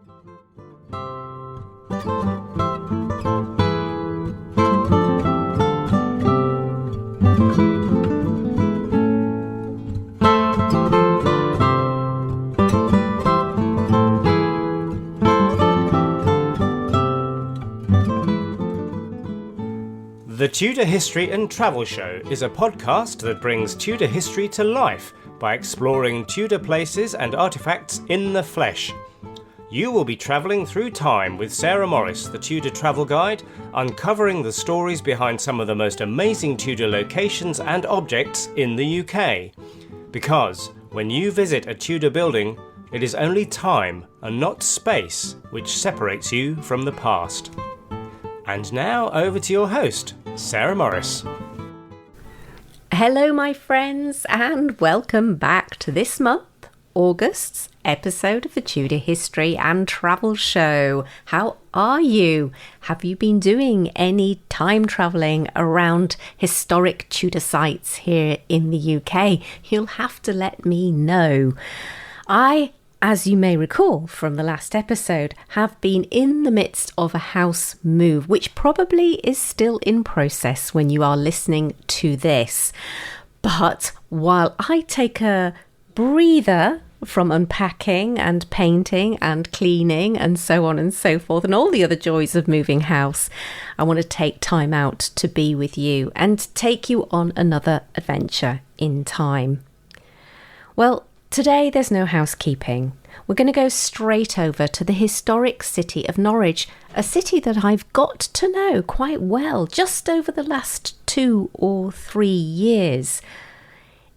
The Tudor History and Travel Show is a podcast that brings Tudor history to life by exploring Tudor places and artefacts in the flesh. You will be travelling through time with Sarah Morris, the Tudor travel guide, uncovering the stories behind some of the most amazing Tudor locations and objects in the UK. Because when you visit a Tudor building, it is only time and not space which separates you from the past. And now over to your host, Sarah Morris. Hello my friends, and welcome back to this month, August's episode of the Tudor History and Travel Show. How are you? Have you been doing any time travelling around historic Tudor sites here in the UK? You'll have to let me know. As you may recall from the last episode, have been in the midst of a house move, which probably is still in process when you are listening to this. But while I take a breather from unpacking and painting and cleaning and so on and so forth and all the other joys of moving house, I want to take time out to be with you and take you on another adventure in time. Well, today there's no housekeeping. We're going to go straight over to the historic city of Norwich, a city that I've got to know quite well just over the last 2 or 3 years.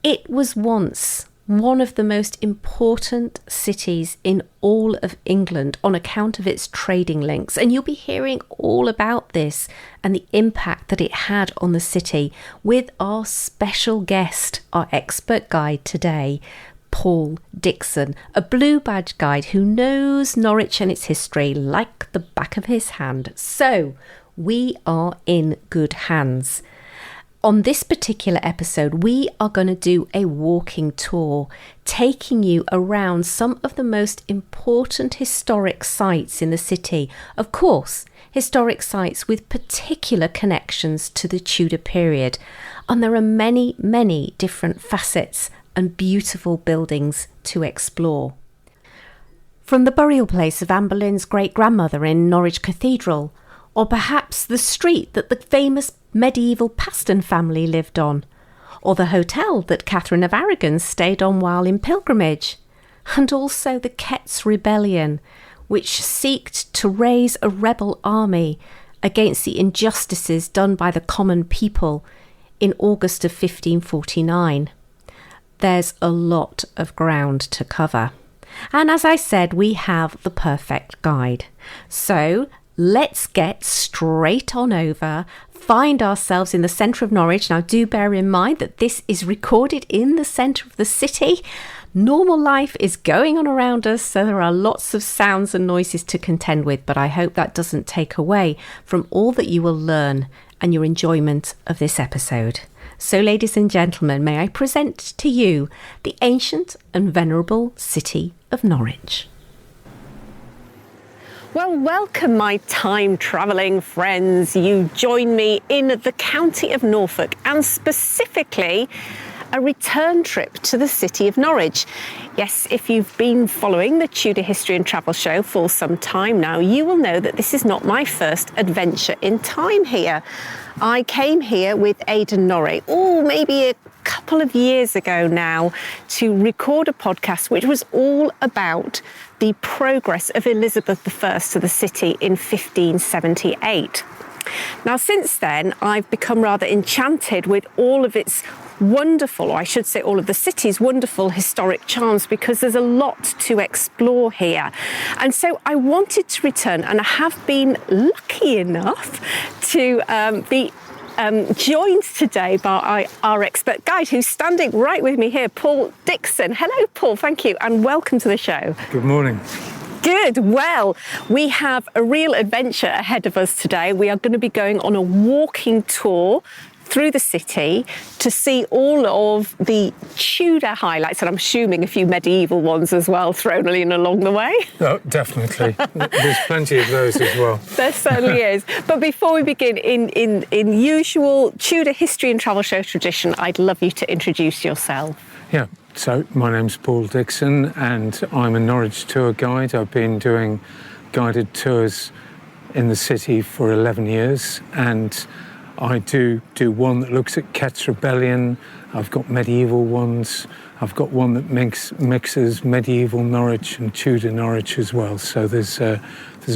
It was once one of the most important cities in all of England on account of its trading links, and you'll be hearing all about this and the impact that it had on the city with our special guest, our expert guide today, Paul Dixon, a blue badge guide who knows Norwich and its history like the back of his hand. So we are in good hands. On this particular episode, we are going to do a walking tour, taking you around some of the most important historic sites in the city. Of course, historic sites with particular connections to the Tudor period. And there are many, many different facets and beautiful buildings to explore. From the burial place of Anne Boleyn's great-grandmother in Norwich Cathedral, or perhaps the street that the famous medieval Pastons family lived on, or the hotel that Catherine of Aragon stayed on while in pilgrimage, and also the Kett's rebellion, which sought to raise a rebel army against the injustices done by the common people in August of 1549. There's a lot of ground to cover. And as I said, we have the perfect guide. So let's get straight on over, find ourselves in the centre of Norwich. Now do bear in mind that this is recorded in the centre of the city. Normal life is going on around us, so there are lots of sounds and noises to contend with, but I hope that doesn't take away from all that you will learn and your enjoyment of this episode. So, ladies and gentlemen, may I present to you the ancient and venerable city of Norwich. Well, welcome my time-travelling friends. You join me in the county of Norfolk and specifically a return trip to the city of Norwich. Yes, if you've been following the Tudor History and Travel Show for some time now, you will know that this is not my first adventure in time here. I came here with Aidan Norrie, maybe a couple of years ago now, to record a podcast which was all about the progress of Elizabeth I to the city in 1578. Now, since then, I've become rather enchanted with all of its wonderful, or I should say all of the city's wonderful historic charms, because there's a lot to explore here. And so I wanted to return, and I have been lucky enough to be joined today by our expert guide, who's standing right with me here, Paul Dixon. Hello, Paul. Thank you, and welcome to the show. Good morning. Good. Well, we have a real adventure ahead of us today. We are going to be going on a walking tour through the city to see all of the Tudor highlights, and I'm assuming a few medieval ones as well thrown in along the way. Oh, definitely. There's plenty of those as well. There certainly is. But before we begin, in usual Tudor history and travel show tradition, I'd love you to introduce yourself. Yeah, so my name's Paul Dixon and I'm a Norwich tour guide. I've been doing guided tours in the city for 11 years, and I do one that looks at Kett's rebellion. I've got medieval ones. I've got one that mixes medieval Norwich and Tudor Norwich as well. So there's a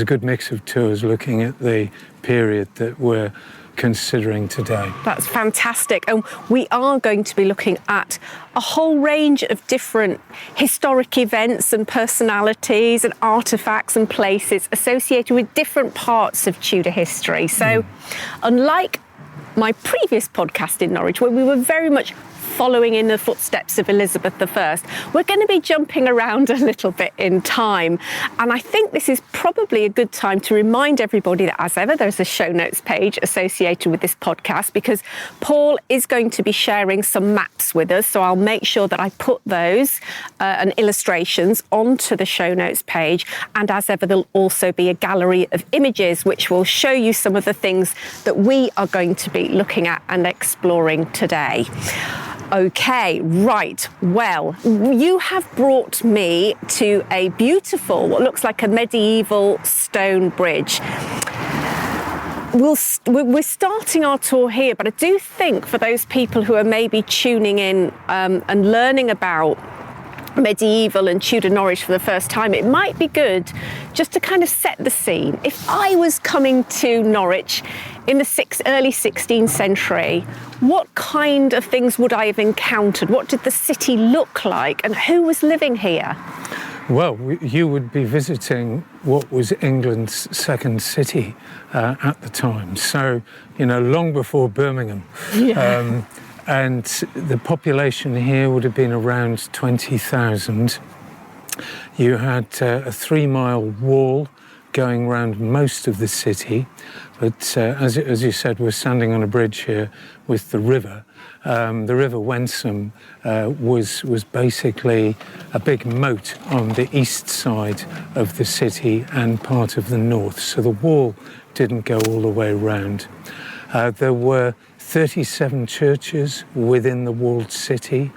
good mix of tours looking at the period that we're considering today. That's fantastic. And we are going to be looking at a whole range of different historic events and personalities and artefacts and places associated with different parts of Tudor history. So unlike my previous podcast in Norwich, where we were very much following in the footsteps of Elizabeth I, we're going to be jumping around a little bit in time. And I think this is probably a good time to remind everybody that, as ever, there's a show notes page associated with this podcast, because Paul is going to be sharing some maps with us. So I'll make sure that I put those and illustrations onto the show notes page. And as ever, there'll also be a gallery of images which will show you some of the things that we are going to be looking at and exploring today. Okay, right. Well, you have brought me to a beautiful, what looks like a medieval stone bridge. We're starting our tour here, but I do think for those people who are maybe tuning in and learning about medieval and Tudor Norwich for the first time, it might be good just to kind of set the scene. If I was coming to Norwich in the early 16th century, what kind of things would I have encountered? What did the city look like, and who was living here? Well, you would be visiting what was England's second city at the time. So, long before Birmingham. Yeah. And the population here would have been around 20,000. You had a 3-mile wall going around most of the city. But as you said, we're standing on a bridge here with the river. The River Wensum was basically a big moat on the east side of the city and part of the north. So the wall didn't go all the way around. There were 37 churches within the walled city.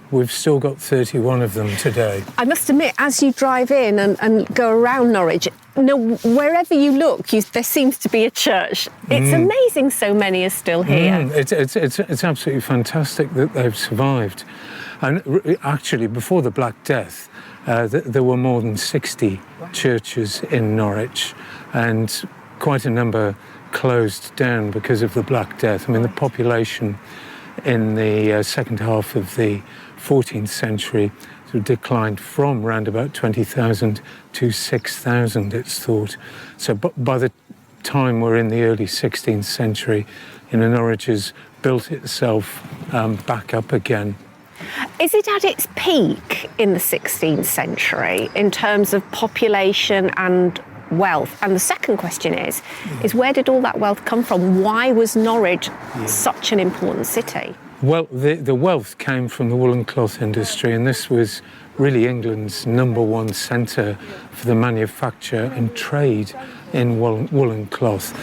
We've still got 31 of them today. I must admit, as you drive in and go around Norwich, wherever you look, there seems to be a church. It's amazing so many are still here. It's absolutely fantastic that they've survived. And actually, before the Black Death, there were more than 60 churches in Norwich, and quite a number closed down because of the Black Death. I mean, the population in the second half of the 14th century sort of declined from around about 20,000 to 6,000, it's thought. So by the time we're in the early 16th century, Norwich has built itself back up again. Is it at its peak in the 16th century in terms of population and wealth? And the second question is where did all that wealth come from? Why was Norwich such an important city? Well, the wealth came from the woolen cloth industry, and this was really England's #1 centre for the manufacture and trade in woolen cloth.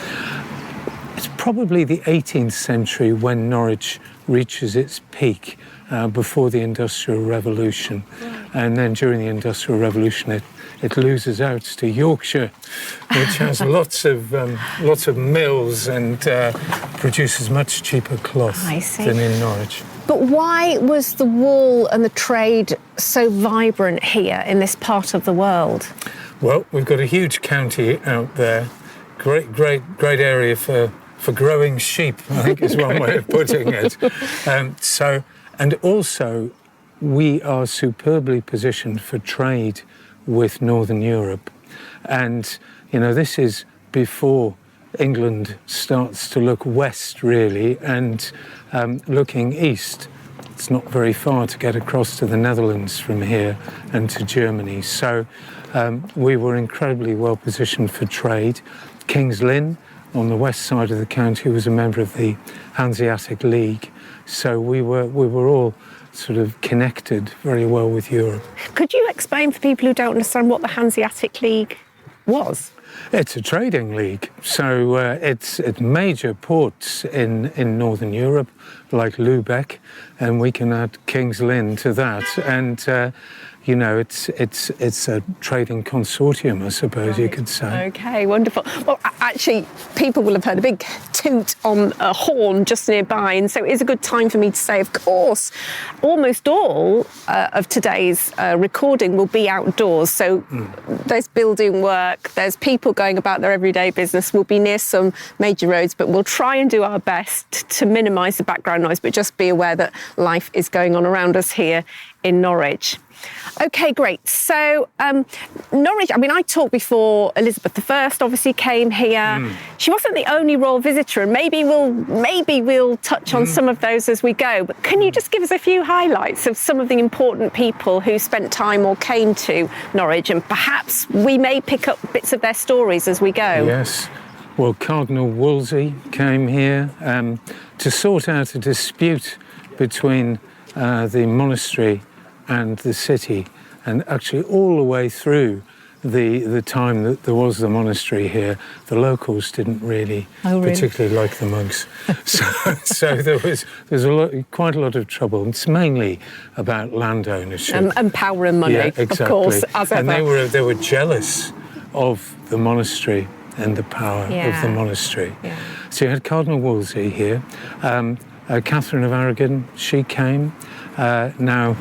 It's probably the 18th century when Norwich reaches its peak before the Industrial Revolution. And then during the Industrial Revolution, it loses out to Yorkshire, which has lots of mills and produces much cheaper cloth than in Norwich. But why was the wool and the trade so vibrant here in this part of the world? Well, we've got a huge county out there, great area for growing sheep, I think is one way of putting it. And also, we are superbly positioned for trade with Northern Europe. And, this is before England starts to look west, really, and looking east. It's not very far to get across to the Netherlands from here and to Germany. So we were incredibly well positioned for trade. King's Lynn on the west side of the county was a member of the Hanseatic League. So we were all sort of connected very well with Europe. Could you explain for people who don't understand what the Hanseatic League was? It's a trading league, so it's major ports in Northern Europe, like Lübeck, and we can add King's Lynn to that. And you know, it's a trading consortium, I suppose you could say. Okay, wonderful. Well, actually, people will have heard a big toot on a horn just nearby, and so it is a good time for me to say, of course, almost all of today's recording will be outdoors. So there's building work, there's people going about their everyday business. We'll be near some major roads, but we'll try and do our best to minimise the background noise, but just be aware that life is going on around us here in Norwich. Okay, great. So Norwich, I mean, I talked before Elizabeth I obviously came here. She wasn't the only royal visitor, and maybe we'll touch on some of those as we go. But can you just give us a few highlights of some of the important people who spent time or came to Norwich, and perhaps we may pick up bits of their stories as we go? Yes. Well, Cardinal Wolsey came here to sort out a dispute between the monastery and the city, and actually all the way through the time that there was the monastery here, the locals didn't really particularly like the monks. so there was quite a lot of trouble. It's mainly about land ownership. And power and money, exactly. Of course, as ever. And they were jealous of the monastery and the power of the monastery. Yeah. So you had Cardinal Wolsey here. Catherine of Aragon, she came. Now,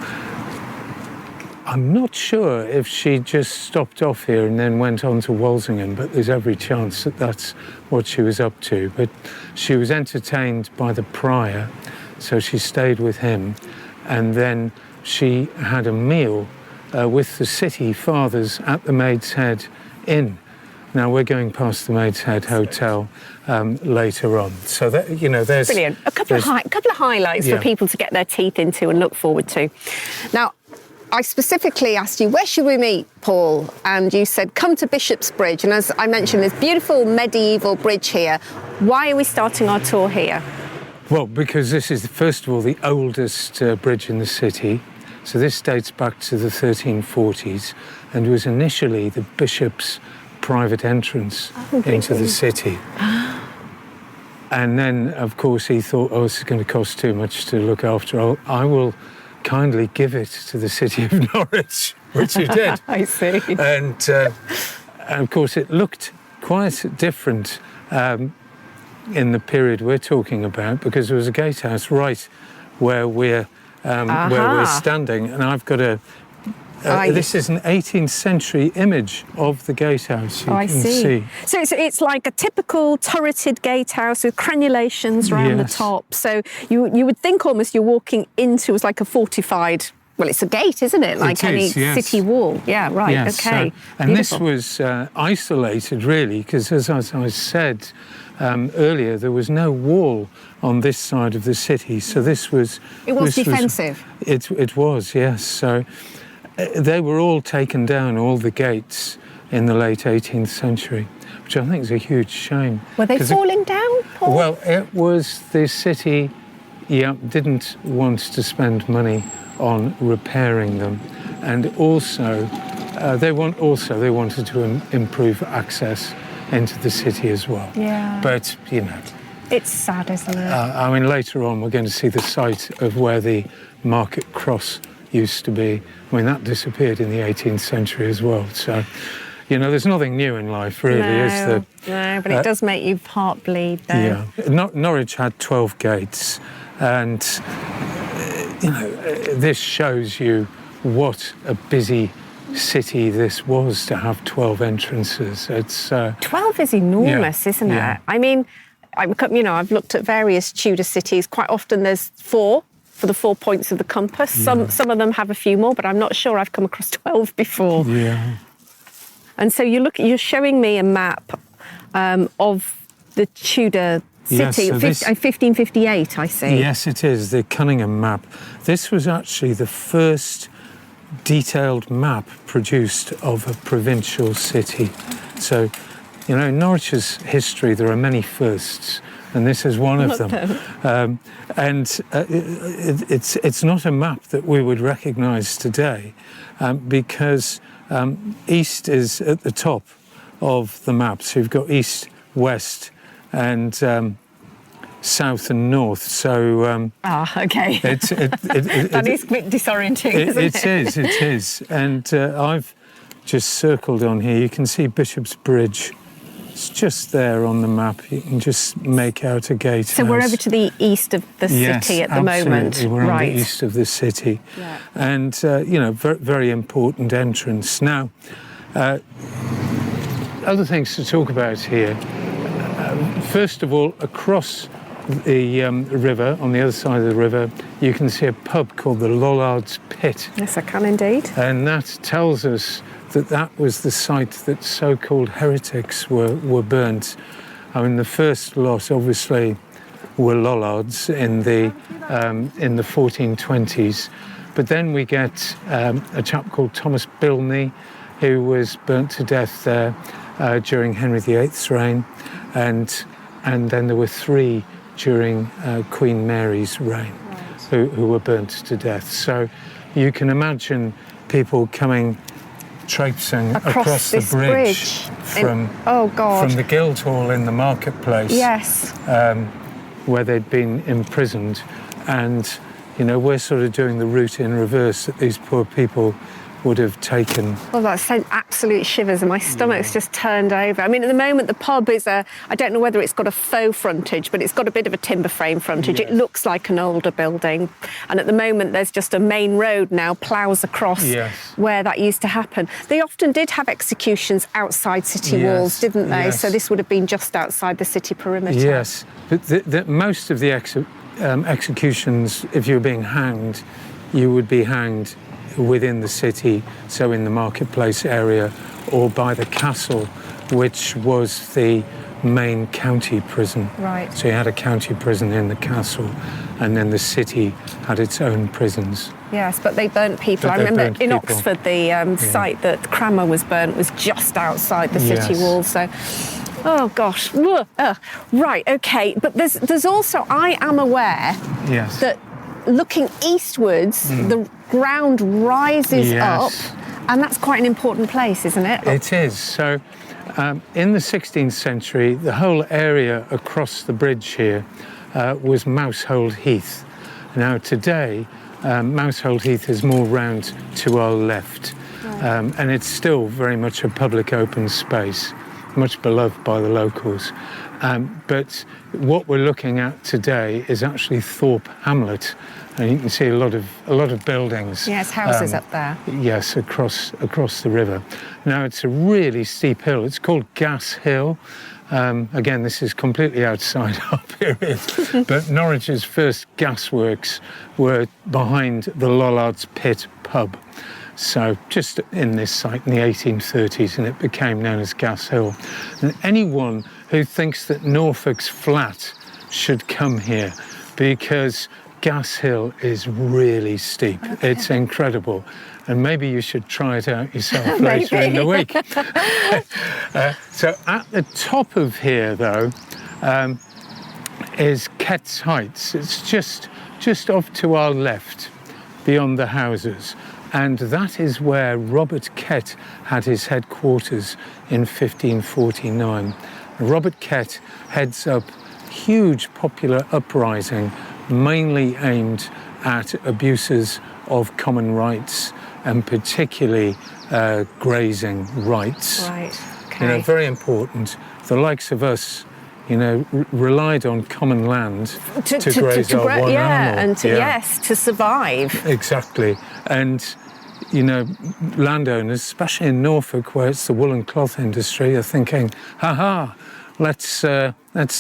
I'm not sure if she just stopped off here and then went on to Walsingham, but there's every chance that that's what she was up to. But she was entertained by the prior, so she stayed with him, and then she had a meal with the city fathers at the Maid's Head Inn. Now, we're going past the Maid's Head Hotel later on. So, that, you know, there's... Brilliant. A couple of highlights for people to get their teeth into and look forward to. Now, I specifically asked you, where should we meet, Paul? And you said, come to Bishop's Bridge. And as I mentioned, this beautiful medieval bridge here. Why are we starting our tour here? Well, because this is, first of all, the oldest bridge in the city. So this dates back to the 1340s and was initially the bishop's private entrance into the city. And then, of course, he thought, this is going to cost too much to look after. I will kindly give it to the city of Norwich, which he did. I see. And of course, it looked quite different in the period we're talking about, because there was a gatehouse right where we're standing, and I've got this is an 18th century image of the gatehouse. You can see. So it's like a typical turreted gatehouse with crenulations around the top. So you would think almost you're walking into, it's like a fortified, well, it's a gate, isn't it? Like any city wall. Yeah, right, yes, okay. And this was isolated, really, because as I said earlier, there was no wall on this side of the city. So this was... It was defensive. It was, yes. So... they were all taken down, all the gates, in the late 18th century, which I think is a huge shame. Were they falling down, Paul? Well, it was the city, didn't want to spend money on repairing them, and also they wanted to improve access into the city as well. Yeah. But you know, it's sad, isn't it? I mean, later on we're going to see the site of where the Market Cross used to be. I mean, that disappeared in the 18th century as well. So, you know, there's nothing new in life, really, is there? No, but it does make your heart bleed, though. Yeah. Norwich had 12 gates, and, you know, this shows you what a busy city this was to have 12 entrances. It's 12 is enormous, isn't it? I mean, I've looked at various Tudor cities. Quite often there's 4 for the 4 points of the compass. Some of them have a few more, but I'm not sure I've come across 12 before. Yeah. And so you're showing me a map of the Tudor city, 1558, I see. Yes, it is, the Cunningham map. This was actually the first detailed map produced of a provincial city. So You know, in Norwich's history, there are many firsts, and this is one of them. It's not a map that we would recognise today, because east is at the top of the map. So you've got east, west, and south and north. So okay. That is a bit disorienting, isn't it? It is. And I've just circled on here. You can see Bishop's Bridge. It's just there on the map. You can just make out a gatehouse. So we're over to the east of the city at the moment. We're on the east of the city. Yeah. And, very, very important entrance. Now, other things to talk about here. First of all, across the river, on the other side of the river, you can see a pub called the Lollards Pit. Yes, I can indeed. And that tells us that was the site that so-called heretics were burnt. I mean, the first lot, obviously, were Lollards in the 1420s. But then we get a chap called Thomas Bilney, who was burnt to death there during Henry VIII's reign. And then there were 3 during Queen Mary's reign, who were burnt to death. So you can imagine people coming traipsing across the bridge from the Guildhall in the marketplace. Yes. Where they'd been imprisoned. And, we're sort of doing the route in reverse that these poor people would have taken. Well, that sent absolute shivers and my stomach's just turned over. I mean, at the moment, the pub is I don't know whether it's got a faux frontage, but it's got a bit of a timber frame frontage. Yes. It looks like an older building. And at the moment, there's just a main road now, ploughs across where that used to happen. They often did have executions outside city walls, didn't they? Yes. So this would have been just outside the city perimeter. Yes, but most of the executions, if you were being hanged, you would be hanged within the city, so in the marketplace area, or by the castle, which was the main county prison. Right. So you had a county prison in the castle, and then the city had its own prisons. Yes, but they burnt people. I remember in Oxford, the site that Cranmer was burnt was just outside the city wall. So, oh gosh, right, okay. But there's also, I am aware that looking eastwards, the ground rises up, and that's quite an important place, isn't it? It is. So in the 16th century, the whole area across the bridge here was Mousehold Heath. Now today, Mousehold Heath is more round to our left, and it's still very much a public open space, much beloved by the locals. But what we're looking at today is actually Thorpe Hamlet, and you can see a lot of buildings. Yes, houses up there. Yes, across the river. Now it's a really steep hill. It's called Gas Hill. Again, this is completely outside our period, but Norwich's first gasworks were behind the Lollards Pit pub. So just in this site in the 1830s, and it became known as Gas Hill. And anyone who thinks that Norfolk's flat should come here, because Gas Hill is really steep. Okay. It's incredible. And maybe you should try it out yourself later in the week. So at the top of here, though, is Kett's Heights. It's just off to our left, beyond the houses. And that is where Robert Kett had his headquarters in 1549. Robert Kett heads up huge popular uprising, mainly aimed at abuses of common rights, and particularly grazing rights. Right, okay. Very important. The likes of us, relied on common land to graze our one animal. And to survive. Exactly. And, landowners, especially in Norfolk, where it's the wool and cloth industry, are thinking, let's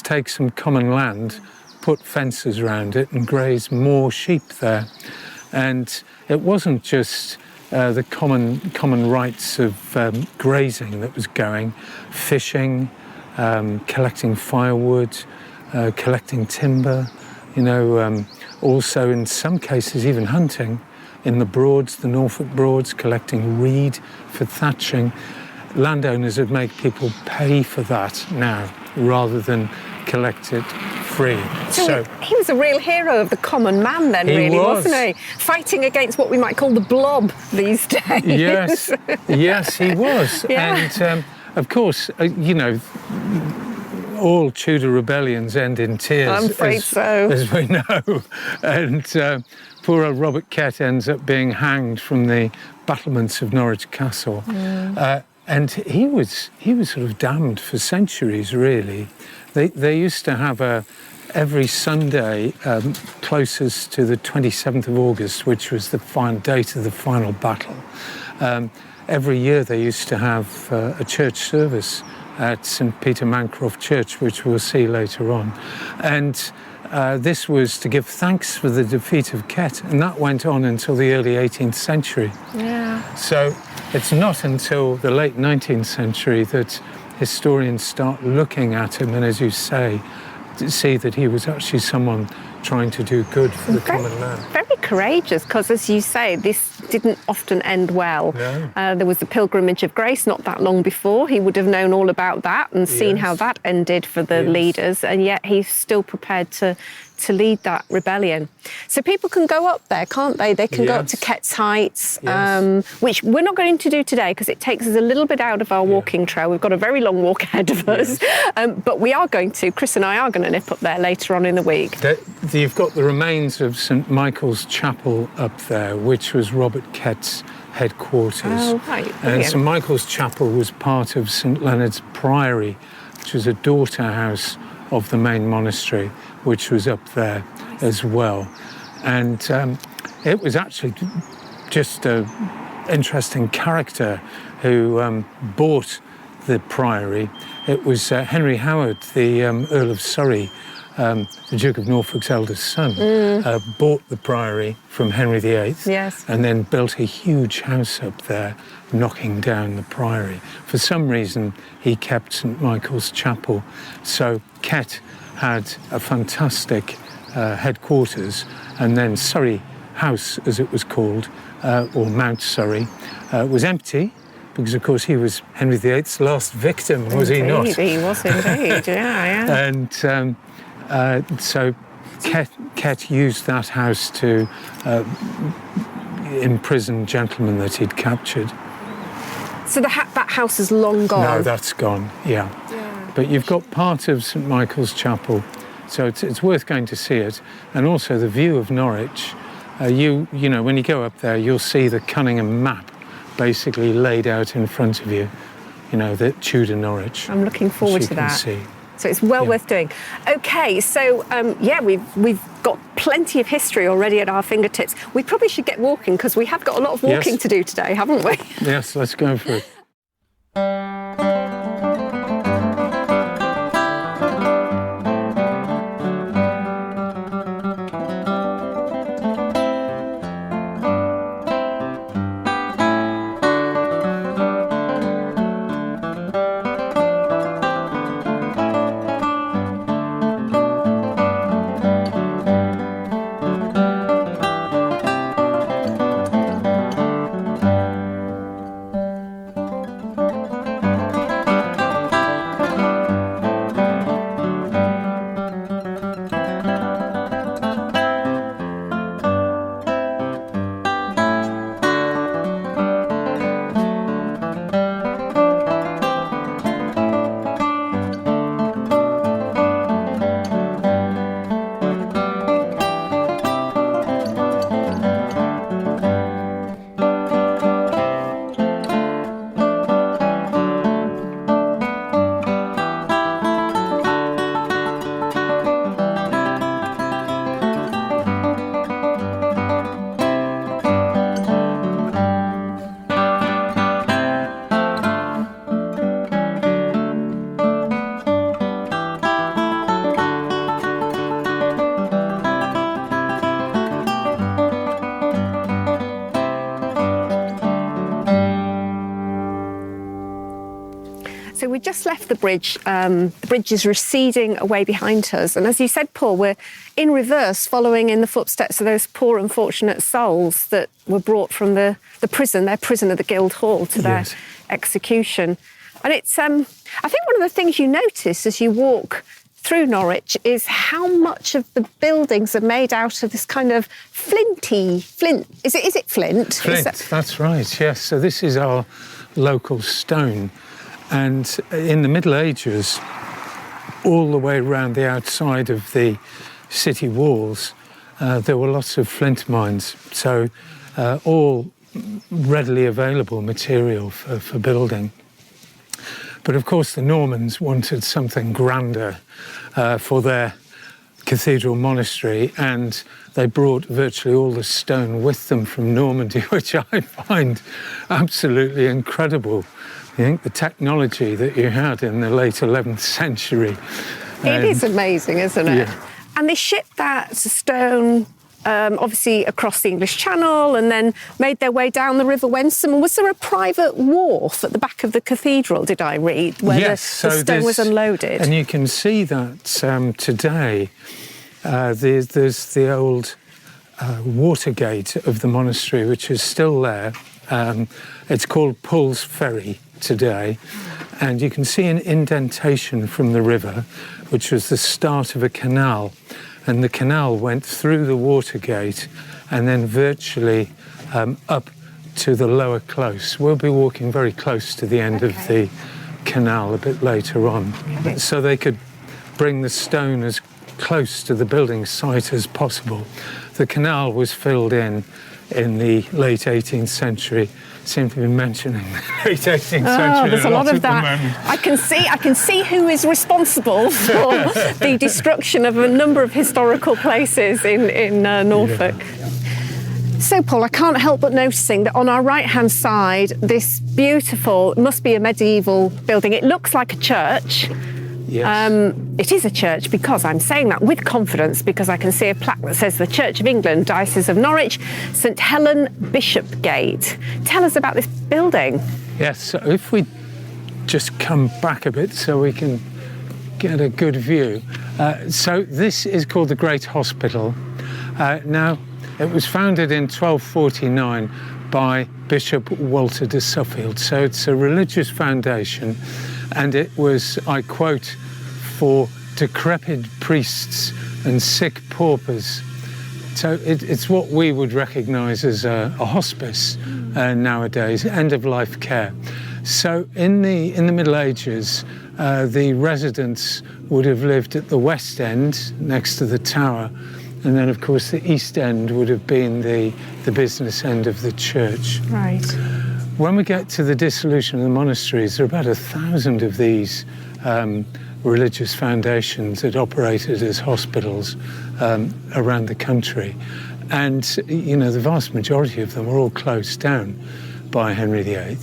take some common land, put fences around it and graze more sheep there. And it wasn't just the common rights of grazing that was going, fishing, collecting firewood, collecting timber, also in some cases even hunting in the Broads, the Norfolk Broads, collecting reed for thatching. landowners would make people pay for that now rather than collect it free. So he was a real hero of the common man then, really, wasn't he? Fighting against what we might call the blob these days. Yes, he was. Yeah. And of course, all Tudor rebellions end in tears. I'm afraid so. As we know. And poor old Robert Kett ends up being hanged from the battlements of Norwich Castle. And he was sort of damned for centuries, really. They used to have every Sunday, closest to the 27th of August, which was the final date of the final battle. Every year they used to have a church service at St. Peter Mancroft Church, which we'll see later on. And this was to give thanks for the defeat of Kett, and that went on until the early 18th century. Yeah. So it's not until the late 19th century that historians start looking at him and, as you say, see that he was actually someone trying to do good for the common man. Very courageous, because, as you say, this didn't often end well. No. There was the Pilgrimage of Grace not that long before. He would have known all about that and seen how that ended for the leaders, and yet he's still prepared to lead that rebellion. So people can go up there, can't they? They can go up to Kett's Heights, which we're not going to do today because it takes us a little bit out of our walking trail. We've got a very long walk ahead of us. But we are going to, Chris and I are going to nip up there later on in the week. You've got the remains of St. Michael's Chapel up there, which was Robert Kett's headquarters. Oh, right. And St. Michael's Chapel was part of St. Leonard's Friary, which was a daughter house of the main monastery, which was up there as well. And it was actually just an interesting character who bought the priory. It was Henry Howard, the Earl of Surrey, the Duke of Norfolk's eldest son, bought the priory from Henry VIII and then built a huge house up there, knocking down the priory. For some reason, he kept St. Michael's Chapel. So Kett had a fantastic headquarters, and then Surrey House, as it was called, or Mount Surrey, was empty, because, of course, he was Henry VIII's last victim, was he not? He was indeed, yeah. And so Kett used that house to imprison gentlemen that he'd captured. So that house is long gone? No, that's gone, yeah. But you've got part of St. Michael's Chapel, so it's worth going to see it. And also the view of Norwich. You know, when you go up there, you'll see the Cunningham map basically laid out in front of you, the Tudor Norwich. I'm looking forward to that. See. So it's well worth doing. Okay, so we've got plenty of history already at our fingertips. We probably should get walking, because we have got a lot of walking to do today, haven't we? Yes, let's go for it. So we just left the bridge. The bridge is receding away behind us. And as you said, Paul, we're in reverse, following in the footsteps of those poor unfortunate souls that were brought from the prison, their prison of the Guildhall, to their execution. And it's, I think one of the things you notice as you walk through Norwich is how much of the buildings are made out of this kind of flint. Is it flint? Flint, that's right, yes. So this is our local stone. And in the Middle Ages, all the way around the outside of the city walls, there were lots of flint mines. So all readily available material for building. But of course the Normans wanted something grander for their cathedral monastery, and they brought virtually all the stone with them from Normandy, which I find absolutely incredible. I think the technology that you had in the late 11th century. It is amazing, isn't it? Yeah. And they shipped that stone obviously across the English Channel and then made their way down the River Wensum. Was there a private wharf at the back of the cathedral, did I read, where yes, the stone was unloaded? And you can see that today. There's the old watergate of the monastery, which is still there. It's called Pull's Ferry today. And you can see an indentation from the river, which was the start of a canal. And the canal went through the Watergate and then virtually up to the lower close. We'll be walking very close to the end of the canal a bit later on. Okay. So they could bring the stone as close to the building site as possible. The canal was filled in the late 18th century. Seem to be mentioning the late 18th century. Oh, there's a lot of that. I can see who is responsible for the destruction of a number of historical places in Norfolk. Yeah. So, Paul, I can't help but noticing that on our right-hand side, this beautiful, must be a medieval building. It looks like a church. Yes. It is a church because I'm saying that with confidence because I can see a plaque that says the Church of England, Diocese of Norwich, St Helen Bishopgate. Tell us about this building. Yes, so if we just come back a bit so we can get a good view. So this is called the Great Hospital. Now, it was founded in 1249 by Bishop Walter de Suffield. So it's a religious foundation. And it was, I quote, for decrepit priests and sick paupers. So it's what we would recognise as a hospice nowadays, end-of-life care. So in the Middle Ages, the residents would have lived at the West End, next to the Tower, and then, of course, the East End would have been the business end of the church. Right. When we get to the dissolution of the monasteries, there are about 1,000 of these religious foundations that operated as hospitals around the country. And, you know, the vast majority of them were all closed down by Henry VIII.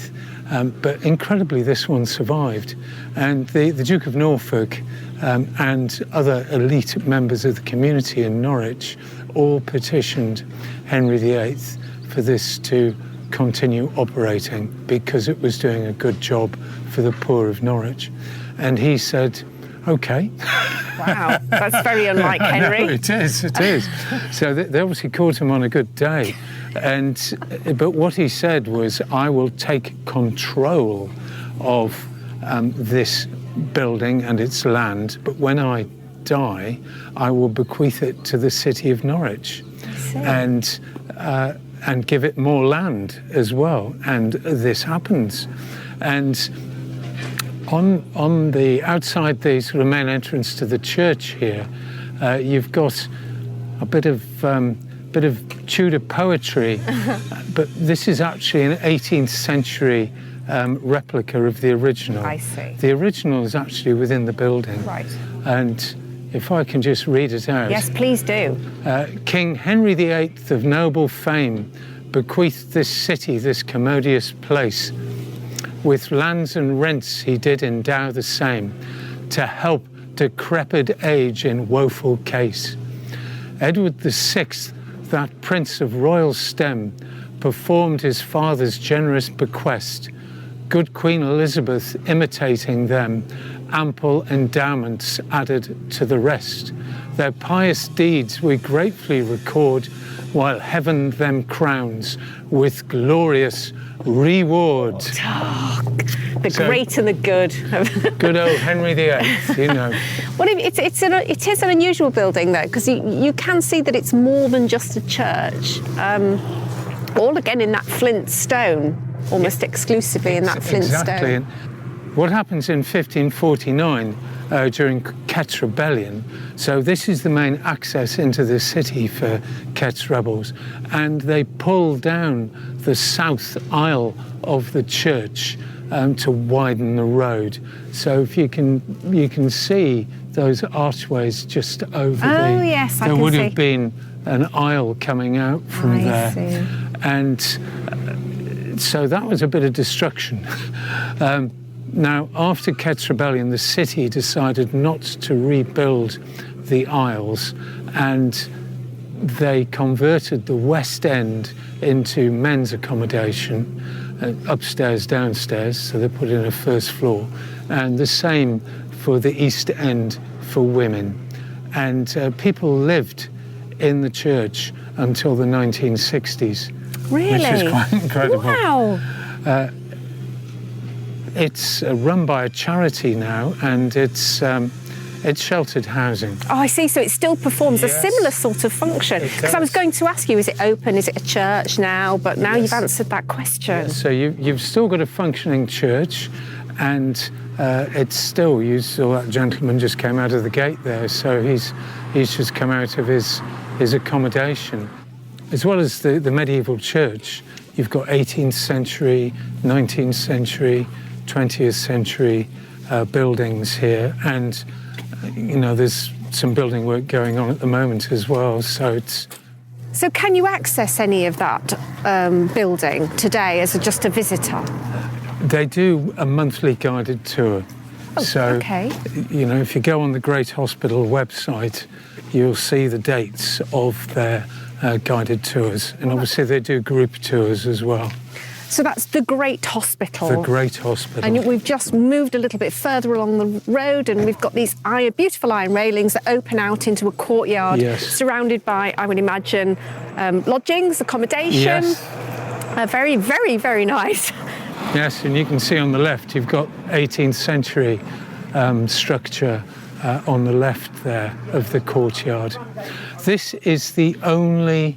But incredibly, this one survived. And the Duke of Norfolk and other elite members of the community in Norwich all petitioned Henry VIII for this to continue operating because it was doing a good job for the poor of Norwich. And he said, OK. Wow, that's very unlike Henry. No, it is. So they obviously caught him on a good day. But what he said was, I will take control of this building and its land, but when I die, I will bequeath it to the city of Norwich. And give it more land as well. And this happens. And on the outside the sort of main entrance to the church here, you've got a bit of Tudor poetry, but this is actually an 18th century replica of the original. I see. The original is actually within the building. Right. And if I can just read it out. Yes, please do. King Henry VIII of noble fame bequeathed this city, this commodious place. With lands and rents he did endow the same, to help decrepit age in woeful case. Edward VI, that prince of royal stem, performed his father's generous bequest. Good Queen Elizabeth imitating them, ample endowments added to the rest. Their pious deeds we gratefully record, while heaven them crowns with glorious reward. Oh, the great and the good. Good old Henry VIII, you know. Well, it is an unusual building, though, because you can see that it's more than just a church. All again in that flint stone, almost exclusively in that flint exactly. stone. And what happens in 1549 during Kett's rebellion? So this is the main access into the city for Kett's rebels, and they pull down the south aisle of the church to widen the road. So if you can see those archways just over Oh yes, I there can would see. have been an aisle coming out from I there. see. And so that was a bit of destruction. Now, after Kett's rebellion, the city decided not to rebuild the aisles, and they converted the West End into men's accommodation, upstairs, downstairs, so they put in a first floor, and the same for the East End for women. And people lived in the church until the 1960s. Really? Which is quite incredible. Wow. It's run by a charity now, and it's sheltered housing. Oh, I see. So it still performs a Yes. similar sort of function. It Because I was does. going to ask you, is it open? Is it a church now? But now Yes. you've answered that question. So you've still got a functioning church, and it's still, you saw that gentleman just came out of the gate there, so he's just come out of his accommodation. As well as the medieval church, you've got 18th century, 19th century, 20th century buildings here, and you know there's some building work going on at the moment as well, so it's... So can you access any of that building today as just a visitor? They do a monthly guided tour. Oh, so, okay. you know, if you go on the Great Hospital website, you'll see the dates of their guided tours. And obviously they do group tours as well. So that's the Great Hospital. The Great Hospital. And we've just moved a little bit further along the road, and we've got these beautiful iron railings that open out into a courtyard, Yes. surrounded by, I would imagine, lodgings, accommodation. Yes. Very, very, very nice. Yes, and you can see on the left, you've got 18th century structure on the left there of the courtyard. This is the only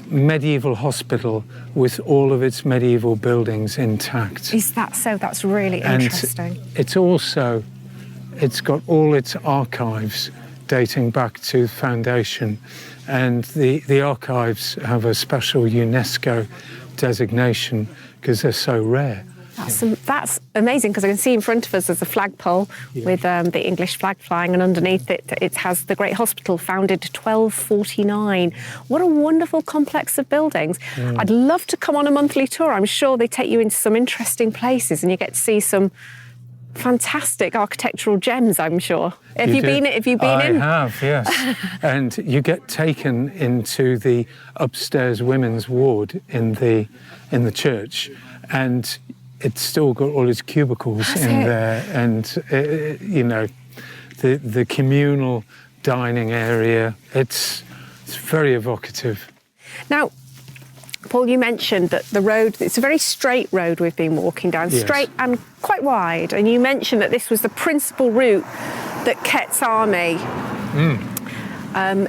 medieval hospital with all of its medieval buildings intact. Is that so? That's really interesting. And it's got all its archives dating back to the foundation, and the archives have a special UNESCO designation because they're so rare. That's amazing, because I can see in front of us there's a flagpole with the English flag flying, and underneath it has the Great Hospital, founded 1249. What a wonderful complex of buildings. I'd love to come on a monthly tour. I'm sure they take you into some interesting places and you get to see some fantastic architectural gems, I'm sure. Have you been in? I have, yes. And you get taken into the upstairs women's ward in the church, and it's still got all its cubicles there, and you know, the communal dining area. It's very evocative. Now, Paul, you mentioned that the road, it's a very straight road we've been walking down, Yes. straight and quite wide. And you mentioned that this was the principal route that Kett's army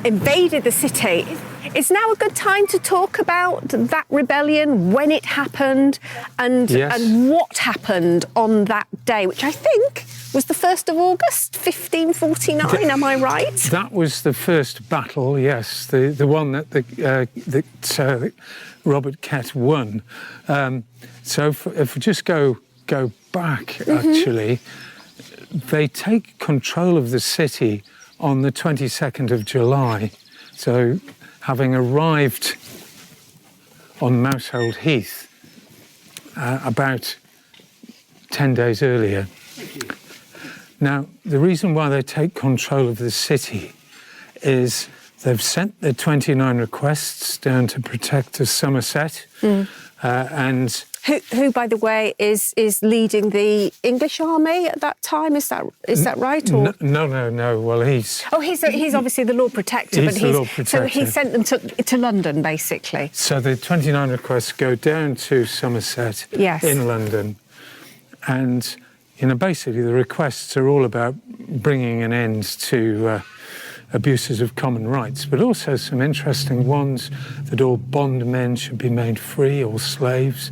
invaded the city. Is now a good time to talk about that rebellion, when it happened, and what happened on that day, which I think was the 1st of August, 1549, am I right? That was the first battle, yes, the one that Robert Kett won. So if we just go back, actually, they take control of the city on the 22nd of July. So having arrived on Mousehold Heath about 10 days earlier. Now, the reason why they take control of the city is they've sent their 29 requests down to Protector Somerset, and Who, by the way, is leading the English army at that time? Is that right? Or? No. Well, he's obviously the Lord Protector, but the Lord Protector. So he sent them to London, basically. So the 29 requests go down to Somerset in London, and basically the requests are all about bringing an end to abuses of common rights, but also some interesting ones, that all bondmen should be made free, all slaves,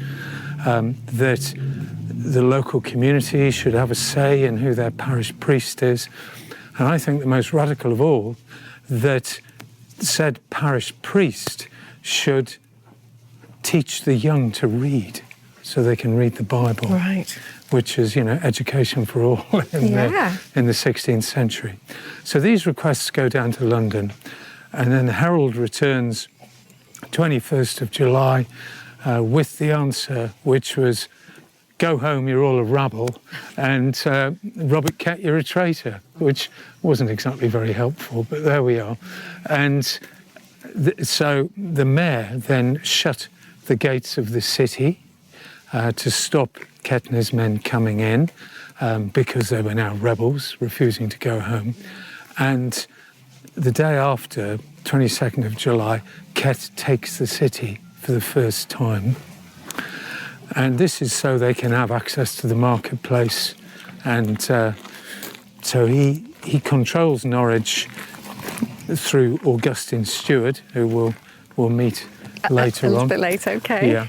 that the local community should have a say in who their parish priest is, and I think the most radical of all, that said parish priest should teach the young to read so they can read the Bible. Right. Which is, education for all in the 16th century. So these requests go down to London, and then the Herald returns 21st of July with the answer, which was, go home, you're all a rabble, and Robert Kett, you're a traitor, which wasn't exactly very helpful, but there we are. And so the mayor then shut the gates of the city to stop Kett and his men coming in because they were now rebels, refusing to go home. And the day after, 22nd of July, Kett takes the city for the first time. And this is so they can have access to the marketplace. And so he controls Norwich through Augustine Stewart, who we'll meet later on. A little bit later, okay. Yeah.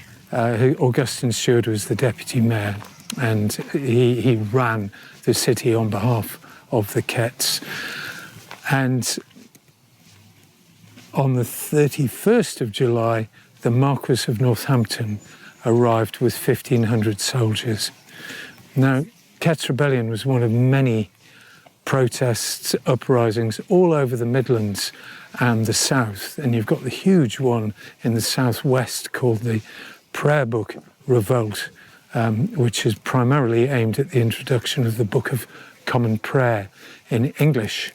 Augustine Stewart was the deputy mayor, and he ran the city on behalf of the Ketts. And on the 31st of July, the Marquis of Northampton arrived with 1,500 soldiers. Now, Kett's rebellion was one of many protests, uprisings all over the Midlands and the south, and you've got the huge one in the southwest called the Prayer Book Revolt, which is primarily aimed at the introduction of the Book of Common Prayer in English.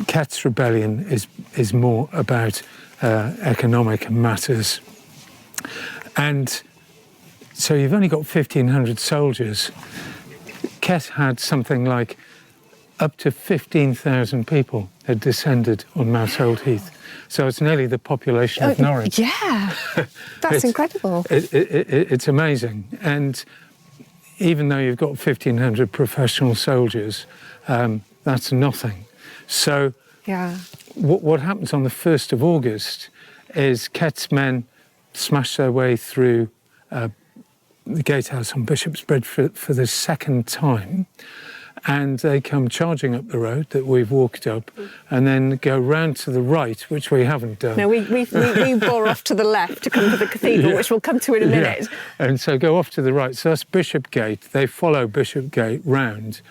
Kett's rebellion is more about economic matters. And so you've only got 1,500 soldiers. Kett had something like up to 15,000 people had descended on Moushold Heath. So it's nearly the population of Norwich. Yeah, that's incredible. It's amazing. And even though you've got 1,500 professional soldiers, that's nothing. So what happens on the 1st of August is Kett's men smash their way through the gatehouse on Bishop's Bridge for the second time. And they come charging up the road that we've walked up, and then go round to the right, which we haven't done. No, we bore off to the left to come to the cathedral, which we'll come to in a minute. Yeah. And so go off to the right. So that's Bishopgate. They follow Bishopgate round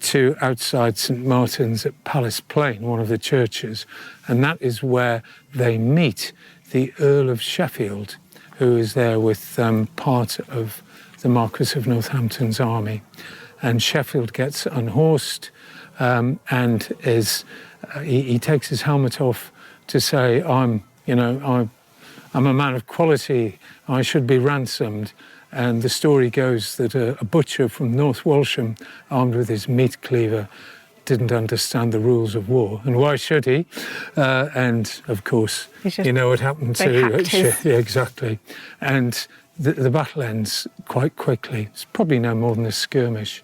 to outside St Martin's at Palace Plain, one of the churches, and that is where they meet the Earl of Sheffield, who is there with part of the Marquis of Northampton's army. And Sheffield gets unhorsed and he takes his helmet off to say, I'm a man of quality, I should be ransomed. And the story goes that a butcher from North Walsham, armed with his meat cleaver, didn't understand the rules of war. And why should he? And of course, you know what happened to... Yeah, exactly. And the battle ends quite quickly. It's probably no more than a skirmish.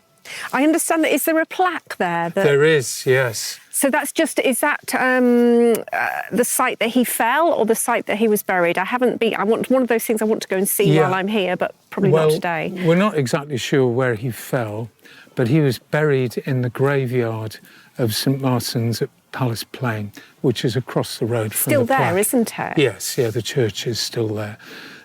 I understand that. Is there a plaque there? There is, yes. So that's is that the site that he fell or the site that he was buried? I haven't been. I want one of those things I want to go and see while I'm here, but probably not today. We're not exactly sure where he fell, but he was buried in the graveyard of St Martin's at Palace Plain, which is across the road from the plaque. Still there, isn't it? Yes, yeah, the church is still there.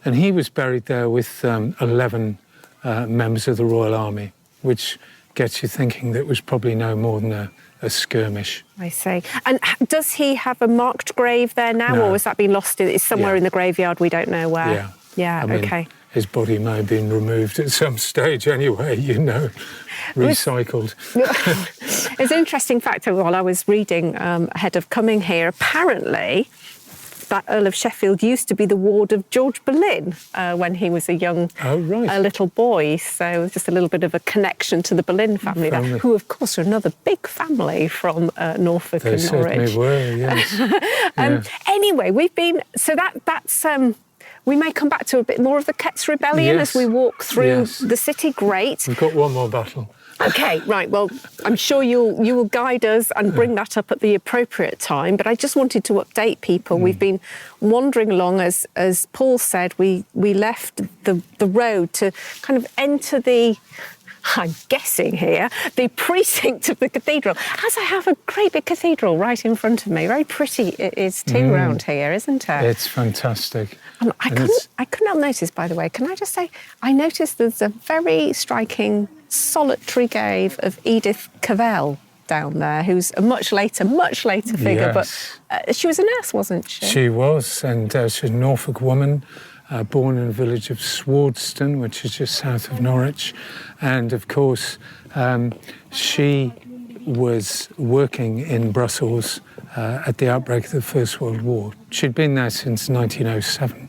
And he was buried there with 11 members of the Royal Army, which gets you thinking that it was probably no more than a skirmish. I see. And does he have a marked grave there now, or has that been lost? It's somewhere in the graveyard, we don't know where. Yeah, I mean, okay. His body may have been removed at some stage anyway, recycled. It's an interesting fact while I was reading ahead of coming here. Apparently, that Earl of Sheffield used to be the ward of George Boleyn when he was a young little boy. So just a little bit of a connection to the Boleyn family. There, who, of course, are another big family from Norfolk and Norwich. They were, yes. Anyway, we've been... So that's... we may come back to a bit more of the Kett's rebellion as we walk through the city. Great. We've got one more battle. OK, right. Well, I'm sure you will guide us and bring that up at the appropriate time. But I just wanted to update people. We've been wandering along, as Paul said. We left the road to kind of enter the... I'm guessing here, the precinct of the cathedral. As I have a great big cathedral right in front of me. Very pretty it is too round here, isn't it? It's fantastic. I couldn't help notice, by the way, can I just say, I noticed there's a very striking solitary grave of Edith Cavell down there, who's a much later figure, but she was a nurse, wasn't she? She was, and she's a Norfolk woman. Born in the village of Swardston, which is just south of Norwich. And, of course, she was working in Brussels at the outbreak of the First World War. She'd been there since 1907,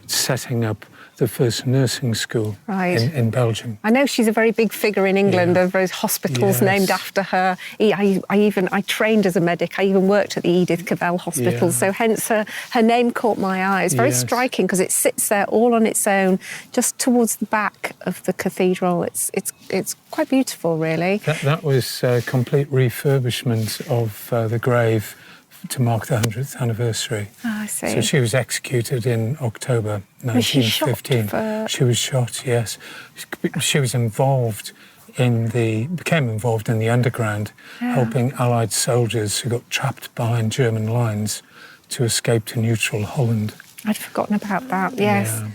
setting up the first nursing school in Belgium. I know she's a very big figure in England. There are those hospitals named after her. I trained as a medic. I even worked at the Edith Cavell Hospital, so hence her name caught my eye. It's very striking because it sits there all on its own, just towards the back of the cathedral. It's quite beautiful, really. That was a complete refurbishment of the grave to mark the 100th anniversary. Oh, I see. So she was executed in October 1915. She was shot, yes. She was became involved in the underground, helping Allied soldiers who got trapped behind German lines to escape to neutral Holland. I'd forgotten about that, yes. Yeah.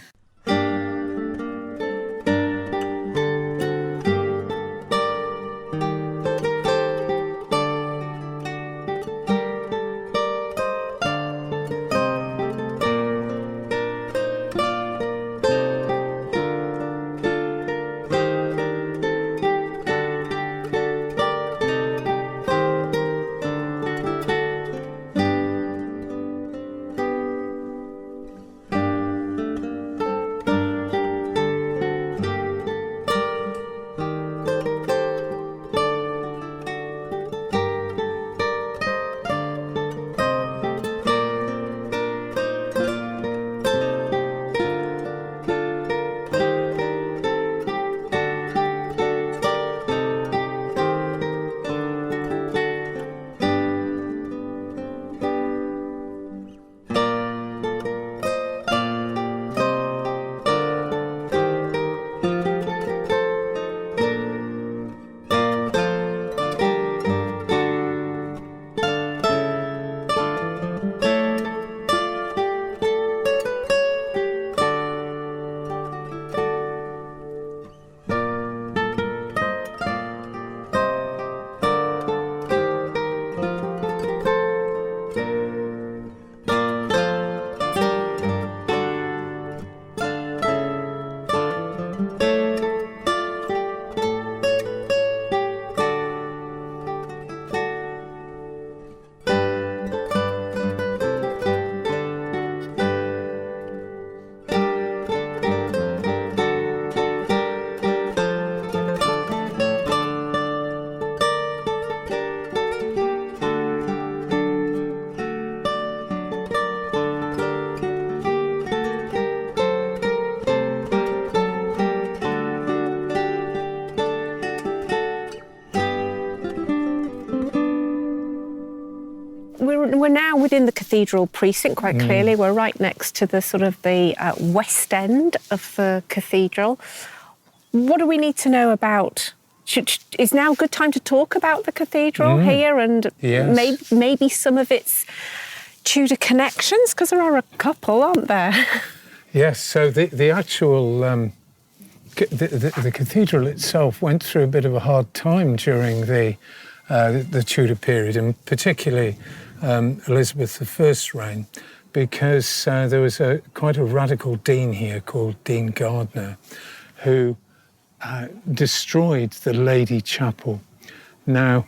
We're now within the cathedral precinct, quite clearly. We're right next to the sort of the west end of the cathedral. What do we need to know about... Is now a good time to talk about the cathedral here and maybe some of its Tudor connections? Because there are a couple, aren't there? Yes, so the actual... the cathedral itself went through a bit of a hard time during the Tudor period, and particularly Elizabeth I's reign, because there was quite a radical dean here called Dean Gardner, who destroyed the Lady Chapel. Now,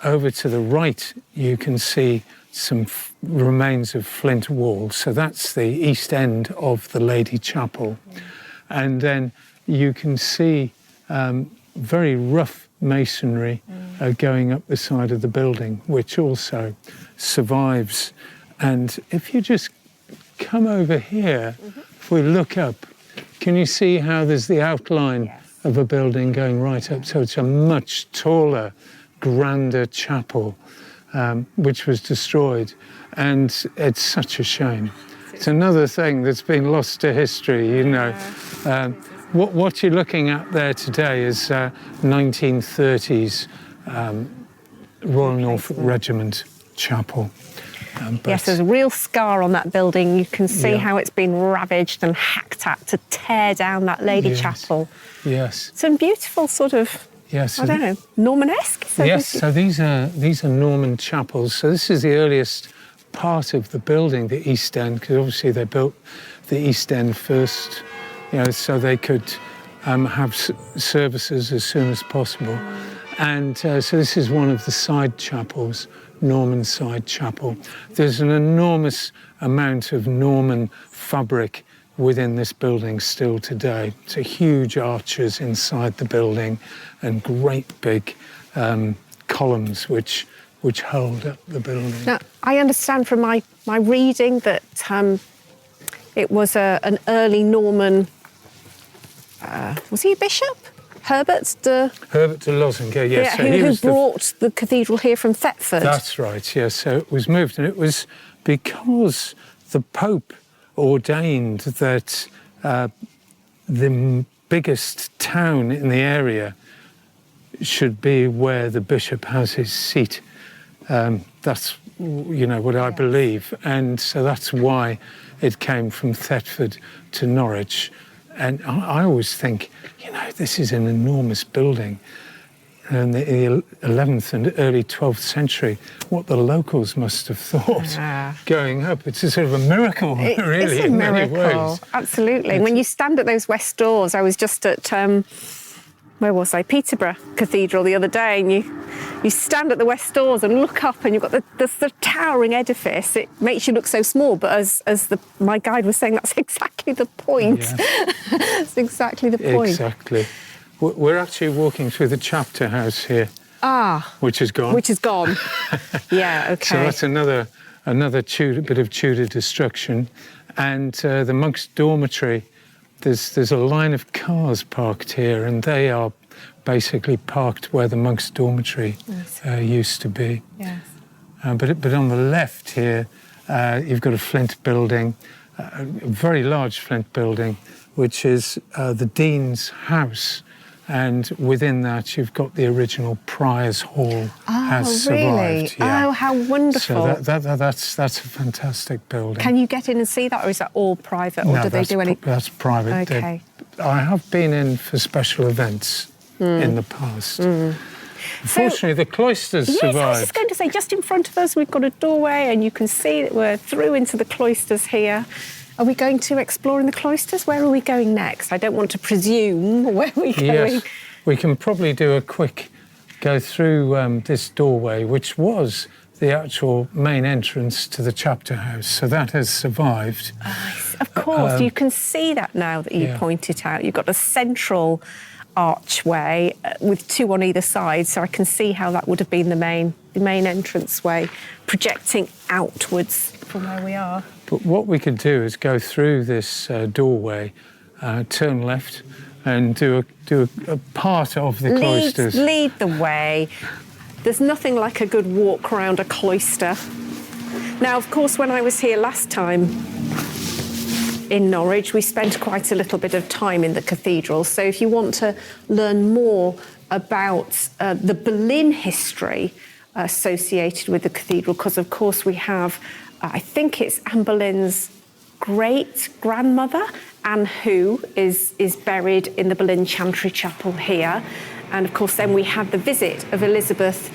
over to the right, you can see some remains of flint walls. So that's the east end of the Lady Chapel. And then you can see very rough masonry going up the side of the building, which also survives. And if you just come over here, if we look up, can you see how there's the outline of a building going right up? So it's a much taller, grander chapel, which was destroyed. And it's such a shame. It's another thing that's been lost to history, you know. What you're looking at there today is 1930s Royal Norfolk Regiment Chapel. Yes, there's a real scar on that building. You can see how it's been ravaged and hacked at to tear down that Lady Chapel. Yes. Some beautiful sort of, I don't know, Norman-esque? So these are Norman chapels. So this is the earliest part of the building, the East End, because obviously they built the East End first, you know, so they could have services as soon as possible. And so this is one of the side chapels, Norman side chapel. There's an enormous amount of Norman fabric within this building still today. So huge arches inside the building and great big columns which hold up the building. Now, I understand from my reading that it was an early Norman, was he a bishop? Herbert de Lozinger, yes. Yeah, who brought the cathedral here from Thetford. That's right, yes. So it was moved, and it was because the Pope ordained that the biggest town in the area should be where the bishop has his seat. That's, you know, what I believe. And so that's why it came from Thetford to Norwich. And I always think, you know, this is an enormous building. In the 11th and early 12th century, what the locals must have thought going up. It's a sort of a miracle, really, it's a in miracle. many ways. Absolutely. When you stand at those west doors, I was just at, where was I? Peterborough Cathedral the other day, and you stand at the west doors and look up, and you've got the towering edifice. It makes you look so small, but as my guide was saying, that's exactly the point. Yeah. That's exactly the point. Exactly. We're actually walking through the chapter house here. Which is gone. Which is gone. Yeah, okay. So that's another bit of Tudor destruction. And the monks' dormitory, there's a line of cars parked here, and they are basically parked where the monks' dormitory used to be. Yes. But on the left here, you've got a flint building, a very large flint building, which is the Dean's house. And within that, you've got the original Prior's Hall has survived. Yeah. Oh, how wonderful. So that's a fantastic building. Can you get in and see that, or is that all private, or do they do any? That's private. Okay. I have been in for special events in the past. Unfortunately, the cloisters survived. Yes, I was just going to say, just in front of us, we've got a doorway, and you can see that we're through into the cloisters here. Are we going to explore in the cloisters? Where are we going next? I don't want to presume where we're going. Yes, we can probably do a quick go through this doorway, which was the actual main entrance to the chapter house. So that has survived. Of course, you can see that now that you point it out. You've got a central archway with two on either side, so I can see how that would have been the main entranceway, projecting outwards from where we are. But what we could do is go through this doorway, turn left, and do a part of the cloisters. Lead the way. There's nothing like a good walk around a cloister. Now, of course, when I was here last time in Norwich, we spent quite a little bit of time in the cathedral. So if you want to learn more about the Boleyn history associated with the cathedral, because, of course, we have, I think it's Anne Boleyn's great-grandmother, Anne who is buried in the Boleyn Chantry Chapel here. And, of course, then we had the visit of Elizabeth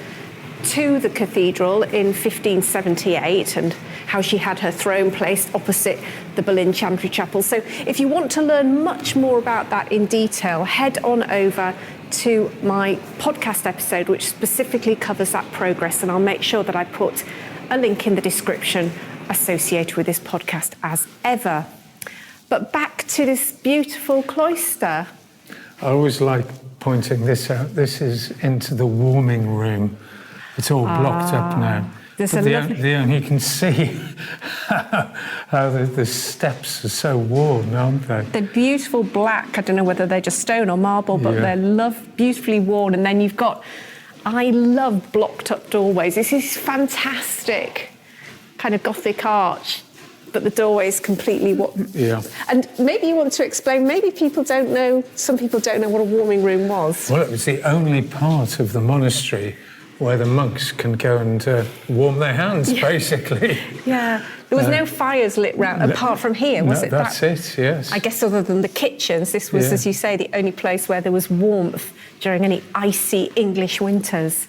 to the cathedral in 1578 and how she had her throne placed opposite the Boleyn Chantry Chapel. So if you want to learn much more about that in detail, head on over to my podcast episode, which specifically covers that progress, and I'll make sure that I put a link in the description associated with this podcast as ever. But back to this beautiful cloister. I always like pointing this out. This is into the warming room. It's all blocked up now. But you can see how the steps are so worn, aren't they? They're beautiful black. I don't know whether they're just stone or marble, but they're beautifully worn. And then you've got, I love blocked up doorways. This is fantastic kind of Gothic arch, but the doorway is completely And maybe you want to explain, maybe people don't know, some people don't know what a warming room was. Well, it was the only part of the monastery where the monks can go and warm their hands, basically. Yeah. There was no fires lit round, apart from here, was it? That's it, yes. I guess other than the kitchens, this was, as you say, the only place where there was warmth during any icy English winters.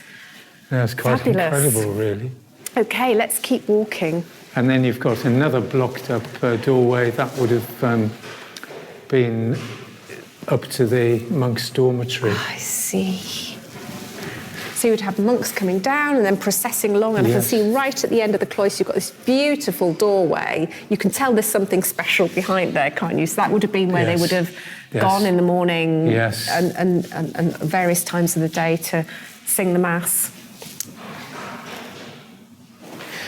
Yeah, it's quite incredible, really. OK, let's keep walking. And then you've got another blocked up doorway that would have been up to the monks' dormitory. I see. So you would have monks coming down and then processing along, and I can see right at the end of the cloister you've got this beautiful doorway. You can tell there's something special behind there, can't you? So that would have been where they would have gone in the morning and various times of the day to sing the Mass.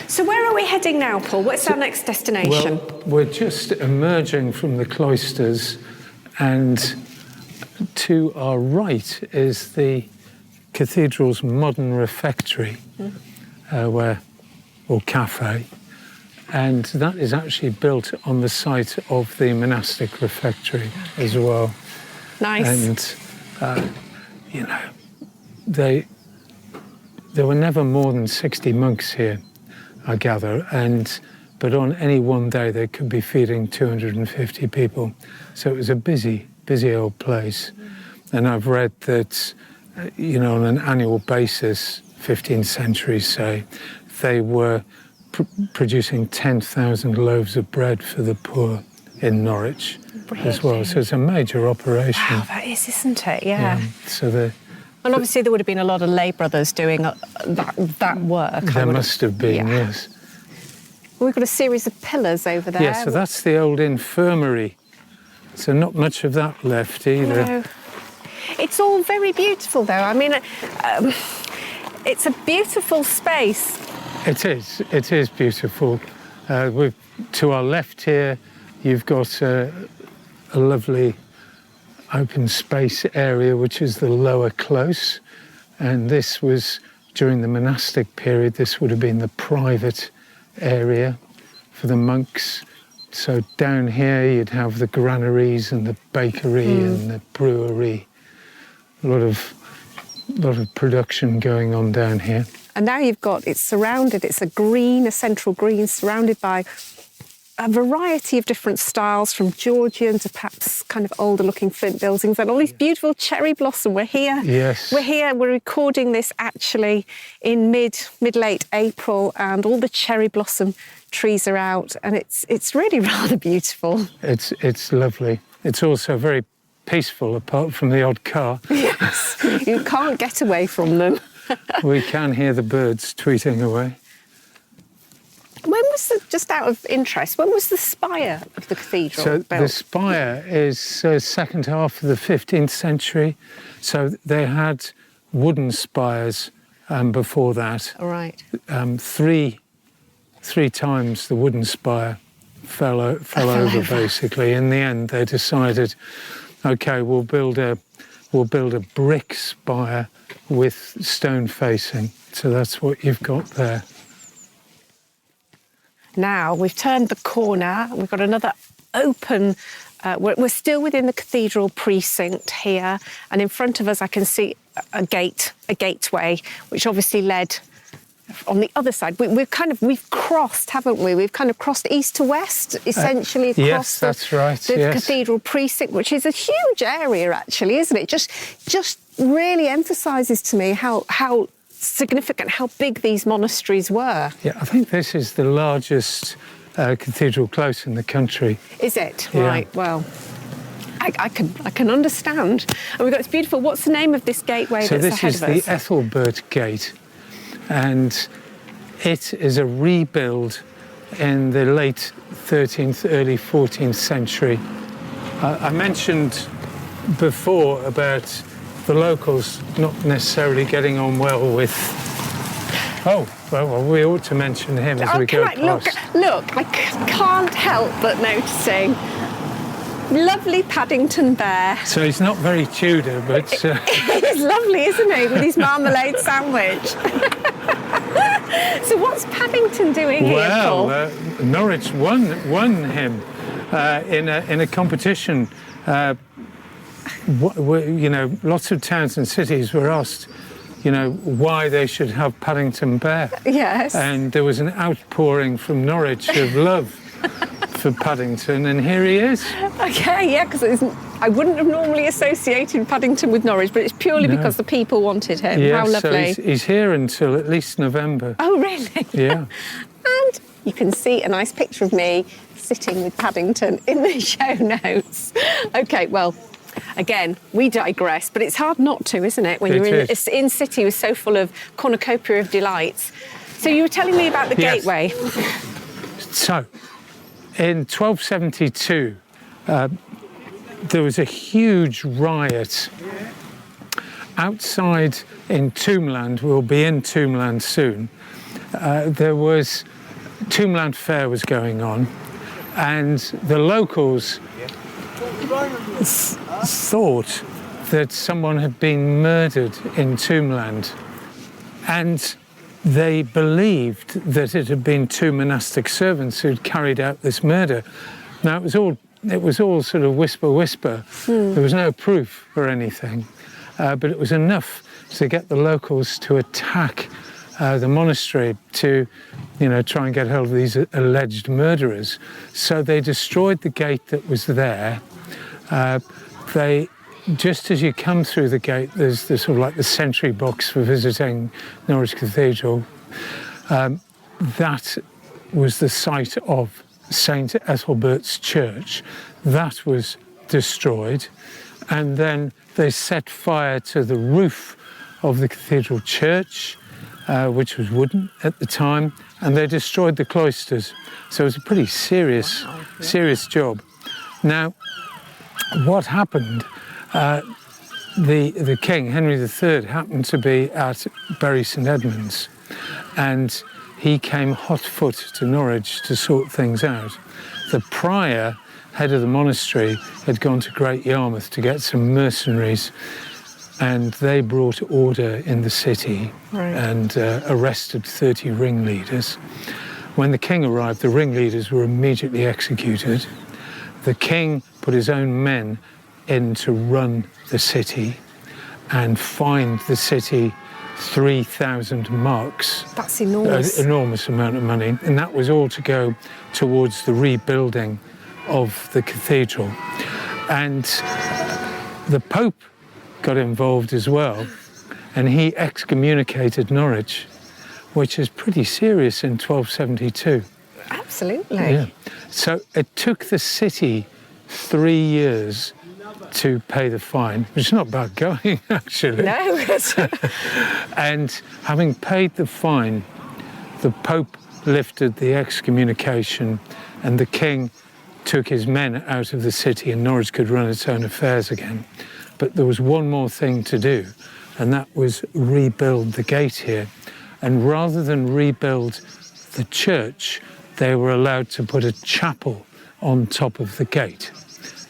So where are we heading now, Paul? What's our next destination? Well, we're just emerging from the cloisters, and to our right is the cathedral's modern refectory, or cafe, and that is actually built on the site of the monastic refectory as well. Nice. And, there were never more than 60 monks here, I gather, but on any one day they could be feeding 250 people. So it was a busy old place. And I've read that, on an annual basis, 15th century, say, they were producing 10,000 loaves of bread for the poor in Norwich as well. So it's a major operation. Wow, that is, isn't it? Yeah. And obviously there would have been a lot of lay brothers doing that work. There must have been, yes. Well, we've got a series of pillars over there. Yeah, so that's the old infirmary. So not much of that left either. No. It's all very beautiful, though. I mean, it's a beautiful space. It is beautiful. To our left here, you've got a lovely open space area, which is the lower close. And this was, during the monastic period, this would have been the private area for the monks. So down here, you'd have the granaries and the bakery and the brewery. A lot of production going on down here. And now it's a central green, surrounded by a variety of different styles, from Georgian to perhaps kind of older looking flint buildings, and all these beautiful cherry blossom. We're here. Yes. We're recording this actually in mid-late April, and all the cherry blossom trees are out, and it's really rather beautiful. It's lovely. It's also very peaceful, apart from the odd car. Yes, you can't get away from them. We can hear the birds tweeting away. Just out of interest, when was the spire of the cathedral built? The spire is second half of the 15th century. So they had wooden spires before that. All right. Three times the wooden spire fell over, basically. In the end, they decided, OK, we'll build a brick spire with stone facing. So that's what you've got there. Now we've turned the corner. We've got another open. We're still within the cathedral precinct here, and in front of us I can see a gateway, which obviously led on the other side. We've crossed, haven't we? We've kind of crossed east to west, essentially across the cathedral precinct, which is a huge area, actually, isn't it? Just really emphasises to me how significant, how big these monasteries were. Yeah, I think this is the largest cathedral close in the country. Is it? Yeah. Right, well, I can understand. And we've got this beautiful, what's the name of this gateway that's ahead of us? So this is the Ethelbert Gate, and it is a rebuild in the late 13th, early 14th century. I mentioned before about the locals not necessarily getting on well with... Oh, well, we ought to mention him as we go past. Look, I can't help but noticing lovely Paddington Bear. So he's not very Tudor, but... He's lovely, isn't he, with his marmalade sandwich? So what's Paddington doing here, Paul? Well, Norwich won him in a competition. Lots of towns and cities were asked, why they should have Paddington Bear. Yes. And there was an outpouring from Norwich of love for Paddington, and here he is. Okay, yeah, because I wouldn't have normally associated Paddington with Norwich, but it's purely because the people wanted him. Yeah, how lovely. So he's here until at least November. Oh, really? Yeah. And you can see a nice picture of me sitting with Paddington in the show notes. Okay, well, again, we digress, but it's hard not to, isn't it, when you're in city was so full of cornucopia of delights. So you were telling me about the gateway. So, in 1272, there was a huge riot outside in Tombland. We'll be in Tombland soon. Tombland Fair was going on, and the locals thought that someone had been murdered in Tombland, and they believed that it had been two monastic servants who'd carried out this murder. Now, it was all sort of whisper. There was no proof or anything, but it was enough to get the locals to attack the monastery to, try and get hold of these alleged murderers. So they destroyed the gate that was there. Just as you come through the gate, there's sort of like the sentry box for visiting Norwich Cathedral. That was the site of St. Ethelbert's Church. That was destroyed. And then they set fire to the roof of the cathedral church, which was wooden at the time, and they destroyed the cloisters. So it was a pretty serious job. Now, what happened, the king, Henry III, happened to be at Bury St Edmunds, and he came hot foot to Norwich to sort things out. The prior, head of the monastery, had gone to Great Yarmouth to get some mercenaries, and they brought order in the city and arrested 30 ringleaders. When the king arrived, the ringleaders were immediately executed. The king put his own men in to run the city and fined the city 3,000 marks. That's enormous. An enormous amount of money. And that was all to go towards the rebuilding of the cathedral. And the Pope got involved as well, and he excommunicated Norwich, which is pretty serious in 1272. Absolutely. Yeah. So it took the city 3 years to pay the fine, which is not bad going, actually. No. And having paid the fine, the Pope lifted the excommunication, and the king took his men out of the city, and Norwich could run its own affairs again. But there was one more thing to do, and that was rebuild the gate here. And rather than rebuild the church, they were allowed to put a chapel on top of the gate.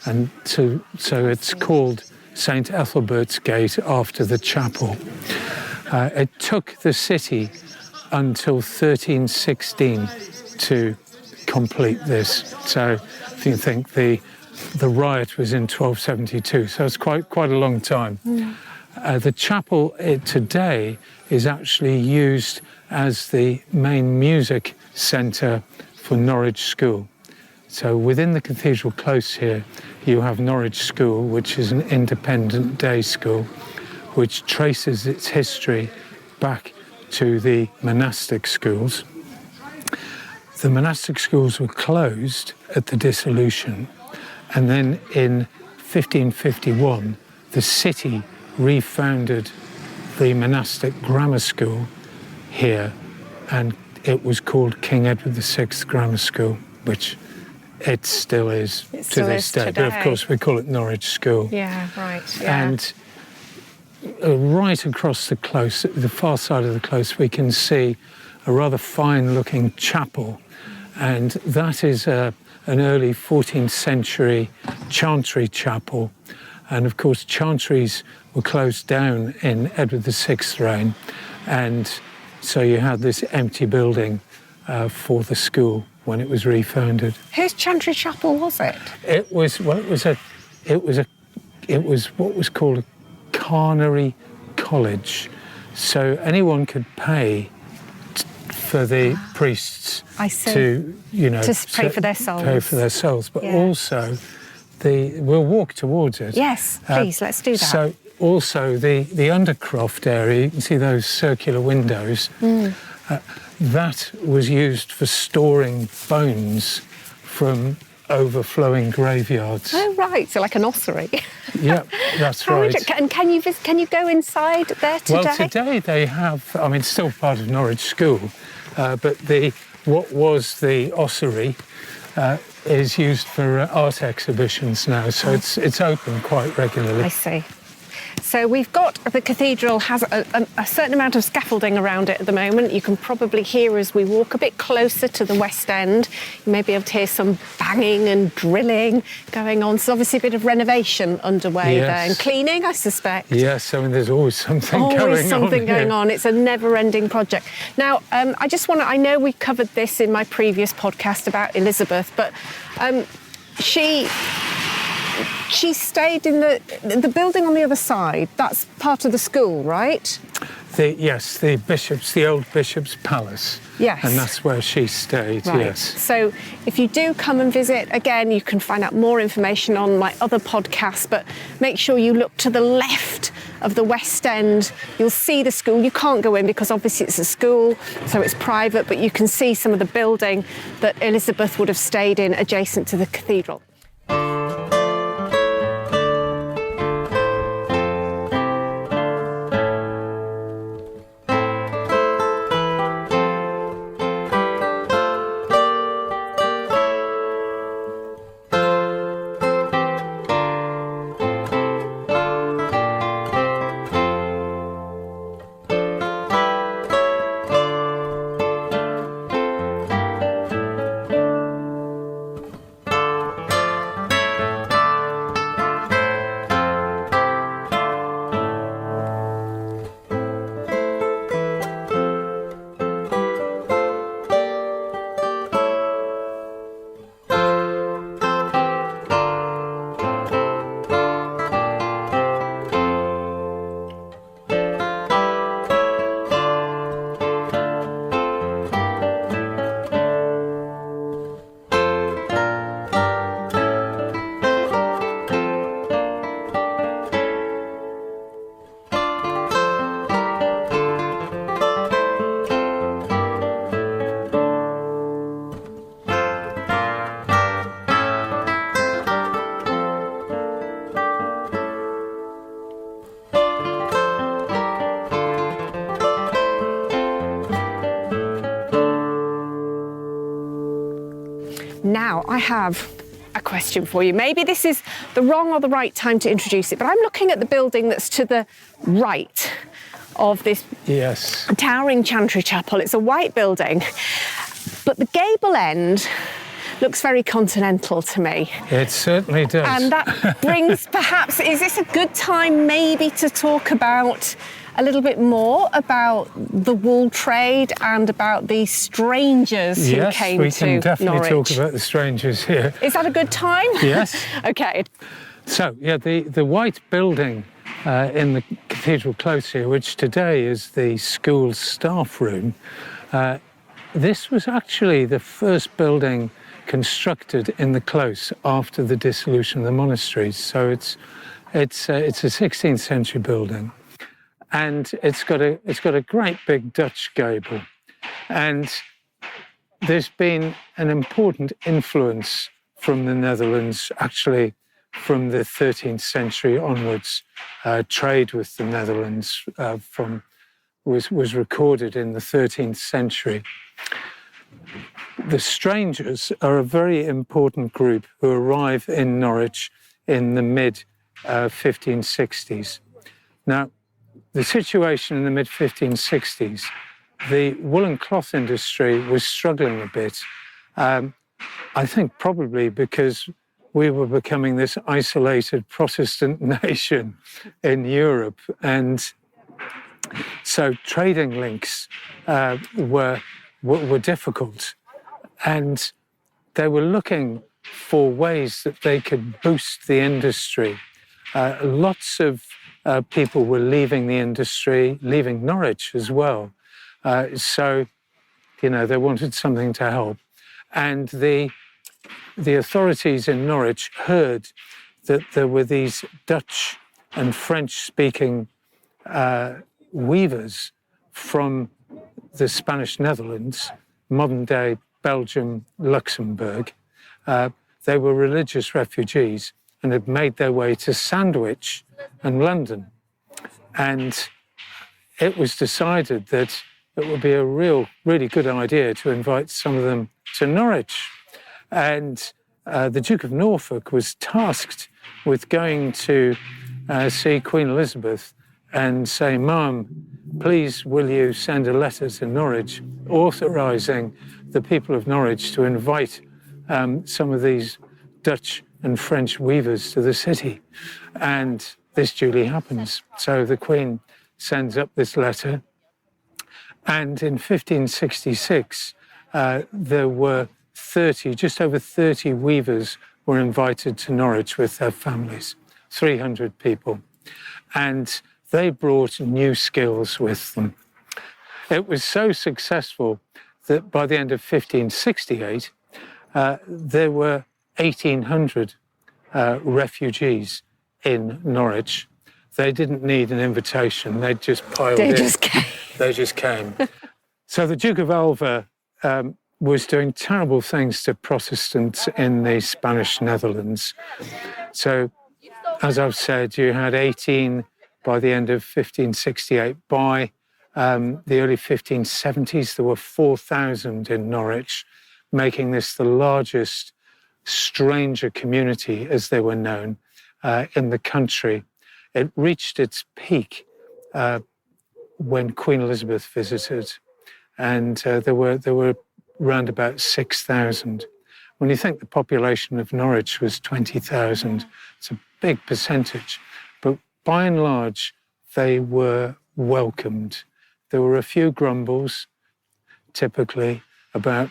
And so it's called St. Ethelbert's Gate after the chapel. It took the city until 1316 to complete this. So if you think the riot was in 1272, so it's quite a long time. The chapel today is actually used as the main music centre for Norwich School. So within the cathedral close here, you have Norwich School, which is an independent day school, which traces its history back to the monastic schools. The monastic schools were closed at the dissolution, and then in 1551, the city refounded the monastic grammar school here, and it was called King Edward VI Grammar School, which it still is to this day. But of course, we call it Norwich School. Yeah, right. Yeah. And right across the close, the far side of the close, we can see a rather fine-looking chapel, and that is an early 14th century chantry chapel. And of course, chantries were closed down in Edward VI's reign, and so you had this empty building for the school when it was refounded. Whose chantry chapel was it? It was what was called a carnary college. So anyone could pay for the priests to pay for their souls. Pay for their souls, but also we'll walk towards it. Yes, please, let's do that. So also the undercroft area, you can see those circular windows. That was used for storing bones from overflowing graveyards. Oh, right, so like an ossuary. Yeah, that's right. And can you go inside there today? Well, today they have, it's still part of Norwich School, but what was the ossuary is used for art exhibitions now, so it's open quite regularly. I see. So we've got, the cathedral has a certain amount of scaffolding around it at the moment. You can probably hear as we walk a bit closer to the west end. You may be able to hear some banging and drilling going on. So obviously a bit of renovation underway there, and cleaning, I suspect. Yes, there's always something going on. Always something going on. It's a never-ending project. Now, I know we covered this in my previous podcast about Elizabeth, but she stayed in the building on the other side. That's part of the school, right? The old bishop's palace. Yes. And that's where she stayed, right. Yes. So if you do come and visit, again, you can find out more information on my other podcasts, but make sure you look to the left of the West End. You'll see the school. You can't go in because obviously it's a school, so it's private, but you can see some of the building that Elizabeth would have stayed in adjacent to the cathedral. Now, I have a question for you. Maybe this is the wrong or the right time to introduce it, but I'm looking at the building that's to the right of this towering chantry chapel. It's a white building, but the gable end looks very continental to me. It certainly does. And that brings perhaps, is this a good time maybe to talk about a little bit more about the wool trade and about the strangers who came to Norwich? Yes, we can definitely talk about the strangers here. Is that a good time? Yes. Okay. So, the white building in the cathedral close here, which today is the school staff room, this was actually the first building constructed in the close after the dissolution of the monasteries. So it's a 16th century building. And it's got a great big Dutch gable, and there's been an important influence from the Netherlands, actually from the 13th century onwards. Trade with the Netherlands was recorded in the 13th century, the strangers are a very important group who arrive in Norwich in the mid-1560s. Now, the situation in the mid-1560s, the woolen cloth industry was struggling a bit. I think probably because we were becoming this isolated Protestant nation in Europe. And so trading links were difficult. And they were looking for ways that they could boost the industry. Lots of people were leaving the industry, leaving Norwich as well. So, they wanted something to help. And the authorities in Norwich heard that there were these Dutch and French-speaking weavers from the Spanish Netherlands, modern-day Belgium, Luxembourg. They were religious refugees and had made their way to Sandwich and London. And it was decided that it would be a really good idea to invite some of them to Norwich. And the Duke of Norfolk was tasked with going to see Queen Elizabeth and say, "Ma'am, please will you send a letter to Norwich authorising the people of Norwich to invite some of these Dutch and French weavers to the city." And this duly happens. So the Queen sends up this letter. And in 1566, there were just over 30 weavers were invited to Norwich with their families, 300 people. And they brought new skills with them. It was so successful that by the end of 1568, there were 1,800 refugees in Norwich. They didn't need an invitation. They just piled in. They just came. So the Duke of Alva was doing terrible things to Protestants in the Spanish Netherlands. So, as I've said, you had 18 by the end of 1568. By the early 1570s, there were 4,000 in Norwich, making this the largest stranger community, as they were known, in the country. It reached its peak when Queen Elizabeth visited, and there were around about 6,000. When you think the population of Norwich was 20,000, it's a big percentage. But by and large, they were welcomed. There were a few grumbles, typically, about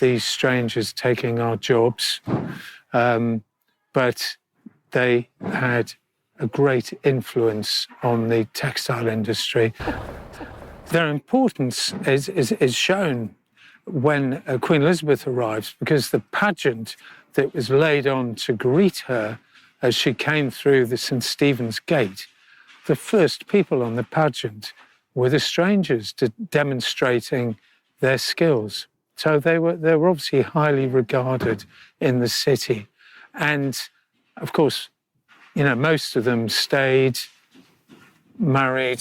these strangers taking our jobs, but they had a great influence on the textile industry. Their importance is shown when Queen Elizabeth arrives, because the pageant that was laid on to greet her as she came through the St. Stephen's Gate, the first people on the pageant were the strangers demonstrating their skills. So they were obviously highly regarded in the city. And, of course, most of them stayed, married.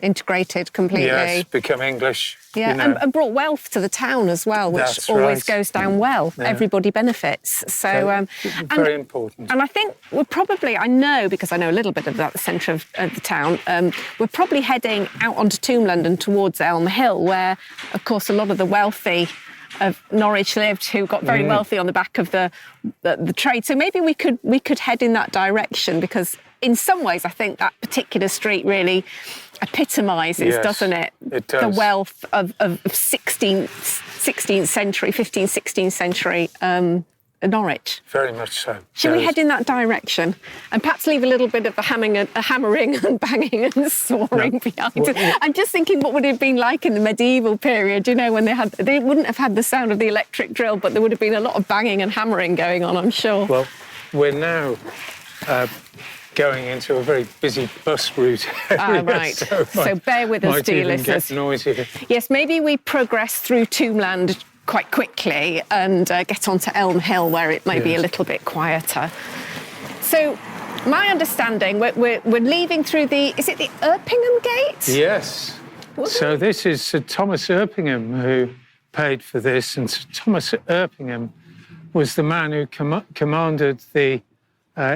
Integrated completely. Yes, become English. Yeah, and brought wealth to the town as well, which That's always right. goes down well. Yeah. Everybody benefits. So very important. And I think we're probably, I know, because I know a little bit about the centre of the town, we're probably heading out onto Tombland and towards Elm Hill, where, of course, a lot of the wealthy of Norwich lived, who got very wealthy on the back of the trade. So maybe we could head in that direction, because in some ways I think that particular street really epitomises, doesn't it? It does. The wealth of 16th century, 15th, 16th century Norwich. Very much so. Should we head in that direction and perhaps leave a little bit of the hammering and banging and sawing behind? I'm just thinking, what would it have been like in the medieval period, when they wouldn't have had the sound of the electric drill, but there would have been a lot of banging and hammering going on, I'm sure. Well, we're now going into a very busy bus route area, right. So bear with us, dear listeners. Get noisy. Yes, maybe we progress through Tombland quite quickly and get onto Elm Hill, where it may be a little bit quieter. So, my understanding, we're leaving through is it the Erpingham Gate? Yes. So this is Sir Thomas Erpingham, who paid for this, and Sir Thomas Erpingham was the man who commanded the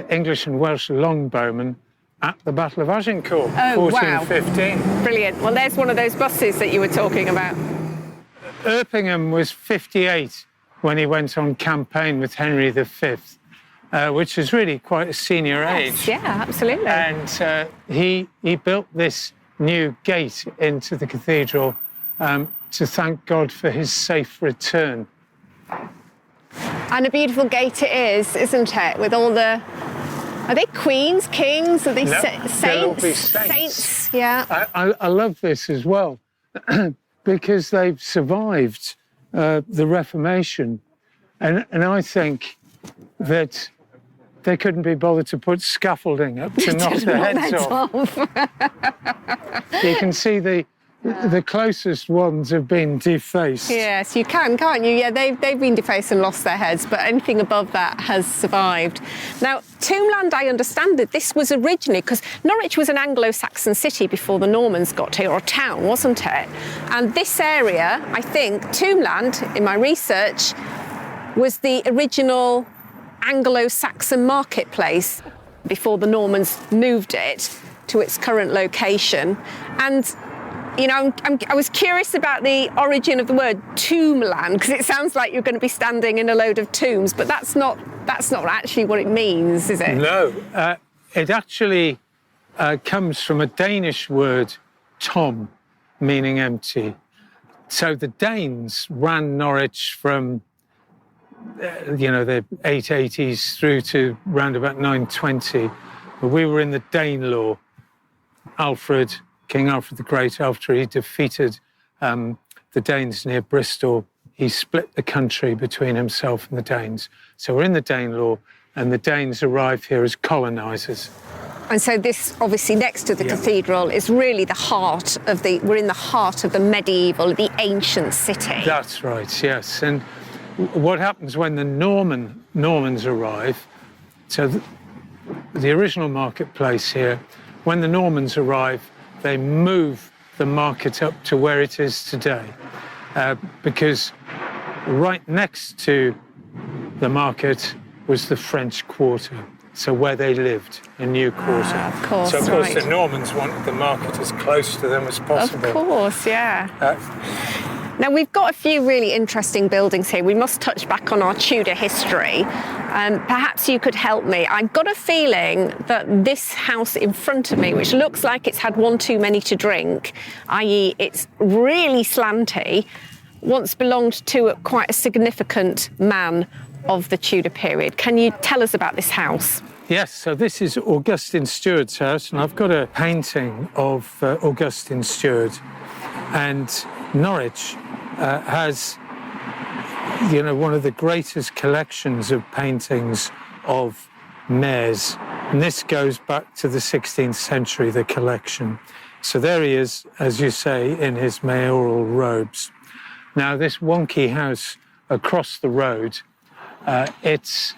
English and Welsh longbowmen at the Battle of Agincourt, 1415. Wow. Brilliant. Well, there's one of those buses that you were talking about. Erpingham was 58 when he went on campaign with Henry V, which is really quite a senior age. Yeah, absolutely. And he built this new gate into the cathedral to thank God for his safe return. And a beautiful gate it is, isn't it? With all the... Are they queens, kings? Are they saints? They'll be saints. Yeah. I love this as well because they've survived the Reformation. And I think that they couldn't be bothered to put scaffolding up to knock their heads off. You can see the closest ones have been defaced. Yes, you can, can't you? Yeah, they've been defaced and lost their heads, but anything above that has survived. Now, Tombland, I understand that this was originally, because Norwich was an Anglo-Saxon city before the Normans got here, or a town, wasn't it? And this area, I think, Tombland, in my research, was the original Anglo-Saxon marketplace before the Normans moved it to its current location. And you know, I was curious about the origin of the word tombland, because it sounds like you're going to be standing in a load of tombs, but that's not actually what it means, is it? No, it actually comes from a Danish word, tom, meaning empty. So the Danes ran Norwich from, the 880s through to round about 920. But we were in the Danelaw. King Alfred the Great, after he defeated the Danes near Bristol, he split the country between himself and the Danes. So we're in the Danelaw, and the Danes arrive here as colonisers. And so this, obviously, next to the cathedral is really we're in the heart of the medieval, the ancient city. That's right, yes. And what happens when the Normans arrive, so the original marketplace here, when the Normans arrive, they move the market up to where it is today, because right next to the market was the French quarter, so where they lived, a new quarter. Of course, so, of course, the Normans wanted the market as close to them as possible. Of course, yeah. Now, we've got a few really interesting buildings here. We must touch back on our Tudor history. Perhaps you could help me. I've got a feeling that this house in front of me, which looks like it's had one too many to drink, i.e. it's really slanty, once belonged to quite a significant man of the Tudor period. Can you tell us about this house? Yes, so this is Augustine Stewart's house, and I've got a painting of Augustine Stewart. And Norwich has, one of the greatest collections of paintings of mayors. And this goes back to the 16th century, the collection. So there he is, as you say, in his mayoral robes. Now, this wonky house across the road, it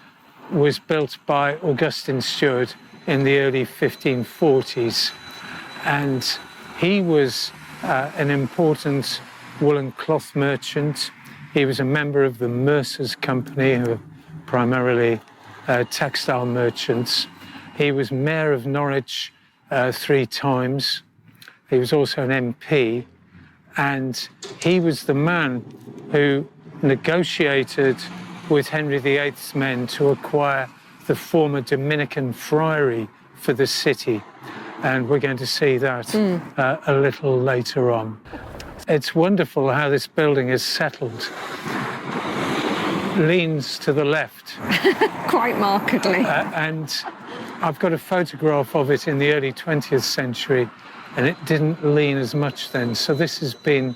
was built by Augustine Stewart in the early 1540s. And he was an important woolen cloth merchant. He was a member of the Mercers' Company, who were primarily textile merchants. He was mayor of Norwich 3 times. He was also an MP, and he was the man who negotiated with Henry VIII's men to acquire the former Dominican Friary for the city. And we're going to see that a little later on. It's wonderful how this building is settled. Leans to the left. Quite markedly. And I've got a photograph of it in the early 20th century, and it didn't lean as much then. So this has been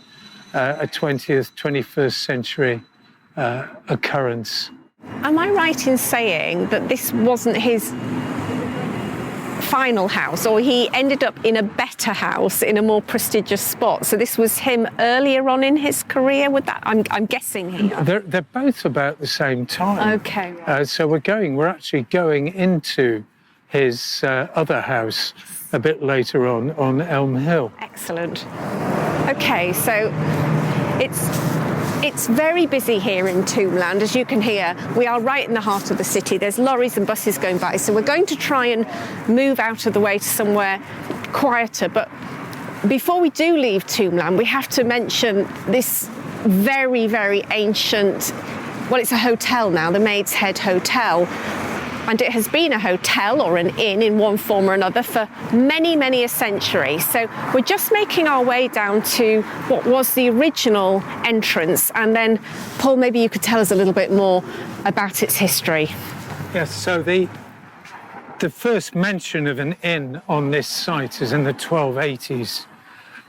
a 20th, 21st century occurrence. Am I right in saying that this wasn't his final house, or he ended up in a better house in a more prestigious spot? So this was him earlier on in his career? I'm guessing here. They're both about the same time. Okay. So we're actually going into his other house a bit later on Elm Hill. Excellent. Okay, so it's It's very busy here in Tombland, as you can hear. We are right in the heart of the city. There's lorries and buses going by, so we're going to try and move out of the way to somewhere quieter. But before we do leave Tombland, we have to mention this very, very ancient, well, it's a hotel now, the Maid's Head Hotel. And it has been a hotel or an inn in one form or another for many, many a century. So we're just making our way down to what was the original entrance. And then, Paul, maybe you could tell us a little bit more about its history. Yes, so the first mention of an inn on this site is in the 1280s,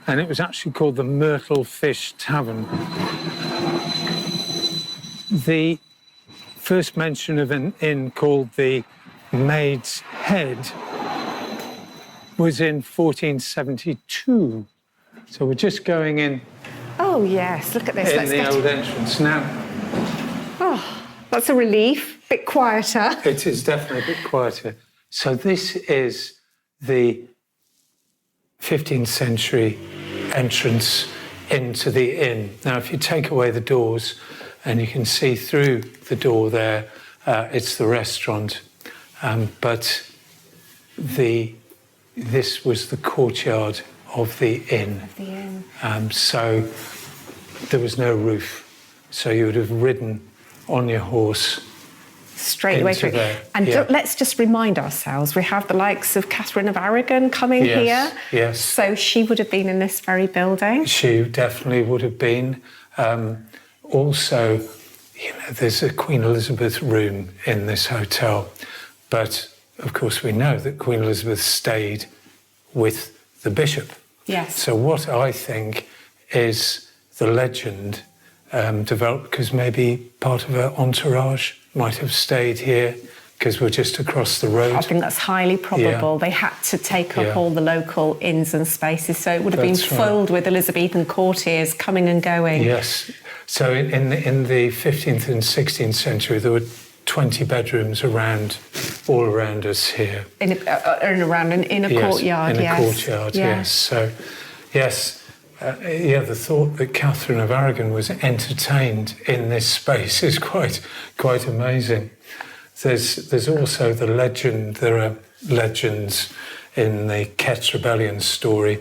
and it was actually called the Myrtle Fish Tavern. The first mention of an inn called the Maid's Head was in 1472. So we're just going in. Oh yes, look at this. In the old entrance now. Oh, that's a relief. Bit quieter. It is definitely a bit quieter. So this is the 15th century entrance into the inn. Now, if you take away the doors, and you can see through the door there, it's the restaurant. But this was the courtyard of the inn. So there was no roof. So you would have ridden on your horse straight away through. And let's just remind ourselves, we have the likes of Catherine of Aragon coming here. Yes. So she would have been in this very building. She definitely would have been. Also, there's a Queen Elizabeth room in this hotel, but of course we know that Queen Elizabeth stayed with the bishop. Yes. So what I think is the legend developed because maybe part of her entourage might have stayed here because we're just across the road. I think that's highly probable. Yeah. They had to take up all the local inns and spaces, so it would have been filled with Elizabethan courtiers coming and going. Yes. So in the 15th and 16th century, there were 20 bedrooms all around us here. In a courtyard, in a courtyard, yes. So, yes, the thought that Catherine of Aragon was entertained in this space is quite amazing. There's also the legend. There are legends in the Kett rebellion story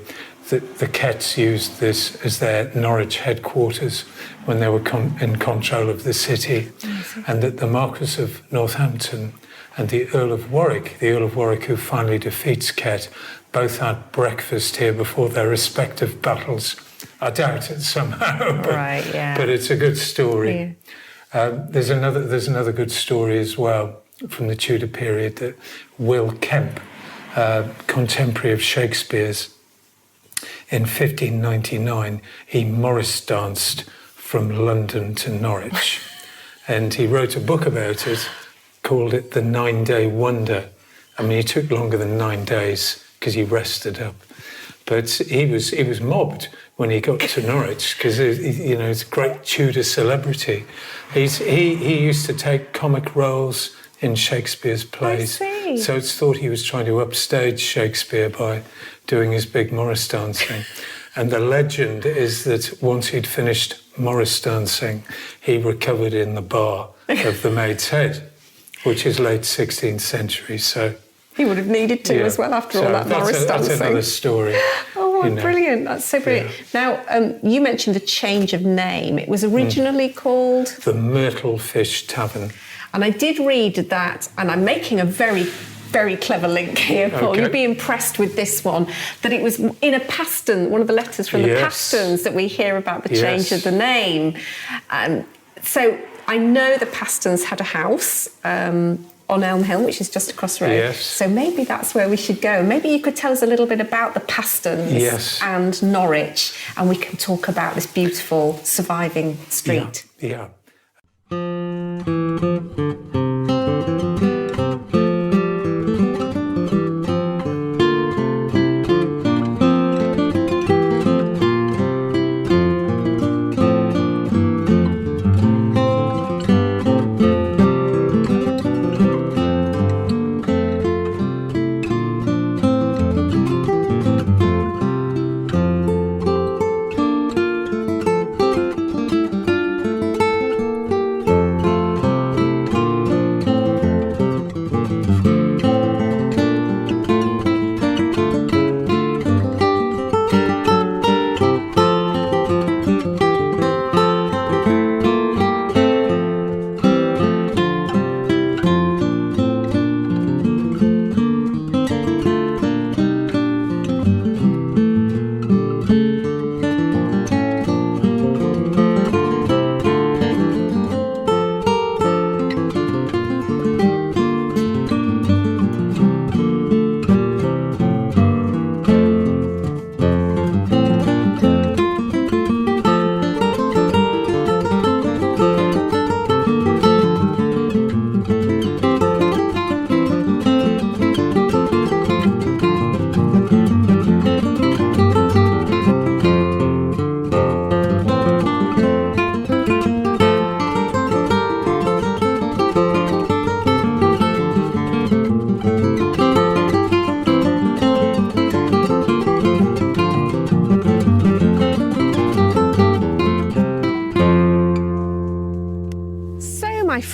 that the Ketts used this as their Norwich headquarters when they were in control of the city, and that the Marquess of Northampton and the Earl of Warwick who finally defeats Kett, both had breakfast here before their respective battles. I doubt it somehow, but it's a good story. Yeah. There's another good story as well from the Tudor period that Will Kemp, contemporary of Shakespeare's, in 1599, he Morris danced from London to Norwich. And he wrote a book about it, called it The 9-Day Wonder. I mean, it took longer than 9 days because he rested up. But he was mobbed when he got to Norwich because, it's a great Tudor celebrity. He used to take comic roles in Shakespeare's plays. I see. So it's thought he was trying to upstage Shakespeare by doing his big Morris dancing. And the legend is that once he'd finished Morris dancing, he recovered in the bar of the Maid's Head, which is late 16th century. So he would have needed to as well after all that Morris dancing. That's another story. Oh, brilliant. That's so brilliant. Yeah. Now, you mentioned the change of name. It was originally called? The Myrtle Fish Tavern. And I did read that, and I'm making a very, very clever link here, Paul. Okay. You'll be impressed with this one, that it was in a Paston, one of the letters from the Pastons, that we hear about the change of the name. So I know the Pastons had a house on Elm Hill, which is just across the road. Yes. So maybe that's where we should go. Maybe you could tell us a little bit about the Pastons and Norwich, and we can talk about this beautiful surviving street. Yeah.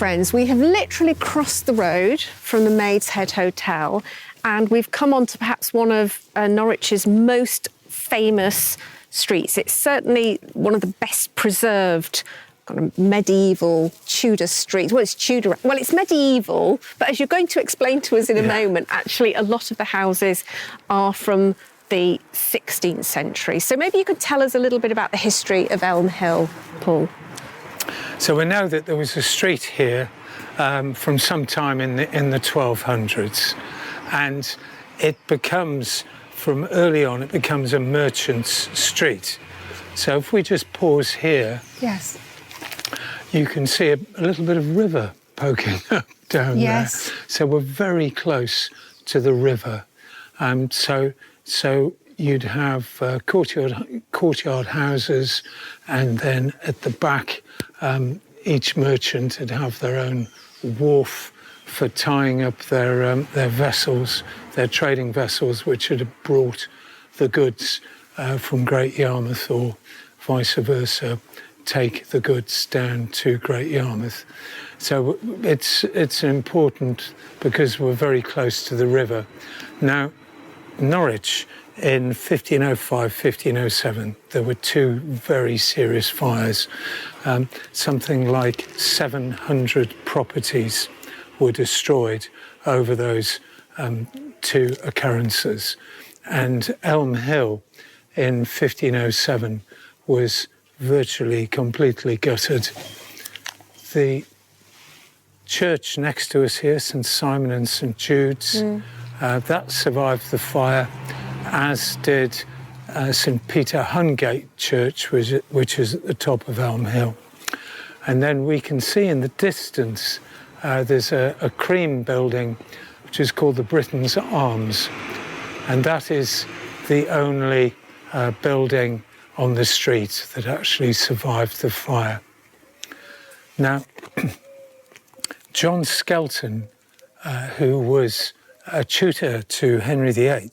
friends, we have literally crossed the road from the Maid's Head Hotel, and we've come on to perhaps one of Norwich's most famous streets. It's certainly one of the best preserved kind of medieval Tudor streets. Well, it's Tudor. Well, it's medieval, but as you're going to explain to us in a moment, actually a lot of the houses are from the 16th century. So maybe you could tell us a little bit about the history of Elm Hill, Paul. So we know that there was a street here from some time in the 1200s, and it becomes, from early on, it becomes a merchant's street. So if we just pause here, yes, you can see a little bit of river poking up down there. So we're very close to the river. So you'd have courtyard houses, and then at the back, each merchant would have their own wharf for tying up their vessels, their trading vessels, which had brought the goods from Great Yarmouth, or vice versa, take the goods down to Great Yarmouth. So it's important because we're very close to the river. Now, Norwich, in 1505, 1507, there were two very serious fires. Something like 700 properties were destroyed over those two occurrences. And Elm Hill in 1507 was virtually completely gutted. The church next to us here, St Simon and St Jude's, that survived the fire, as did St Peter Hungate Church, which is at the top of Elm Hill. And then we can see in the distance there's a cream building which is called the Britain's Arms, and that is the only building on the street that actually survived the fire. Now, John Skelton, who was a tutor to Henry VIII,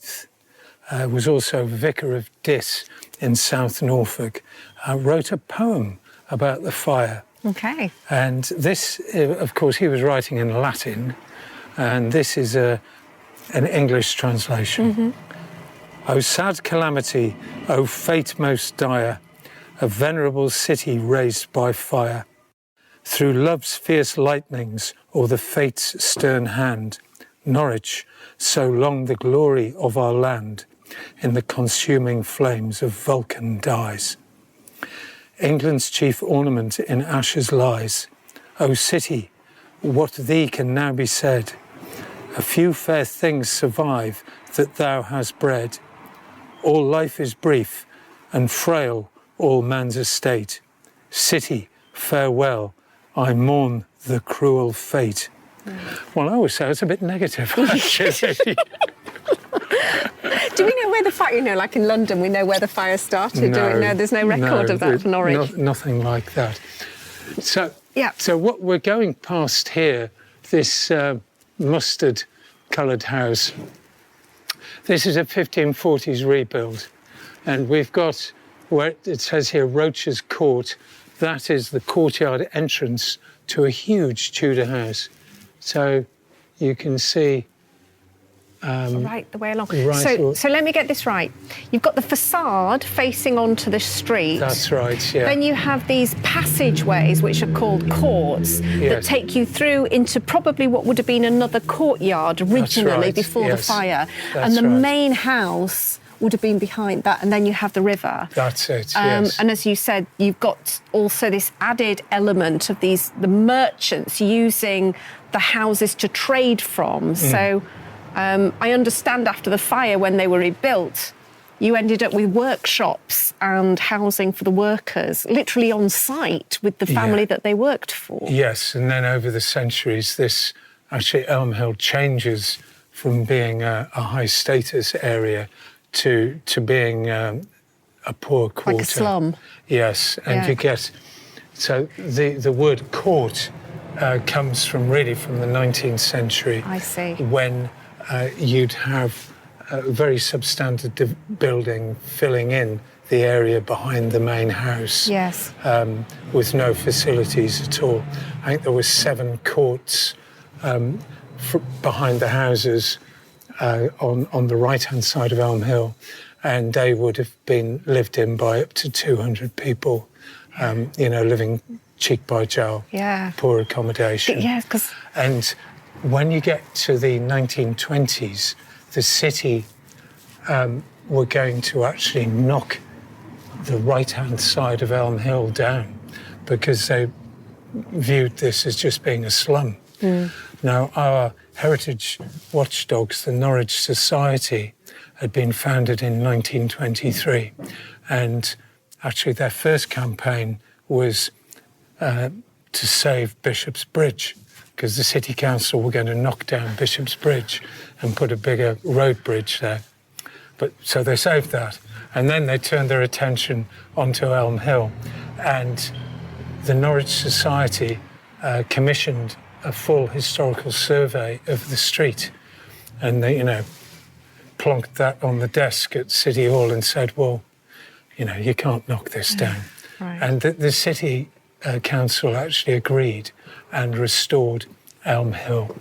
was also vicar of Diss in South Norfolk, wrote a poem about the fire. Okay. And this, of course, he was writing in Latin, and this is an English translation. O sad calamity, O fate most dire, a venerable city razed by fire. Through love's fierce lightnings, or the fate's stern hand, Norwich, so long the glory of our land, in the consuming flames of Vulcan dies. England's chief ornament in ashes lies. O city, what thee can now be said? A few fair things survive that thou hast bred. All life is brief, and frail all man's estate. City, farewell, I mourn the cruel fate. Well, I always say it's a bit negative, actually. Do we know where the fire, like in London, we know where the fire started? No, Do we know there's no record of that for Norwich? Nothing like that. So what we're going past here, this mustard-coloured house, this is a 1540s rebuild. And we've got, where it says here, Roach's Court. That is the courtyard entrance to a huge Tudor house. So you can see... right the way along. So let me get this right. You've got the facade facing onto the street. That's right, yeah. Then you have these passageways, which are called courts, that take you through into probably what would have been another courtyard originally before the fire. And the main house would have been behind that, and then you have the river. That's it, yes. And as you said, you've got also this added element of the merchants using the houses to trade from. So I understand after the fire, when they were rebuilt, you ended up with workshops and housing for the workers, literally on site with the family that they worked for. Yes, and then over the centuries, this actually Elm Hill changes from being a high-status area to being a poor quarter. Like a slum. Yes, and you get... So the word court comes from the 19th century. I see. When you'd have a very substandard building filling in the area behind the main house. Yes. With no facilities at all. I think there were 7 courts behind the houses on the right-hand side of Elm Hill, and they would have been lived in by up to 200 people, living cheek by jowl, poor accommodation. Yeah, because... And when you get to the 1920s, the city were going to actually knock the right-hand side of Elm Hill down because they viewed this as just being a slum. Now, our heritage watchdogs, the Norwich Society, had been founded in 1923, and actually their first campaign was to save Bishop's Bridge, because the City Council were going to knock down Bishop's Bridge and put a bigger road bridge there. So they saved that. And then they turned their attention onto Elm Hill. And the Norwich Society commissioned a full historical survey of the street. And they, plonked that on the desk at City Hall and said, well, you can't knock this down. Right. And the City Council actually agreed and restored Elm Hill.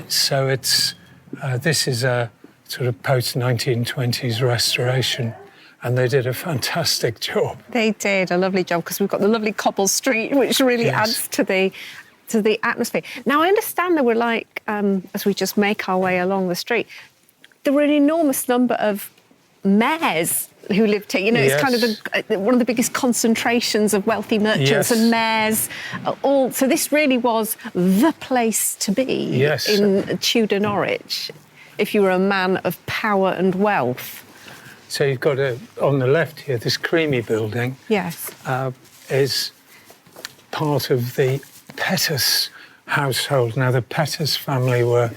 So this is a sort of post-1920s restoration, and they did a fantastic job. They did a lovely job, because we've got the lovely cobble street, which really adds to the atmosphere. Now, I understand there were as we just make our way along the street, there were an enormous number of mayors who lived here. It's kind of one of the biggest concentrations of wealthy merchants and mayors. So this really was the place to be in Tudor Norwich, if you were a man of power and wealth. So you've got on the left here, this creamy building. Yes. Is part of the Pettus household. Now, the Pettus family were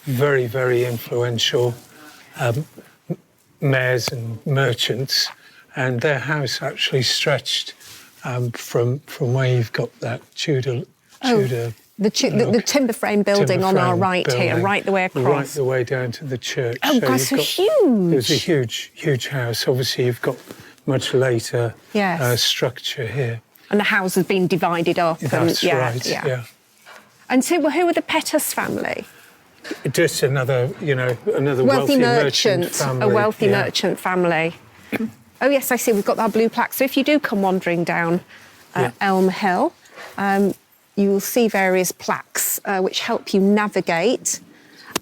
very, very influential mayors and merchants, and their house actually stretched from where you've got that Tudor the timber frame building on our right here, right the way across. Right the way down to the church. Oh, God, so huge. There's a huge, huge house. Obviously, you've got much later structure here. And the house has been divided up. That's right, yeah. And so who were the Pettus family? Just another wealthy merchant family. A wealthy merchant family. Oh, yes, I see. We've got our blue plaque. So if you do come wandering down Elm Hill, you will see various plaques which help you navigate.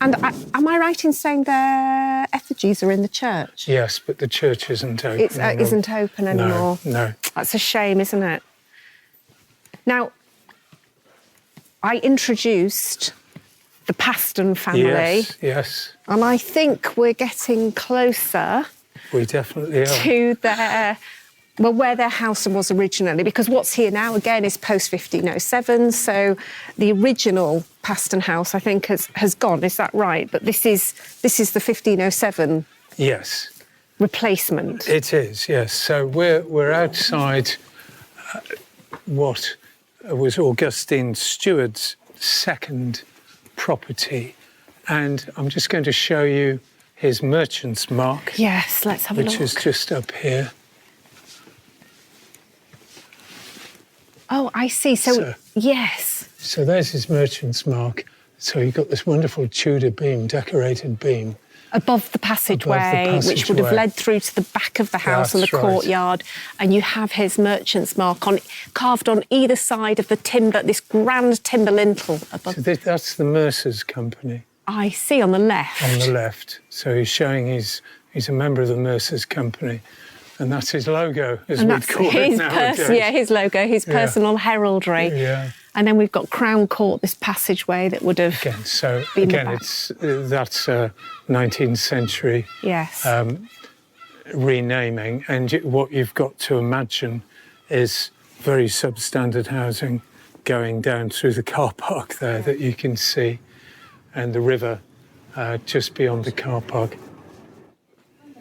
And am I right in saying their effigies are in the church? Yes, but the church isn't open anymore. It isn't open anymore. No. That's a shame, isn't it? Now, I introduced the Paston family. Yes. And I think we're getting closer. We definitely are. To where their house was originally, because what's here now, again, is post-1507, so the original Paston house, I think, has gone, is that right? But this is the 1507 replacement. It is, yes. So we're outside what was Augustine Stewart's second property, and I'm just going to show you his merchant's mark. Yes, let's have a look. Which is just up here. Oh, I see. So yes. So there's his merchant's mark. So you've got this wonderful Tudor beam, decorated beam. Above the passageway, which would have led through to the back of the house and the courtyard. And you have his merchant's mark carved on either side of the timber, this grand timber lintel above. So that's the Mercer's Company. I see, on the left. On the left. So he's showing he's a member of the Mercer's Company. And that's his logo, as we'd call it nowadays. His logo, his personal heraldry. Yeah. And then we've got Crown Court, this passageway that would have that's 19th century renaming. And what you've got to imagine is very substandard housing going down through the car park there that you can see, and the river just beyond the car park.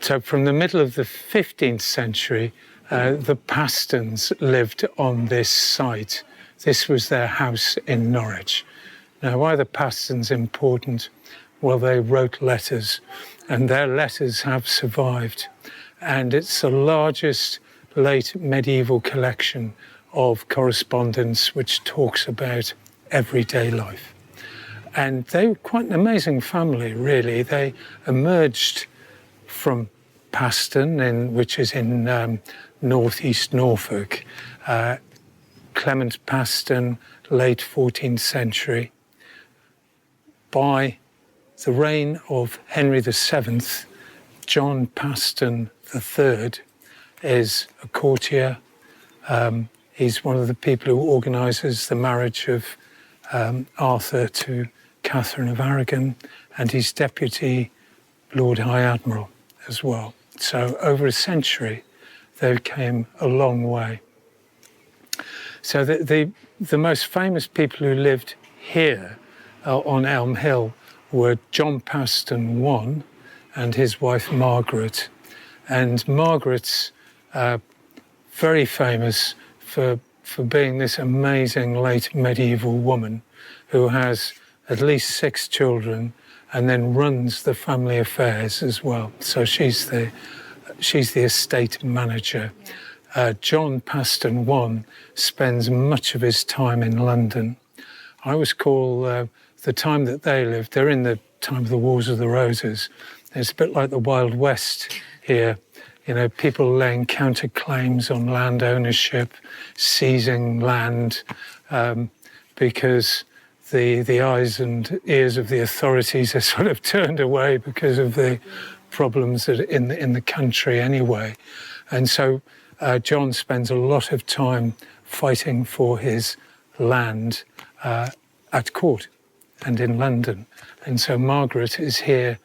So from the middle of the 15th century, the Pastons lived on this site. This was their house in Norwich. Now, why are the Pastons important? Well, they wrote letters, and their letters have survived. And it's the largest late medieval collection of correspondence which talks about everyday life. And they were quite an amazing family, really. They emerged from Paston, which is in northeast Norfolk. Clement Paston, late 14th century. By the reign of Henry VII, John Paston III is a courtier. He's one of the people who organises the marriage of Arthur to Catherine of Aragon, and he's Deputy Lord High Admiral as well. So over a century, they came a long way. So the most famous people who lived here on Elm Hill were John Paston I and his wife Margaret. And Margaret's very famous for being this amazing late medieval woman who has at least 6 children and then runs the family affairs as well. So she's the estate manager. John Paston I spends much of his time in London. I always call the time that they lived, they're in the time of the Wars of the Roses. It's a bit like the Wild West here. You know, people laying counterclaims on land ownership, seizing land, because the eyes and ears of the authorities are sort of turned away because of the problems that in the country anyway. And so John spends a lot of time fighting for his land at court and in London. And so Margaret is here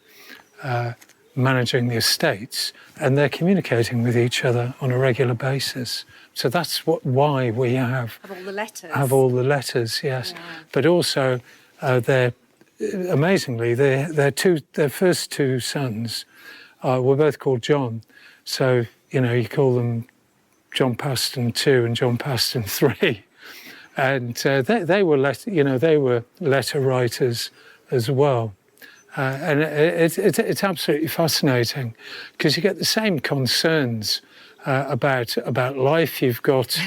managing the estates, and they're communicating with each other on a regular basis. So that's why we have all the letters. Have all the letters, yes. Yeah. But also, they're amazingly, their first 2 sons were both called John. So you call them John Paston II and John Paston III, and they were letter writers as well. And it's absolutely fascinating because you get the same concerns about life. You've got,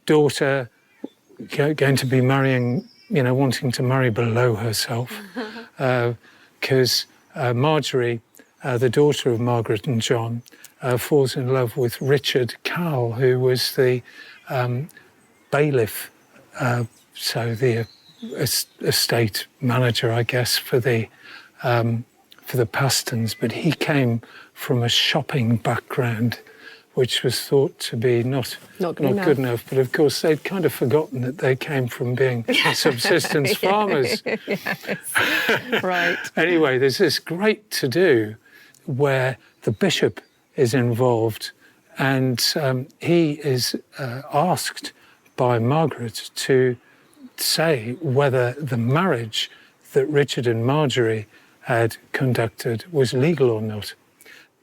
daughter going to be marrying, wanting to marry below herself, because Marjorie, the daughter of Margaret and John, falls in love with Richard Cavell, who was the bailiff, so the estate manager, I guess, for the Pastons, but he came from a shopping background, which was thought to be not good enough. But of course, they'd kind of forgotten that they came from being subsistence farmers. Yes. Right. Anyway, there's this great to-do where the bishop is involved, and he is asked by Margaret to say whether the marriage that Richard and Marjorie had conducted was legal or not.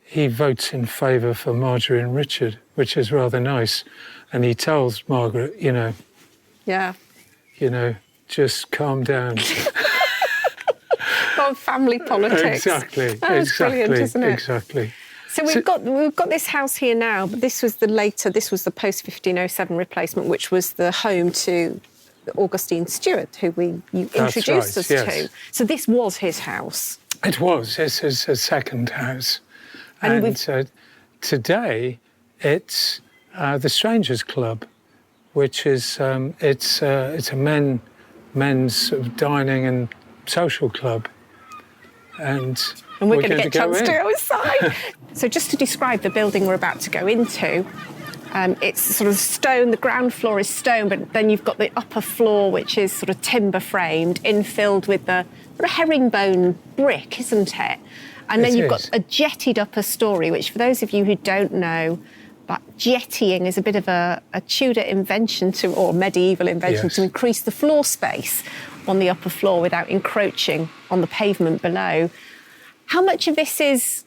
He votes in favour for Marjorie and Richard, which is rather nice. And he tells Margaret, just calm down. On family politics. Exactly. That's brilliant, isn't it? Exactly. So we've got this house here now, but this was the post-1507 replacement, which was the home to Augustine Stewart, who you introduced us to. So this was his house. It was. This is his second house. And today it's the Strangers Club, which is it's a men's sort of dining and social club. And we're going to get a chance to go inside. So just to describe the building we're about to go into, it's sort of stone, the ground floor is stone, but then you've got the upper floor, which is sort of timber framed, infilled with the herringbone brick, isn't it? And then you've got a jettied upper story, which for those of you who don't know, but jettying is a bit of a Tudor invention or medieval invention to increase the floor space on the upper floor without encroaching on the pavement below. How much of this is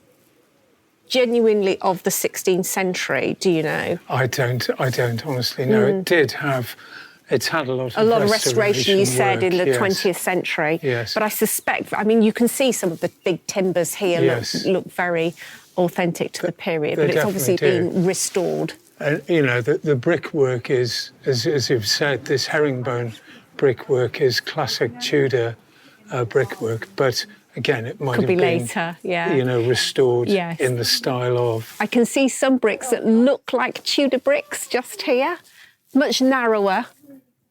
genuinely of the 16th century, do you know? I don't honestly know. It It's had a lot of restoration, you said, in the 20th century. Yes. But I suspect, I mean, you can see some of the big timbers here look very authentic to the period, but it's obviously been restored. You know, the brickwork is, as you've said, this herringbone brickwork is classic Tudor brickwork, but again, it might Could have be been later, yeah. You know, restored in the style of... I can see some bricks that look like Tudor bricks just here, much narrower,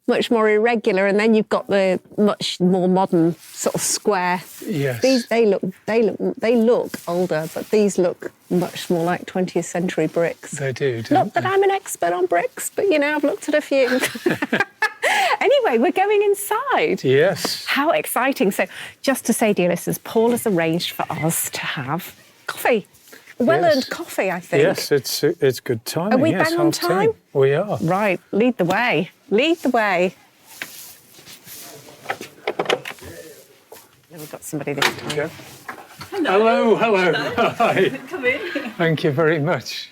much more irregular, and then you've got the much more modern sort of square. Yes. These they look older, but these look much more like 20th century bricks. They do. Not that I'm an expert on bricks, but you know, I've looked at a few. Anyway, we're going inside. Yes. How exciting. So just to say, dear listeners, Paul has arranged for us to have coffee. Well-earned coffee, I think. Yes, it's good timing. Are we bang on time? We are. Right, lead the way. Lead the way. We've got somebody this time. Okay. Hello. Hi. Come in. Thank you very much.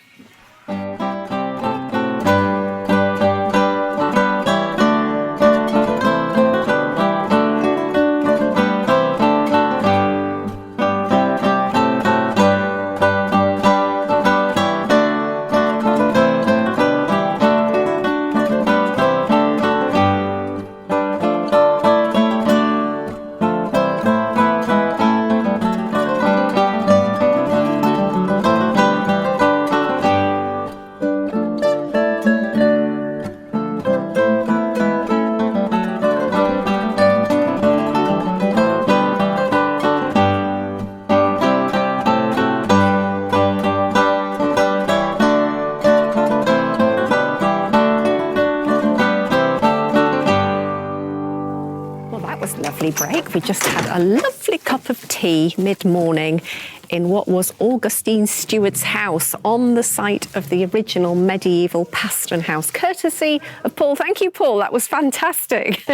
Break. We just had a lovely cup of tea mid-morning in what was Augustine Stewart's house on the site of the original medieval Paston house, courtesy of Paul. Thank you, Paul. That was fantastic.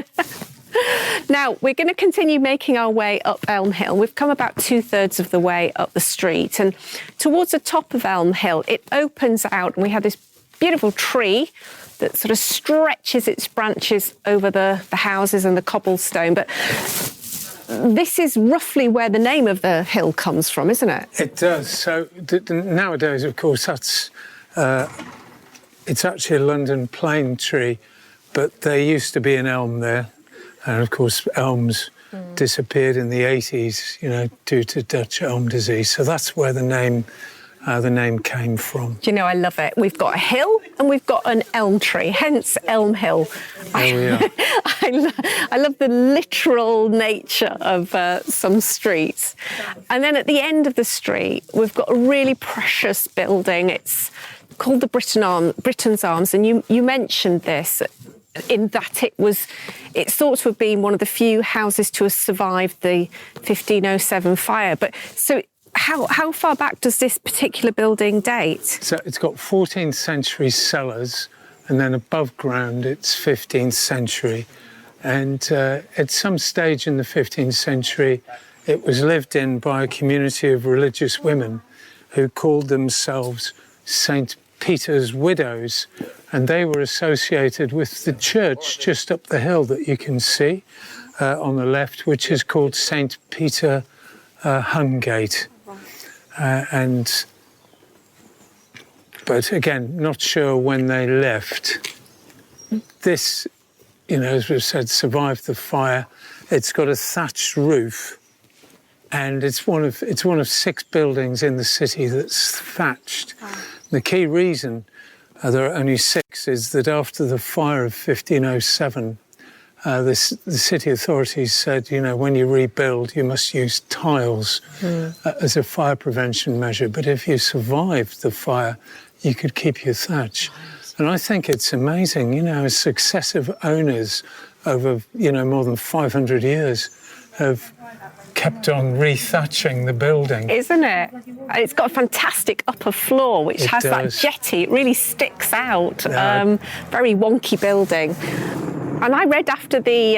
Now, we're going to continue making our way up Elm Hill. We've come about 2/3 of the way up the street, and towards the top of Elm Hill, it opens out, and we have this beautiful tree that sort of stretches its branches over the houses and the cobblestone. But this is roughly where the name of the hill comes from, isn't it? It does. So nowadays, of course, that's it's actually a London plane tree, but there used to be an elm there. And of course, elms disappeared in the 80s, you know, due to Dutch elm disease. So that's where the name came from. Do you know, I love it. We've got a hill and we've got an elm tree, hence Elm Hill. I love the literal nature of some streets. And then at the end of the street, we've got a really precious building. It's called the Britain's Arms, and you mentioned this, in that it's thought to have been one of the few houses to have survived the 1507 fire. But so how far back does this particular building date? So it's got 14th century cellars, and then above ground it's 15th century. And at some stage in the 15th century, it was lived in by a community of religious women who called themselves St. Peter's Widows, and they were associated with the church just up the hill that you can see on the left, which is called St. Peter Hungate. But again, not sure when they left. This, you know, as we've said, survived the fire. It's got a thatched roof, and it's one of 6 buildings in the city that's thatched. Wow. The key reason there are only 6 is that after the fire of 1507, the city authorities said, you know, when you rebuild, you must use tiles as a fire prevention measure. But if you survived the fire, you could keep your thatch. And I think it's amazing, you know, as successive owners over, you know, more than 500 years have kept on rethatching the building. Isn't it? It's got a fantastic upper floor, which has that jetty. It really sticks out. Very wonky building. And I read after the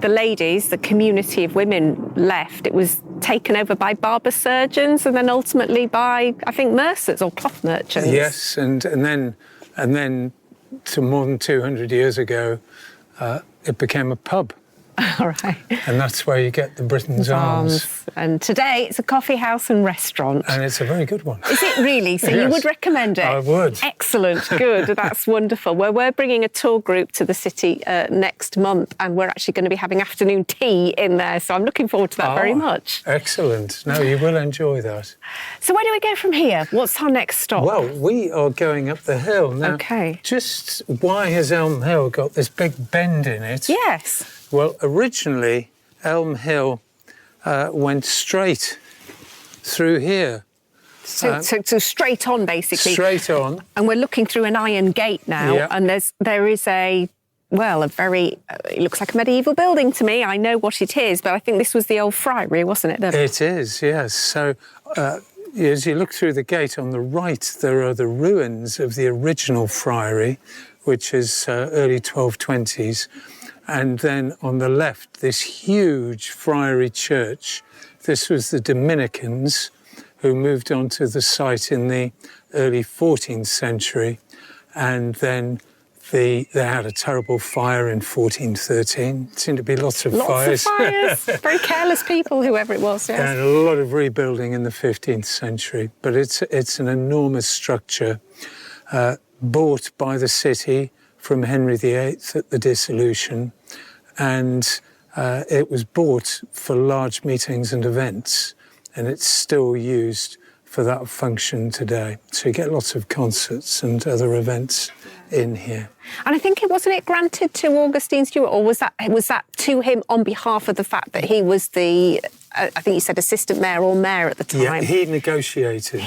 ladies, the community of women left, it was taken over by barber surgeons and then ultimately by, I think, mercers or cloth merchants. Yes, and then to more than 200 years ago, it became a pub. All right. And that's where you get the Britain's Arms. And today it's a coffee house and restaurant. And it's a very good one. Is it really? So you would recommend it? I would. Excellent. Good. That's wonderful. Well, we're bringing a tour group to the city next month, and we're actually going to be having afternoon tea in there. So I'm looking forward to that very much. Excellent. No, you will enjoy that. So where do we go from here? What's our next stop? Well, we are going up the hill. Now, okay. Just why has Elm Hill got this big bend in it? Yes. Well, originally, Elm Hill went straight through here. So straight on, basically. Straight on. And we're looking through an iron gate now, yeah. and there is a very, it looks like a medieval building to me. I know what it is, but I think this was the old friary, wasn't it? It is, yes. So as you look through the gate on the right, there are the ruins of the original friary, which is early 1220s. And then on the left, this huge friary church. This was the Dominicans who moved onto the site in the early 14th century. And then they had a terrible fire in 1413. Seemed to be lots of fires. Very careless people, whoever it was, yes. And a lot of rebuilding in the 15th century. But it's an enormous structure bought by the city from Henry VIII at the dissolution, and it was bought for large meetings and events, and it's still used for that function today. So you get lots of concerts and other events in here. And I think wasn't it granted to Augustine Stewart, or was that to him on behalf of the fact that he was the, I think you said assistant mayor or mayor at the time? Yeah, he negotiated.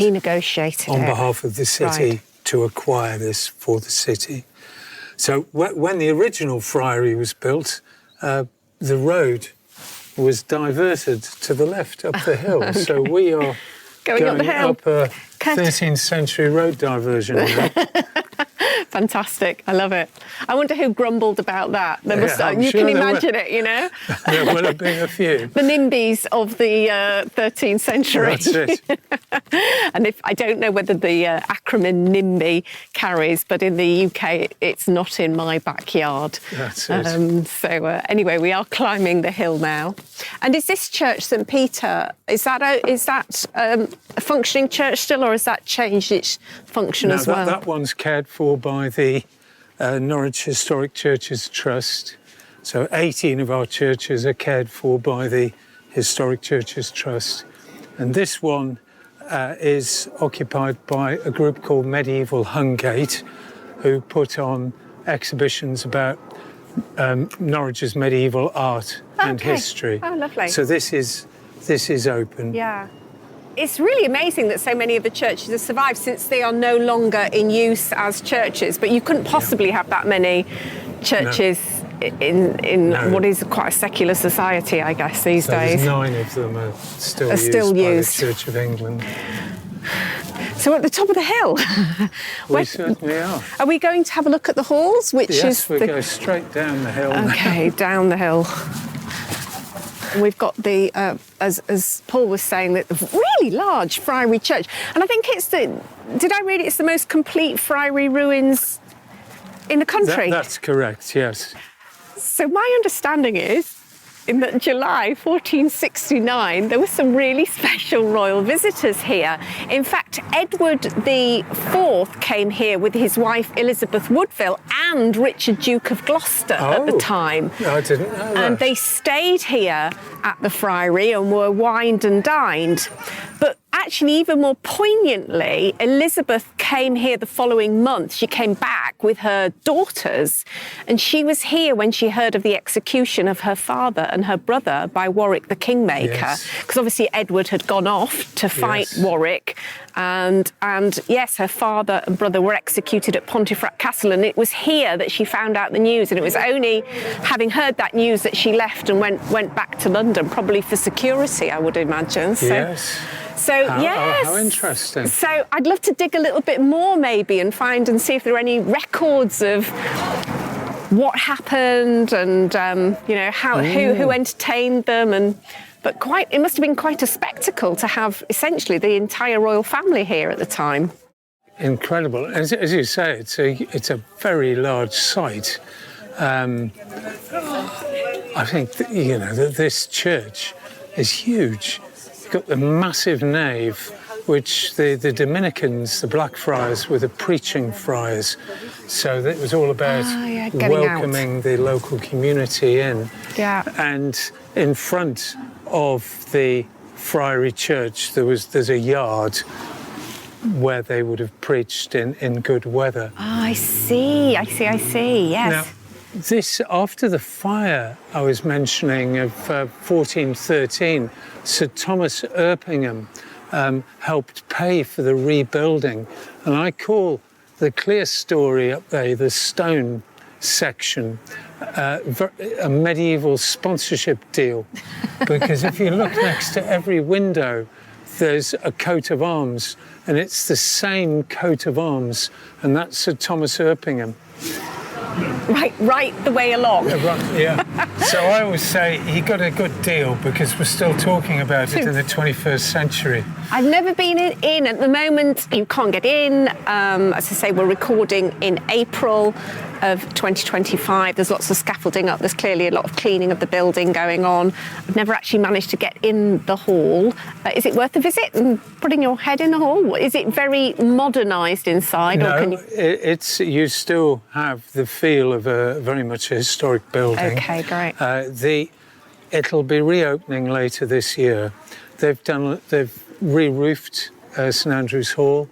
On behalf of the city to acquire this for the city. So when the original friary was built, the road was diverted to the left up the hill. Okay. So we are going up the hill. Up a 13th century road diversion now. Fantastic. I love it. I wonder who grumbled about that. You can imagine it, you know? There will have been a few. The NIMBYs of the 13th century. That's it. And I don't know whether the acronym NIMBY carries, but in the UK, it's not in my backyard. That's it. Anyway, we are climbing the hill now. And is this church, St. Peter, is that a functioning church still, or has that changed its function as well? That one's cared for by the Norwich Historic Churches Trust. So 18 of our churches are cared for by the Historic Churches Trust. And this one is occupied by a group called Medieval Hungate, who put on exhibitions about Norwich's medieval art and history. Oh, lovely. So this is open. Yeah. It's really amazing that so many of the churches have survived, since they are no longer in use as churches. But you couldn't possibly have that many churches in what is quite a secular society, I guess, these days. 9 of them are still used by the Church of England. So we're at the top of the hill. We certainly are. Are we going to have a look at the halls? Yes, we go straight down the hill. Okay, down the hill. And we've got the, as Paul was saying, the really large friary church. And I think did I read it's the most complete friary ruins in the country? That's correct, yes. So my understanding is, in July 1469, there were some really special royal visitors here. In fact, Edward IV came here with his wife Elizabeth Woodville and Richard, Duke of Gloucester at the time. No, I didn't know that. And they stayed here at the Friary and were wined and dined. But actually, even more poignantly, Elizabeth came here the following month. She came back with her daughters, and she was here when she heard of the execution of her father and her brother by Warwick the Kingmaker. Because obviously Edward had gone off to fight Warwick, and yes, her father and brother were executed at Pontefract Castle, and it was here that she found out the news. And it was only having heard that news that she left and went back to London, probably for security, I would imagine. So, how interesting. So I'd love to dig a little bit more maybe and see if there are any records of what happened and, who entertained them. But it must have been quite a spectacle to have essentially the entire royal family here at the time. incredible. As you say, it's a very large site. I think that this church is huge. You've got the massive nave, which the Dominicans, the Blackfriars, were the preaching friars. So it was all about welcoming the local community in. Yeah. And in front of the Friary church, there's a yard where they would have preached in good weather. Oh, I see, yes. Now, this, after the fire I was mentioning of 1413, Sir Thomas Erpingham helped pay for the rebuilding. And I call the clear story up there, the stone section, a medieval sponsorship deal. Because if you look next to every window, there's a coat of arms, and it's the same coat of arms, and that's Sir Thomas Erpingham. Right the way along. Yeah. So I always say he got a good deal because we're still talking about it in the 21st century. I've never been in. At the moment, you can't get in. As I say, we're recording in April of 2025. There's lots of scaffolding up. There's clearly a lot of cleaning of the building going on. I've never actually managed to get in the hall. Is it worth a visit and putting your head in the hall? Is it very modernised inside? No, or can you still have the feel of very much a historic building. Okay, great. It'll be reopening later this year. They've re-roofed St Andrew's Hall.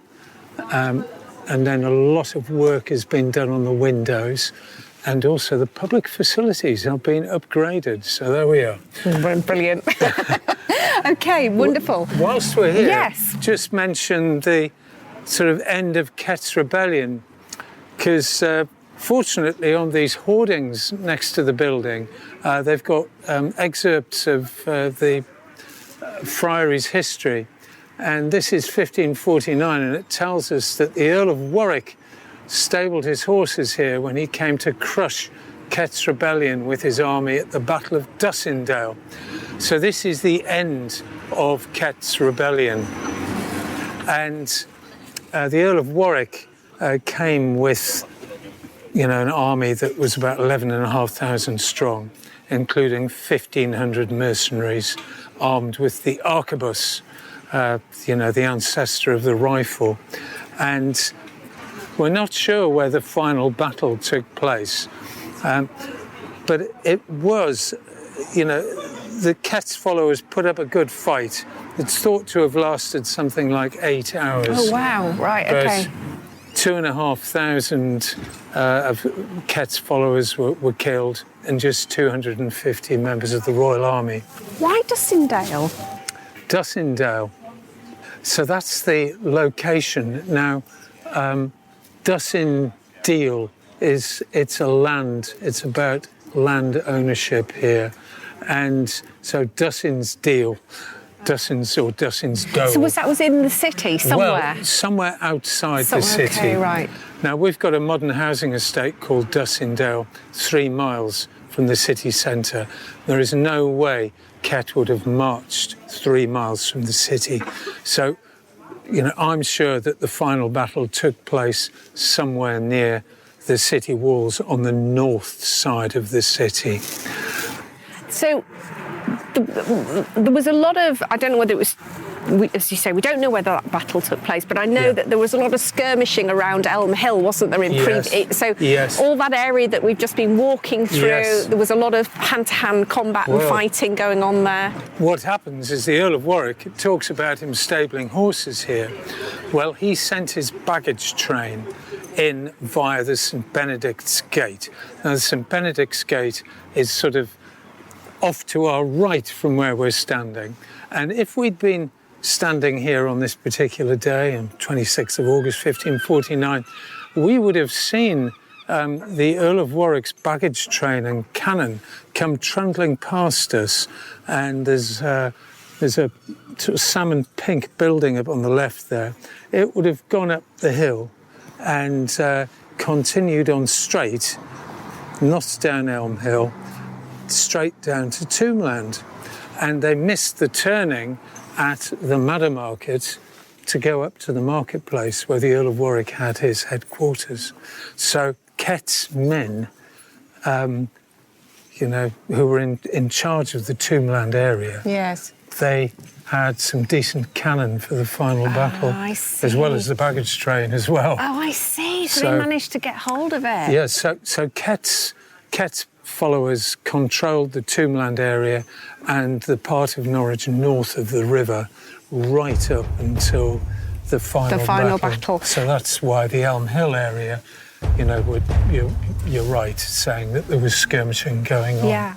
And then a lot of work has been done on the windows, and also the public facilities have been upgraded. So there we are. Brilliant. Okay, wonderful. Whilst we're here, yes, just mention the sort of end of Kett's rebellion, because fortunately on these hoardings next to the building, they've got excerpts of the Friary's history. And this is 1549, and it tells us that the Earl of Warwick stabled his horses here when he came to crush Kett's rebellion with his army at the Battle of Dussendale. So this is the end of Kett's rebellion. And the Earl of Warwick came with, an army that was about 11,500 strong, including 1,500 mercenaries armed with the arquebus, the ancestor of the rifle. And we're not sure where the final battle took place, but it was, the Kett's followers put up a good fight. It's thought to have lasted something like 8 hours. Oh, wow, right, okay. 2,500 of Kett's followers were killed, and just 250 members of the Royal Army. Why Dussendale? Dussendale. So that's the location. Now, Dussendale it's about land ownership here. And so Dussendale, Dussendale. So that was in the city somewhere? Well, somewhere outside the city. Okay, right. Now, we've got a modern housing estate called Dussendale, 3 miles from the city centre. There is no way Kett would have marched 3 miles from the city. So, I'm sure that the final battle took place somewhere near the city walls on the north side of the city. So there was a lot of, I don't know whether it was, as you say, we don't know whether that battle took place, but I know that there was a lot of skirmishing around Elm Hill, wasn't there? All that area that we've just been walking through, there was a lot of hand-to-hand combat and fighting going on there. What happens is the Earl of Warwick talks about him stabling horses here. Well, he sent his baggage train in via the St Benedict's Gate. Now, the St Benedict's Gate is sort of off to our right from where we're standing. And if we'd been standing here on this particular day, on 26th of August 1549, we would have seen the Earl of Warwick's baggage train and cannon come trundling past us. And there's a sort of salmon pink building up on the left there. It would have gone up the hill and continued on straight, not down Elm Hill, straight down to Tombland. And they missed the turning at the Madder Market to go up to the marketplace where the Earl of Warwick had his headquarters. So Kett's men, who were in charge of the Tombland area, Yes. they had some decent cannon for the final battle, I see. as well as the baggage train as well. Oh, I see. So they managed to get hold of it. Yeah, so Kett's followers controlled the Tombland area and the part of Norwich north of the river right up until the final battle. So that's why the Elm Hill area, you're right, saying that there was skirmishing going on. Yeah.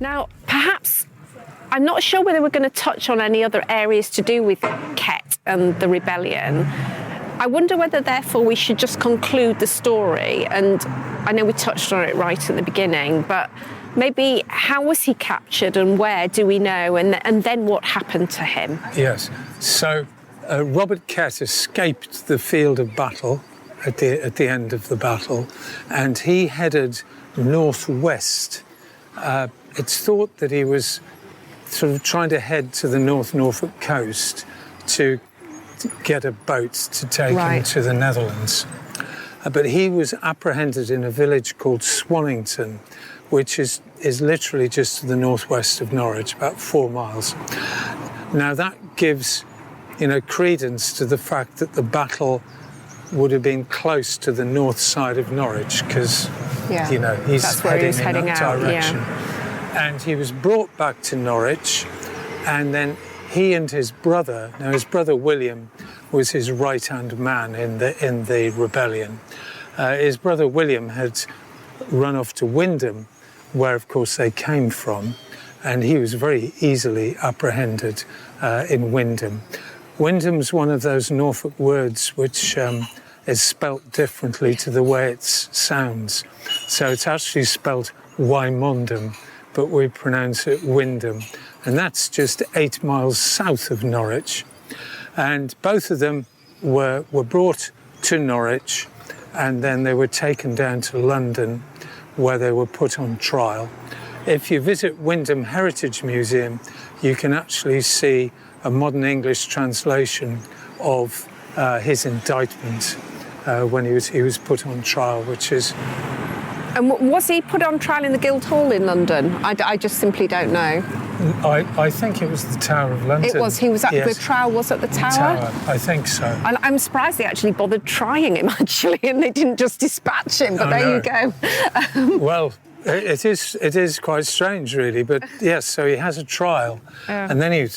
Now, perhaps, I'm not sure whether we're going to touch on any other areas to do with Kett and the rebellion. I wonder whether, therefore, we should just conclude the story. And I know we touched on it right at the beginning, but maybe how was he captured and where do we know? And then what happened to him? Yes. So Robert Kett escaped the field of battle at the end of the battle, and he headed northwest. It's thought that he was sort of trying to head to the North Norfolk coast to get a boat to take him to the Netherlands. But he was apprehended in a village called Swannington, which is literally just to the northwest of Norwich, about 4 miles. Now that gives, credence to the fact that the battle would have been close to the north side of Norwich, because, he's heading in that direction. Yeah. And he was brought back to Norwich, and then he and his brother, now his brother William was his right-hand man in the rebellion. His brother William had run off to Wymondham, where of course they came from, and he was very easily apprehended in Wymondham. Wymondham's one of those Norfolk words which is spelt differently to the way it sounds. So it's actually spelt Wymondham, but we pronounce it Wymondham. And that's just 8 miles south of Norwich. And both of them were brought to Norwich, and then they were taken down to London, where they were put on trial. If you visit Wymondham Heritage Museum, you can actually see a modern English translation of his indictment when he was put on trial, which is... And was he put on trial in the Guildhall in London? I just simply don't know. I think it was the Tower of London. It was. He was at the trial. Was at the Tower. I think so. And I'm surprised they actually bothered trying him and they didn't just dispatch him. But there you go. Well, it is quite strange, really. But yes, so he has a trial, and then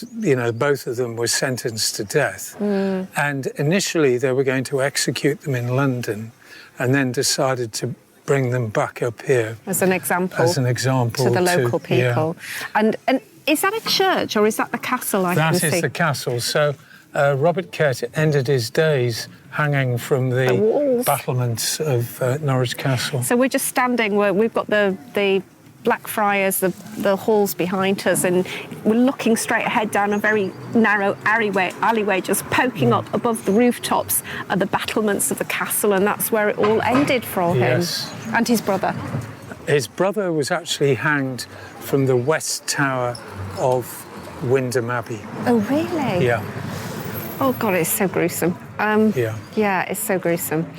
both of them were sentenced to death. And initially they were going to execute them in London, and then decided to bring them back up here as an example to the local people. Yeah. And is that a church or is that the castle? That is the castle. So Robert Kett ended his days hanging from the battlements of Norwich Castle. So we're just standing where we've got the Blackfriars, the halls behind us, and we're looking straight ahead down a very narrow alleyway just poking up above the rooftops are the battlements of the castle, and that's where it all ended for him. Yes. And his brother. His brother was actually hanged from the west tower of Wymondham Abbey. Oh, really? Yeah. Oh, God, it's so gruesome. Yeah, it's so gruesome.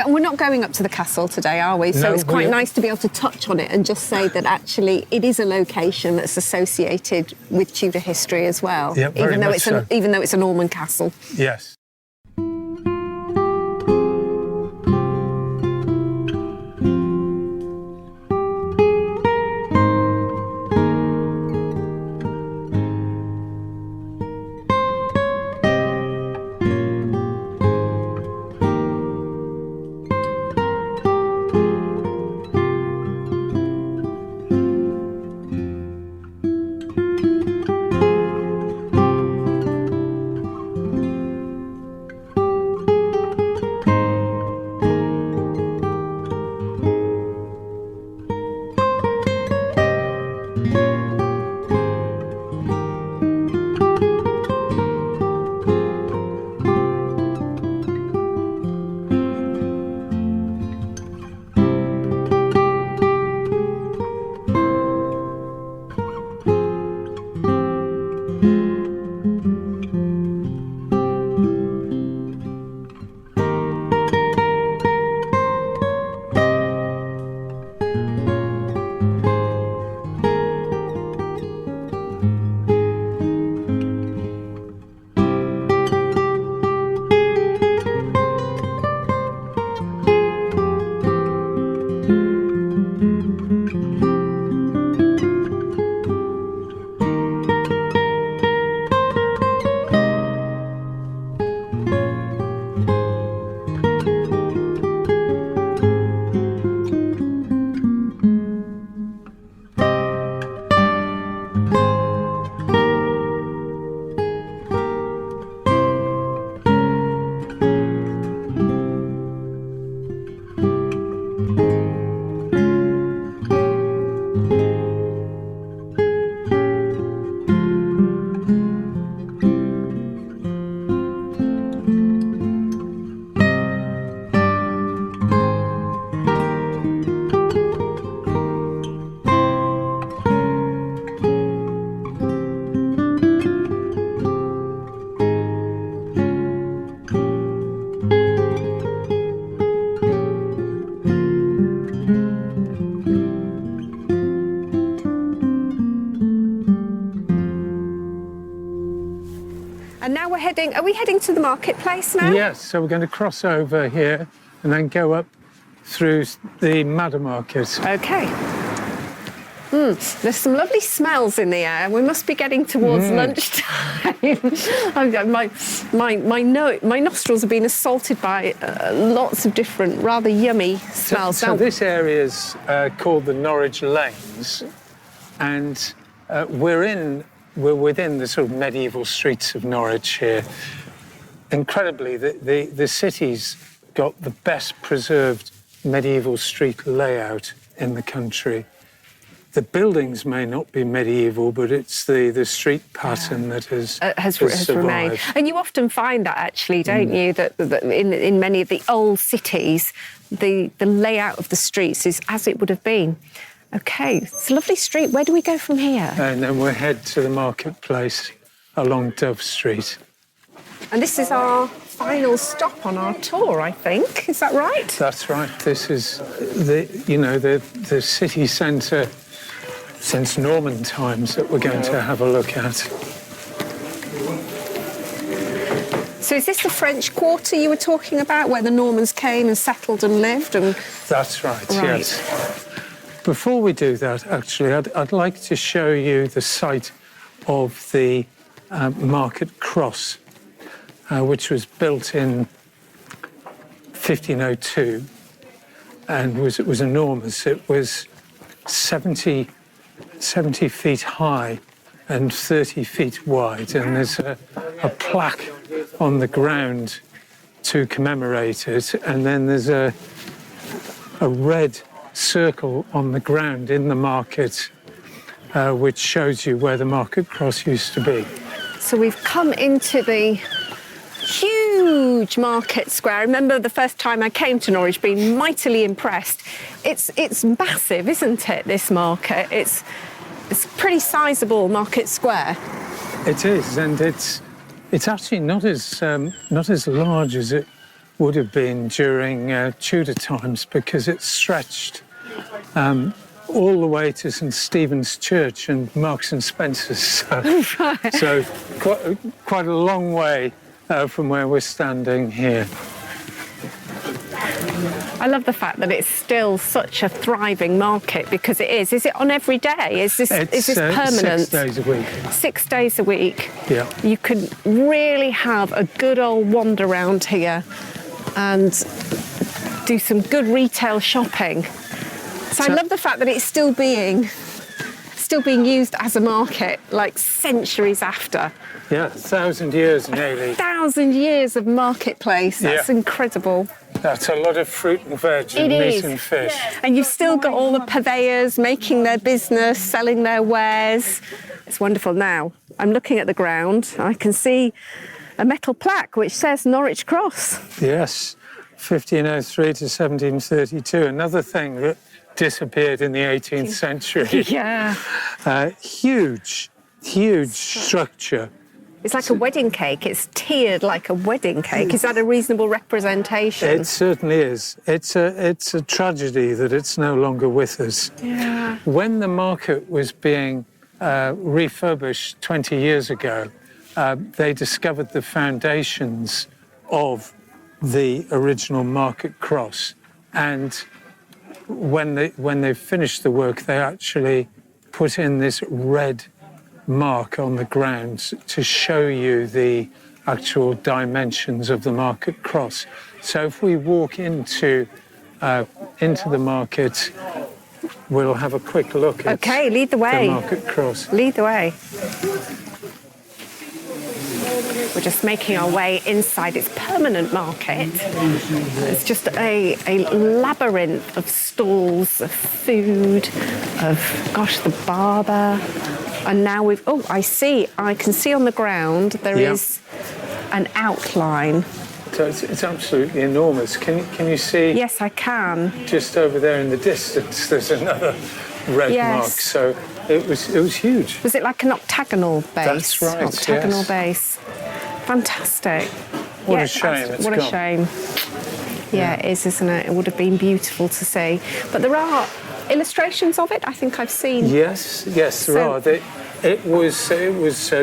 We're not going up to the castle today, are we? So it's quite nice to be able to touch on it and just say that actually it is a location that's associated with Tudor history as well, even though it's a Norman castle. Yes. Are we heading to the marketplace now? Yes, so we're going to cross over here and then go up through the Madder Market. Okay. There's some lovely smells in the air. We must be getting towards lunchtime. My nostrils have been assaulted by lots of different rather yummy smells. So this area is called the Norwich Lanes, and we're within the sort of medieval streets of Norwich here. Incredibly, the city's got the best preserved medieval street layout in the country. The buildings may not be medieval, but it's the street pattern that has remained. And you often find that, actually, don't you, that in many of the old cities, the layout of the streets is as it would have been. OK, it's a lovely street. Where do we go from here? And then we'll head to the marketplace along Dove Street. And this is our final stop on our tour, I think. Is that right? That's right. This is the city centre since Norman times that we're going to have a look at. So is this the French Quarter you were talking about, where the Normans came and settled and lived? That's right, yes. Before we do that, actually, I'd like to show you the site of the Market Cross, which was built in 1502 and it was enormous. It was 70 feet high and 30 feet wide, and there's a plaque on the ground to commemorate it, and then there's a red circle on the ground in the market which shows you where the Market Cross used to be. So we've come into the huge market square. I remember the first time I came to Norwich being mightily impressed. It's massive, isn't it, this market? It's a pretty sizable market square. It is, and it's actually not as large as it would have been during Tudor times, because it's stretched all the way to St Stephen's Church and Marks and Spencer's. So quite a long way from where we're standing here. I love the fact that it's still such a thriving market, because it is. Is it on every day? Is this permanent? 6 days a week. 6 days a week. Yeah. You can really have a good old wander around here and do some good retail shopping. So I love the fact that it's still being used as a market, like centuries after. Yeah, 1,000 years nearly. 1,000 years of marketplace. That's incredible. That's a lot of fruit and veg and meat and fish. And you've still got all the purveyors making their business, selling their wares. It's wonderful. Now, I'm looking at the ground. I can see a metal plaque which says Norwich Cross. Yes, 1503 to 1732. Another thing that disappeared in the 18th century. Yeah. Huge structure. It's like a wedding cake. It's tiered like a wedding cake. Is that a reasonable representation? It certainly is. It's a tragedy that it's no longer with us. Yeah. When the market was being refurbished 20 years ago, they discovered the foundations of the original Market Cross, and when they finished the work, they actually put in this red mark on the ground to show you the actual dimensions of the Market Cross. So if we walk into the market, we'll have a quick look at lead the way. The Market Cross. Lead the way. We're just making our way inside its permanent market. It's just a labyrinth of stalls, of food, of, the barber. And now I can see on the ground there is an outline. So it's absolutely enormous. Can you see? Yes, I can. Just over there in the distance, there's another red mark. So it was huge. Was it like an octagonal base? That's right. Octagonal base. Fantastic. What a shame. What a shame. Yeah, it is, isn't it? It would have been beautiful to see. But there are illustrations of it, I think I've seen. Yes, there are. It was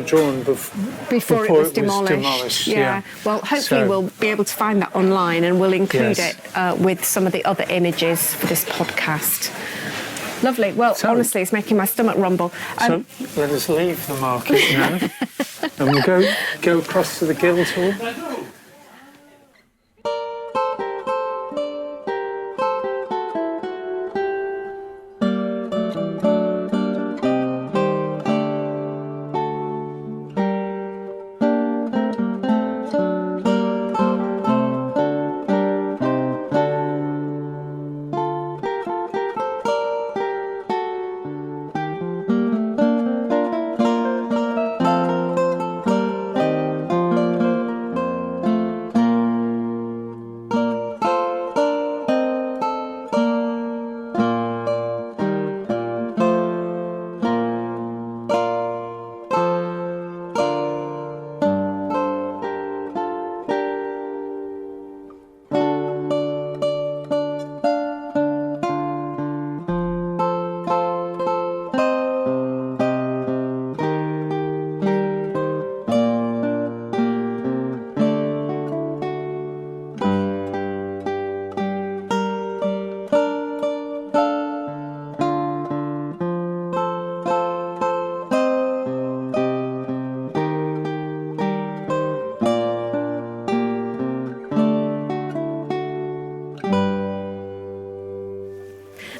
drawn before it was demolished. Yeah. Well, hopefully we'll be able to find that online, and we'll include it with some of the other images for this podcast. Lovely. Well, honestly, it's making my stomach rumble. So let us leave the market now, and we'll go across to the Guildhall.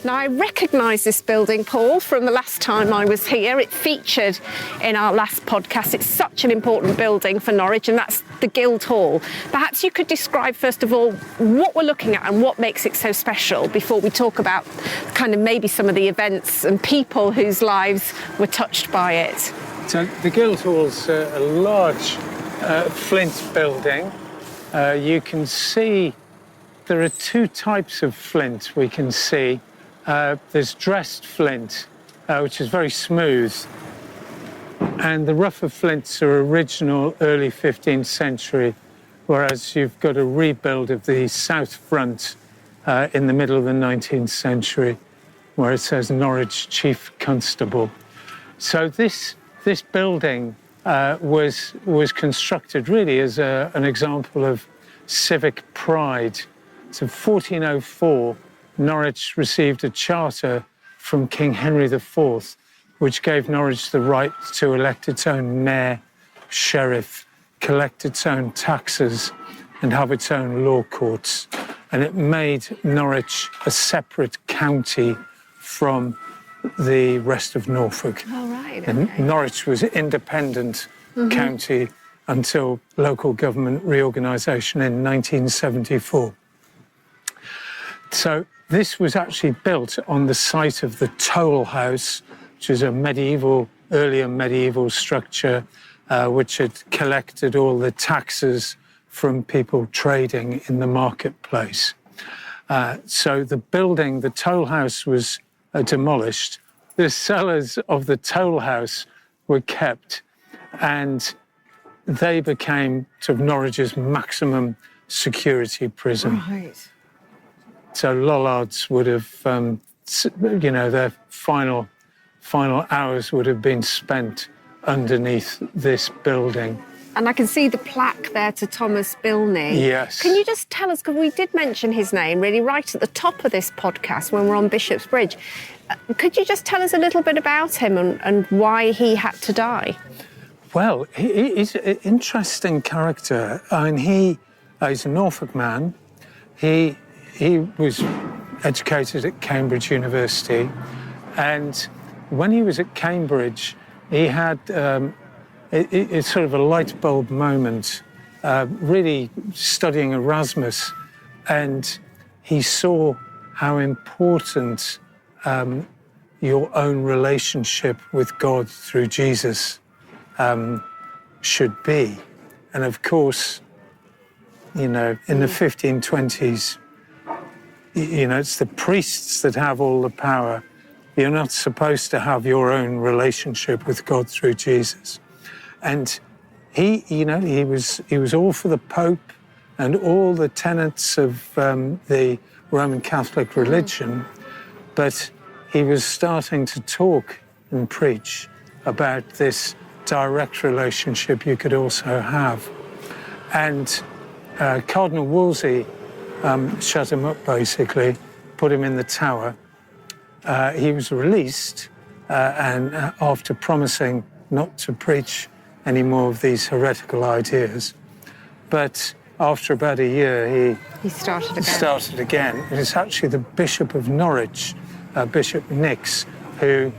Now, I recognise this building, Paul, from the last time I was here. It featured in our last podcast. It's such an important building for Norwich, and that's the Guildhall. Perhaps you could describe, first of all, what we're looking at and what makes it so special before we talk about kind of maybe some of the events and people whose lives were touched by it. So the Guildhall's a large flint building. You can see there are two types of flint we can see. There's dressed flint, which is very smooth, and the rougher flints are original early 15th century, whereas you've got a rebuild of the south front in the middle of the 19th century, where it says Norwich Chief Constable. So this building was constructed really as an example of civic pride. So 1404, Norwich received a charter from King Henry IV, which gave Norwich the right to elect its own mayor, sheriff, collect its own taxes, and have its own law courts. And it made Norwich a separate county from the rest of Norfolk. Oh, right. Okay. And Norwich was an independent county until local government reorganisation in 1974. So this was actually built on the site of the toll house, which is a earlier medieval structure, which had collected all the taxes from people trading in the marketplace. So the toll house was demolished. The cellars of the toll house were kept, and they became sort of Norwich's maximum security prison. Right. So Lollards would have, their final hours would have been spent underneath this building. And I can see the plaque there to Thomas Bilney. Yes. Can you just tell us, because we did mention his name really right at the top of this podcast when we're on Bishop's Bridge. Could you just tell us a little bit about him and why he had to die? Well, he's an interesting character. I mean, he's a Norfolk man. He was educated at Cambridge University, and when he was at Cambridge, he had it's sort of a light bulb moment, really studying Erasmus, and he saw how important your own relationship with God through Jesus should be. And of course, in the 1520s, it's the priests that have all the power. You're not supposed to have your own relationship with God through Jesus. And he was all for the Pope and all the tenets of the Roman Catholic religion, but he was starting to talk and preach about this direct relationship you could also have. And Cardinal Wolsey shut him up, basically, put him in the tower. He was released, and after promising not to preach any more of these heretical ideas. But after about a year, he started again. It is actually the Bishop of Norwich, Bishop Nix, who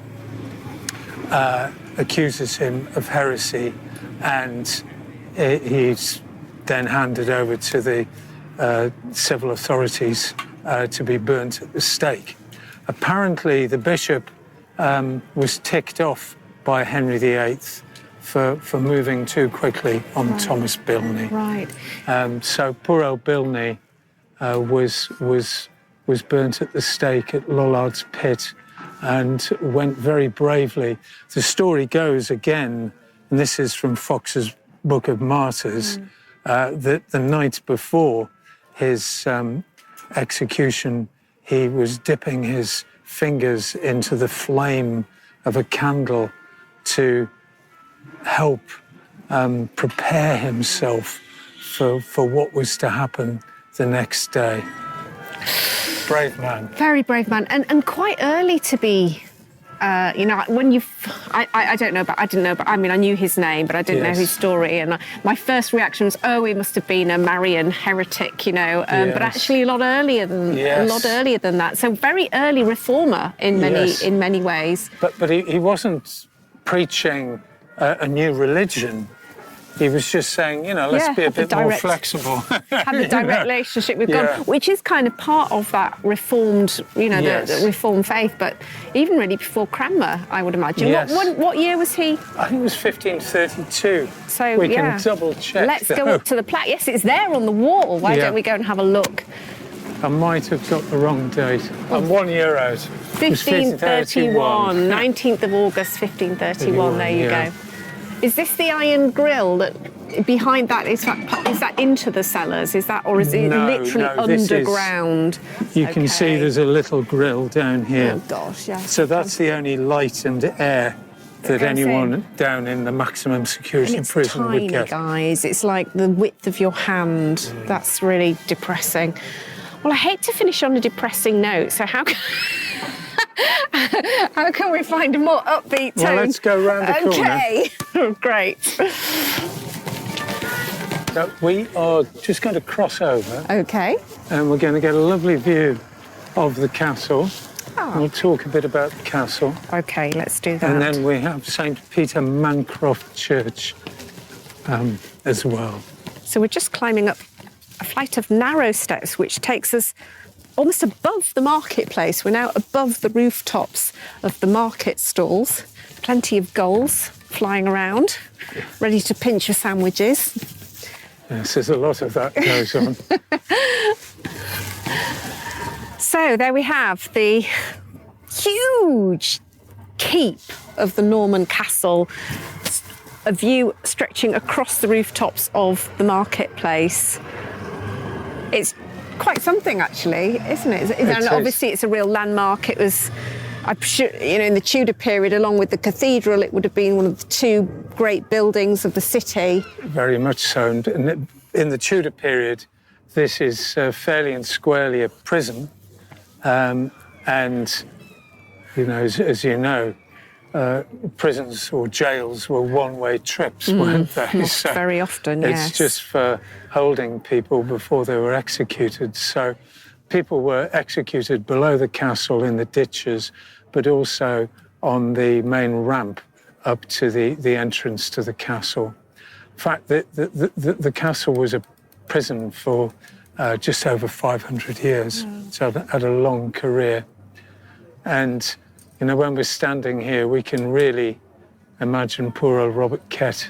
accuses him of heresy, and he's then handed over to the civil authorities to be burnt at the stake. Apparently, the bishop was ticked off by Henry VIII for moving too quickly on Thomas Bilney. Right. So poor old Bilney was burnt at the stake at Lollards Pit and went very bravely. The story goes again, and this is from Fox's Book of Martyrs, that the night before his execution, he was dipping his fingers into the flame of a candle to help prepare himself for what was to happen the next day. Brave man. Very brave man, and quite early to be. When you, I don't know, but I didn't know, but I mean, I knew his name, but I didn't know his story. And my first reaction was, oh, he must have been a Marian heretic, but actually a lot earlier than that. So very early reformer in many ways. But he wasn't preaching a new religion. He was just saying, let's be a bit more flexible. Have a direct relationship with God, which is kind of part of that reformed, the reformed faith. But even really before Cranmer, I would imagine. Yes. What year was he? I think it was 1532. So we can double check. Let's go up to the plaque. Yes, it's there on the wall. Why don't we go and have a look? I might have got the wrong date. I'm 1 year out. 1531, 19th of August, 1531. There you go. Is this the iron grill that behind that is that into the cellars? Is that, or is it literally underground? You can see there's a little grill down here. Oh gosh, yeah. So that's the only light and air that anyone down in the maximum security prison would get. Guys, it's like the width of your hand. That's really depressing. Well, I hate to finish on a depressing note, so how can we find a more upbeat tone? Well, let's go round the corner. Okay, great. So we are just going to cross over. Okay. And we're going to get a lovely view of the castle. We'll talk a bit about the castle. Okay, let's do that. And then we have St. Peter Mancroft Church as well. So we're just climbing up a flight of narrow steps, which takes us almost above the marketplace. We're now above the rooftops of the market stalls. Plenty of gulls flying around, ready to pinch your sandwiches. Yes, there's a lot of that goes on. So there we have the huge keep of the Norman castle, a view stretching across the rooftops of the marketplace. It's quite something, actually, isn't it? And obviously, it's a real landmark. It was, I'm sure, in the Tudor period, along with the cathedral, it would have been one of the two great buildings of the city. Very much so. And in the Tudor period, this is fairly and squarely a prison. And, as you know, prisons or jails were one-way trips, weren't they? So very often, yes. It's just for holding people before they were executed. So people were executed below the castle in the ditches, but also on the main ramp up to the entrance to the castle. In fact, the castle was a prison for just over 500 years, so it had a long career. And when we're standing here, we can really imagine poor old Robert Kett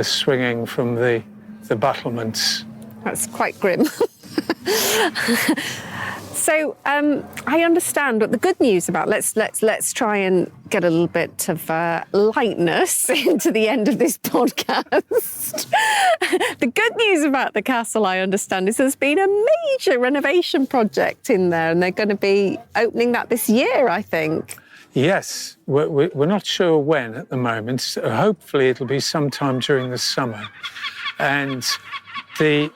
swinging from the battlements. That's quite grim. So I understand, but the good news about let's try and get a little bit of lightness into the end of this podcast. The good news about the castle, I understand, is there's been a major renovation project in there, and they're going to be opening that this year, I think. Yes, we're not sure when at the moment. So hopefully it'll be sometime during the summer. And the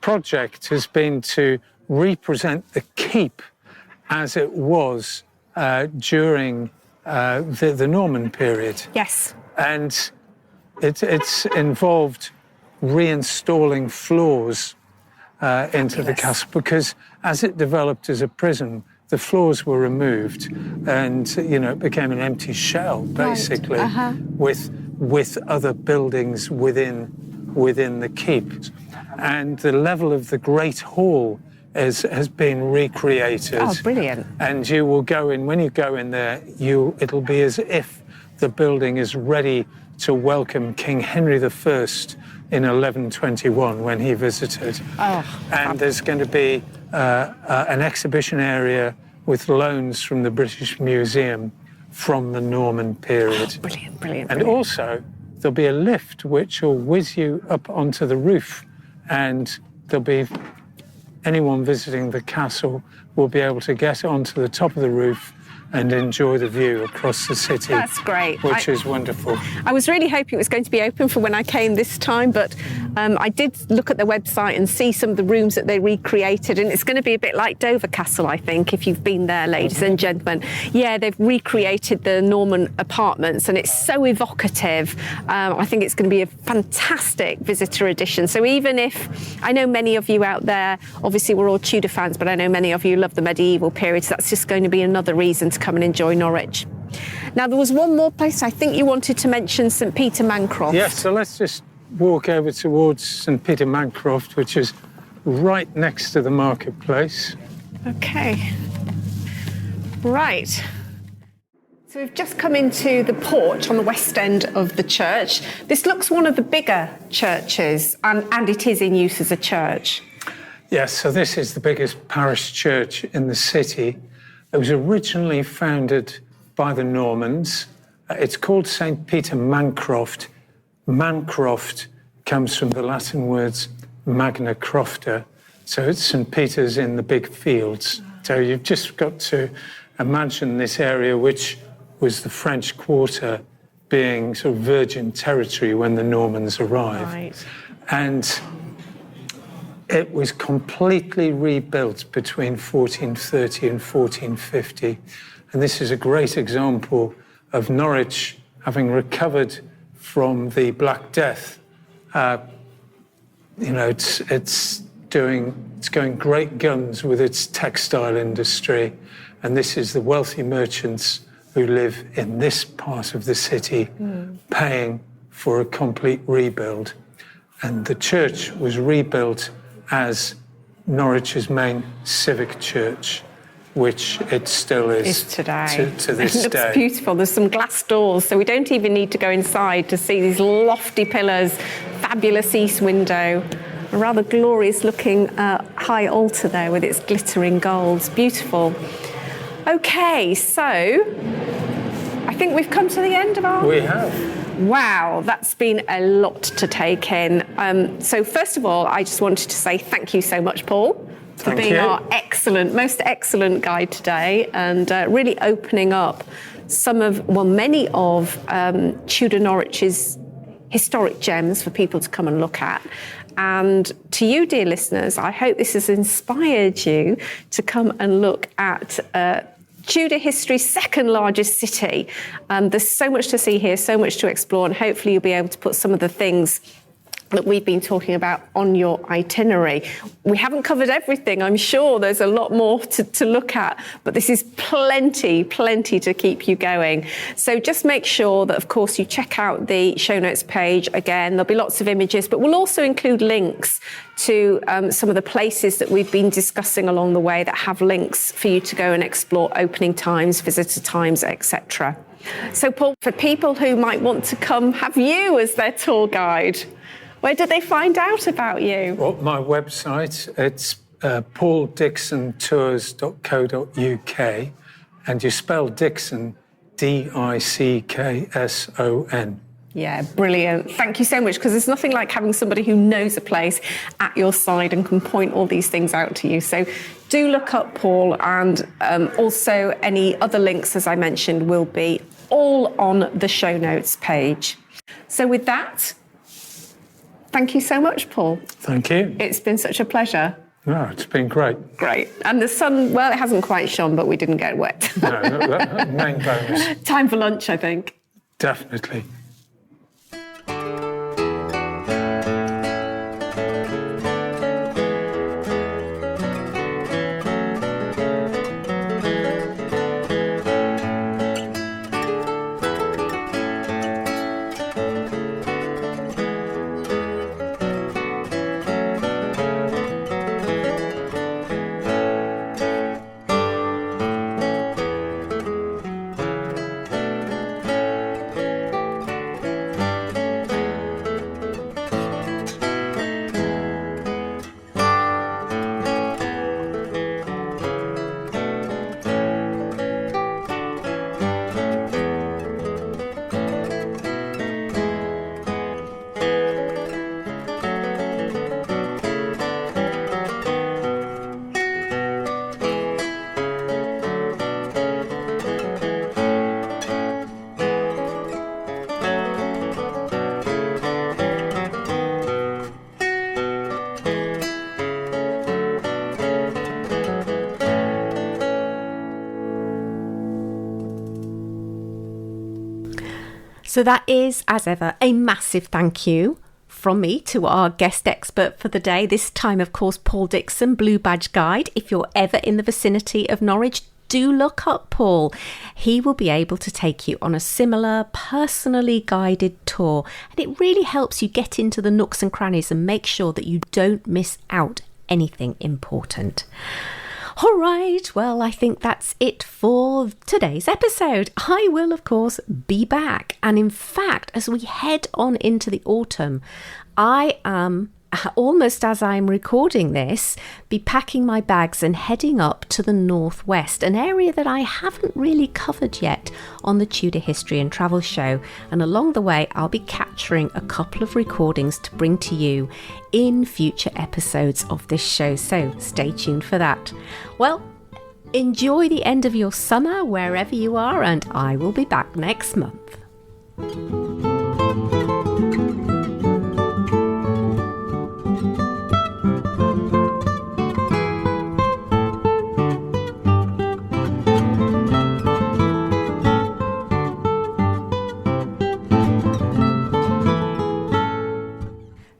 project has been to represent the keep as it was during the Norman period. Yes. And it's involved reinstalling floors into the castle, because as it developed as a prison, the floors were removed and, it became an empty shell, basically, with other buildings within the keep. And the level of the Great Hall has been recreated. Oh, brilliant. And you will go in, when you go in there, it'll be as if the building is ready to welcome King Henry I in 1121 when he visited. And there's going to be an exhibition area with loans from the British Museum from the Norman period. Brilliant. And also, there'll be a lift which will whiz you up onto the roof, and there'll be anyone visiting the castle will be able to get onto the top of the roof and enjoy the view across the city. That's great. Which is wonderful. I was really hoping it was going to be open for when I came this time, but I did look at their website and see some of the rooms that they recreated, and it's going to be a bit like Dover Castle, I think, if you've been there, ladies and gentlemen. Yeah, they've recreated the Norman apartments, and it's so evocative. I think it's going to be a fantastic visitor addition. So even if, I know many of you out there, obviously we're all Tudor fans, but I know many of you love the medieval period, so that's just going to be another reason to come and enjoy Norwich. Now, there was one more place I think you wanted to mention, St Peter Mancroft. Yes, so let's just walk over towards St Peter Mancroft, which is right next to the marketplace. Okay. Right. So we've just come into the porch on the west end of the church. This looks one of the bigger churches, and it is in use as a church. Yes, so this is the biggest parish church in the city. It was originally founded by the Normans. It's called St. Peter Mancroft. Mancroft comes from the Latin words magna crofta. So it's St. Peter's in the big fields. So you've just got to imagine this area, which was the French Quarter, being sort of virgin territory when the Normans arrived. Right. And it was completely rebuilt between 1430 and 1450. And this is a great example of Norwich having recovered from the Black Death. It's going great guns with its textile industry. And this is the wealthy merchants who live in this part of the city paying for a complete rebuild. And the church was rebuilt as Norwich's main civic church, which it still is today. To this day. It looks beautiful. There's some glass doors, so we don't even need to go inside to see these lofty pillars, fabulous east window, a rather glorious looking high altar there with its glittering golds. Beautiful. Okay, so I think we've come to the end of our... We have. Wow, that's been a lot to take in. So first of all, I just wanted to say thank you so much, Paul, for being our most excellent guide today, and really opening up many of Tudor Norwich's historic gems for people to come and look at. And to you, dear listeners, I hope this has inspired you to come and look at Tudor history's second largest city. There's so much to see here, so much to explore, and hopefully you'll be able to put some of the things that we've been talking about on your itinerary. We haven't covered everything. I'm sure there's a lot more to look at, but this is plenty to keep you going. So just make sure that, of course, you check out the show notes page. Again, there'll be lots of images, but we'll also include links to some of the places that we've been discussing along the way that have links for you to go and explore opening times, visitor times, etc. So, Paul, for people who might want to come have you as their tour guide, where did they find out about you? Well, my website, it's pauldixontours.co.uk, and you spell Dixon, Dickson. Yeah, brilliant. Thank you so much, because there's nothing like having somebody who knows a place at your side and can point all these things out to you. So do look up Paul, and also any other links, as I mentioned, will be all on the show notes page. So with that, thank you so much, Paul. Thank you. It's been such a pleasure. No, it's been great. Great. And the sun, well, it hasn't quite shone, but we didn't get wet. No, that main bonus. Time for lunch, I think. Definitely. So that is, as ever, a massive thank you from me to our guest expert for the day. This time, of course, Paul Dixon, Blue Badge Guide. If you're ever in the vicinity of Norwich, do look up Paul. He will be able to take you on a similar personally guided tour, and it really helps you get into the nooks and crannies and make sure that you don't miss out anything important. All right, well, I think that's it for today's episode. I will, of course, be back. And in fact, as we head on into the autumn, I am, almost as I'm recording this, be packing my bags and heading up to the northwest, an area that I haven't really covered yet on the Tudor History and Travel Show. And along the way, I'll be capturing a couple of recordings to bring to you in future episodes of this show, so stay tuned for that. Well, enjoy the end of your summer wherever you are, and I will be back next month.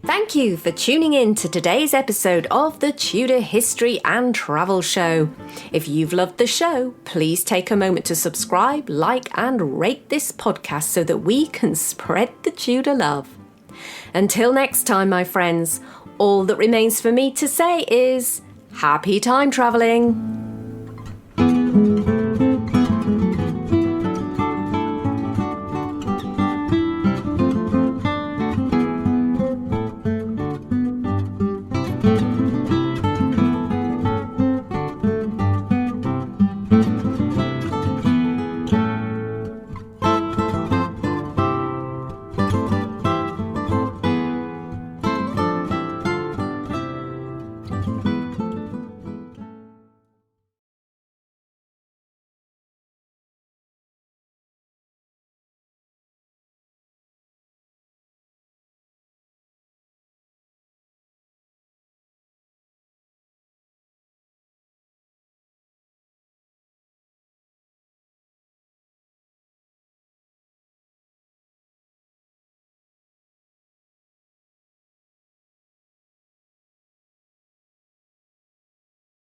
Thank you for tuning in to today's episode of the Tudor History and Travel Show. If you've loved the show, please take a moment to subscribe, like and rate this podcast so that we can spread the Tudor love. Until next time, my friends, all that remains for me to say is happy time travelling.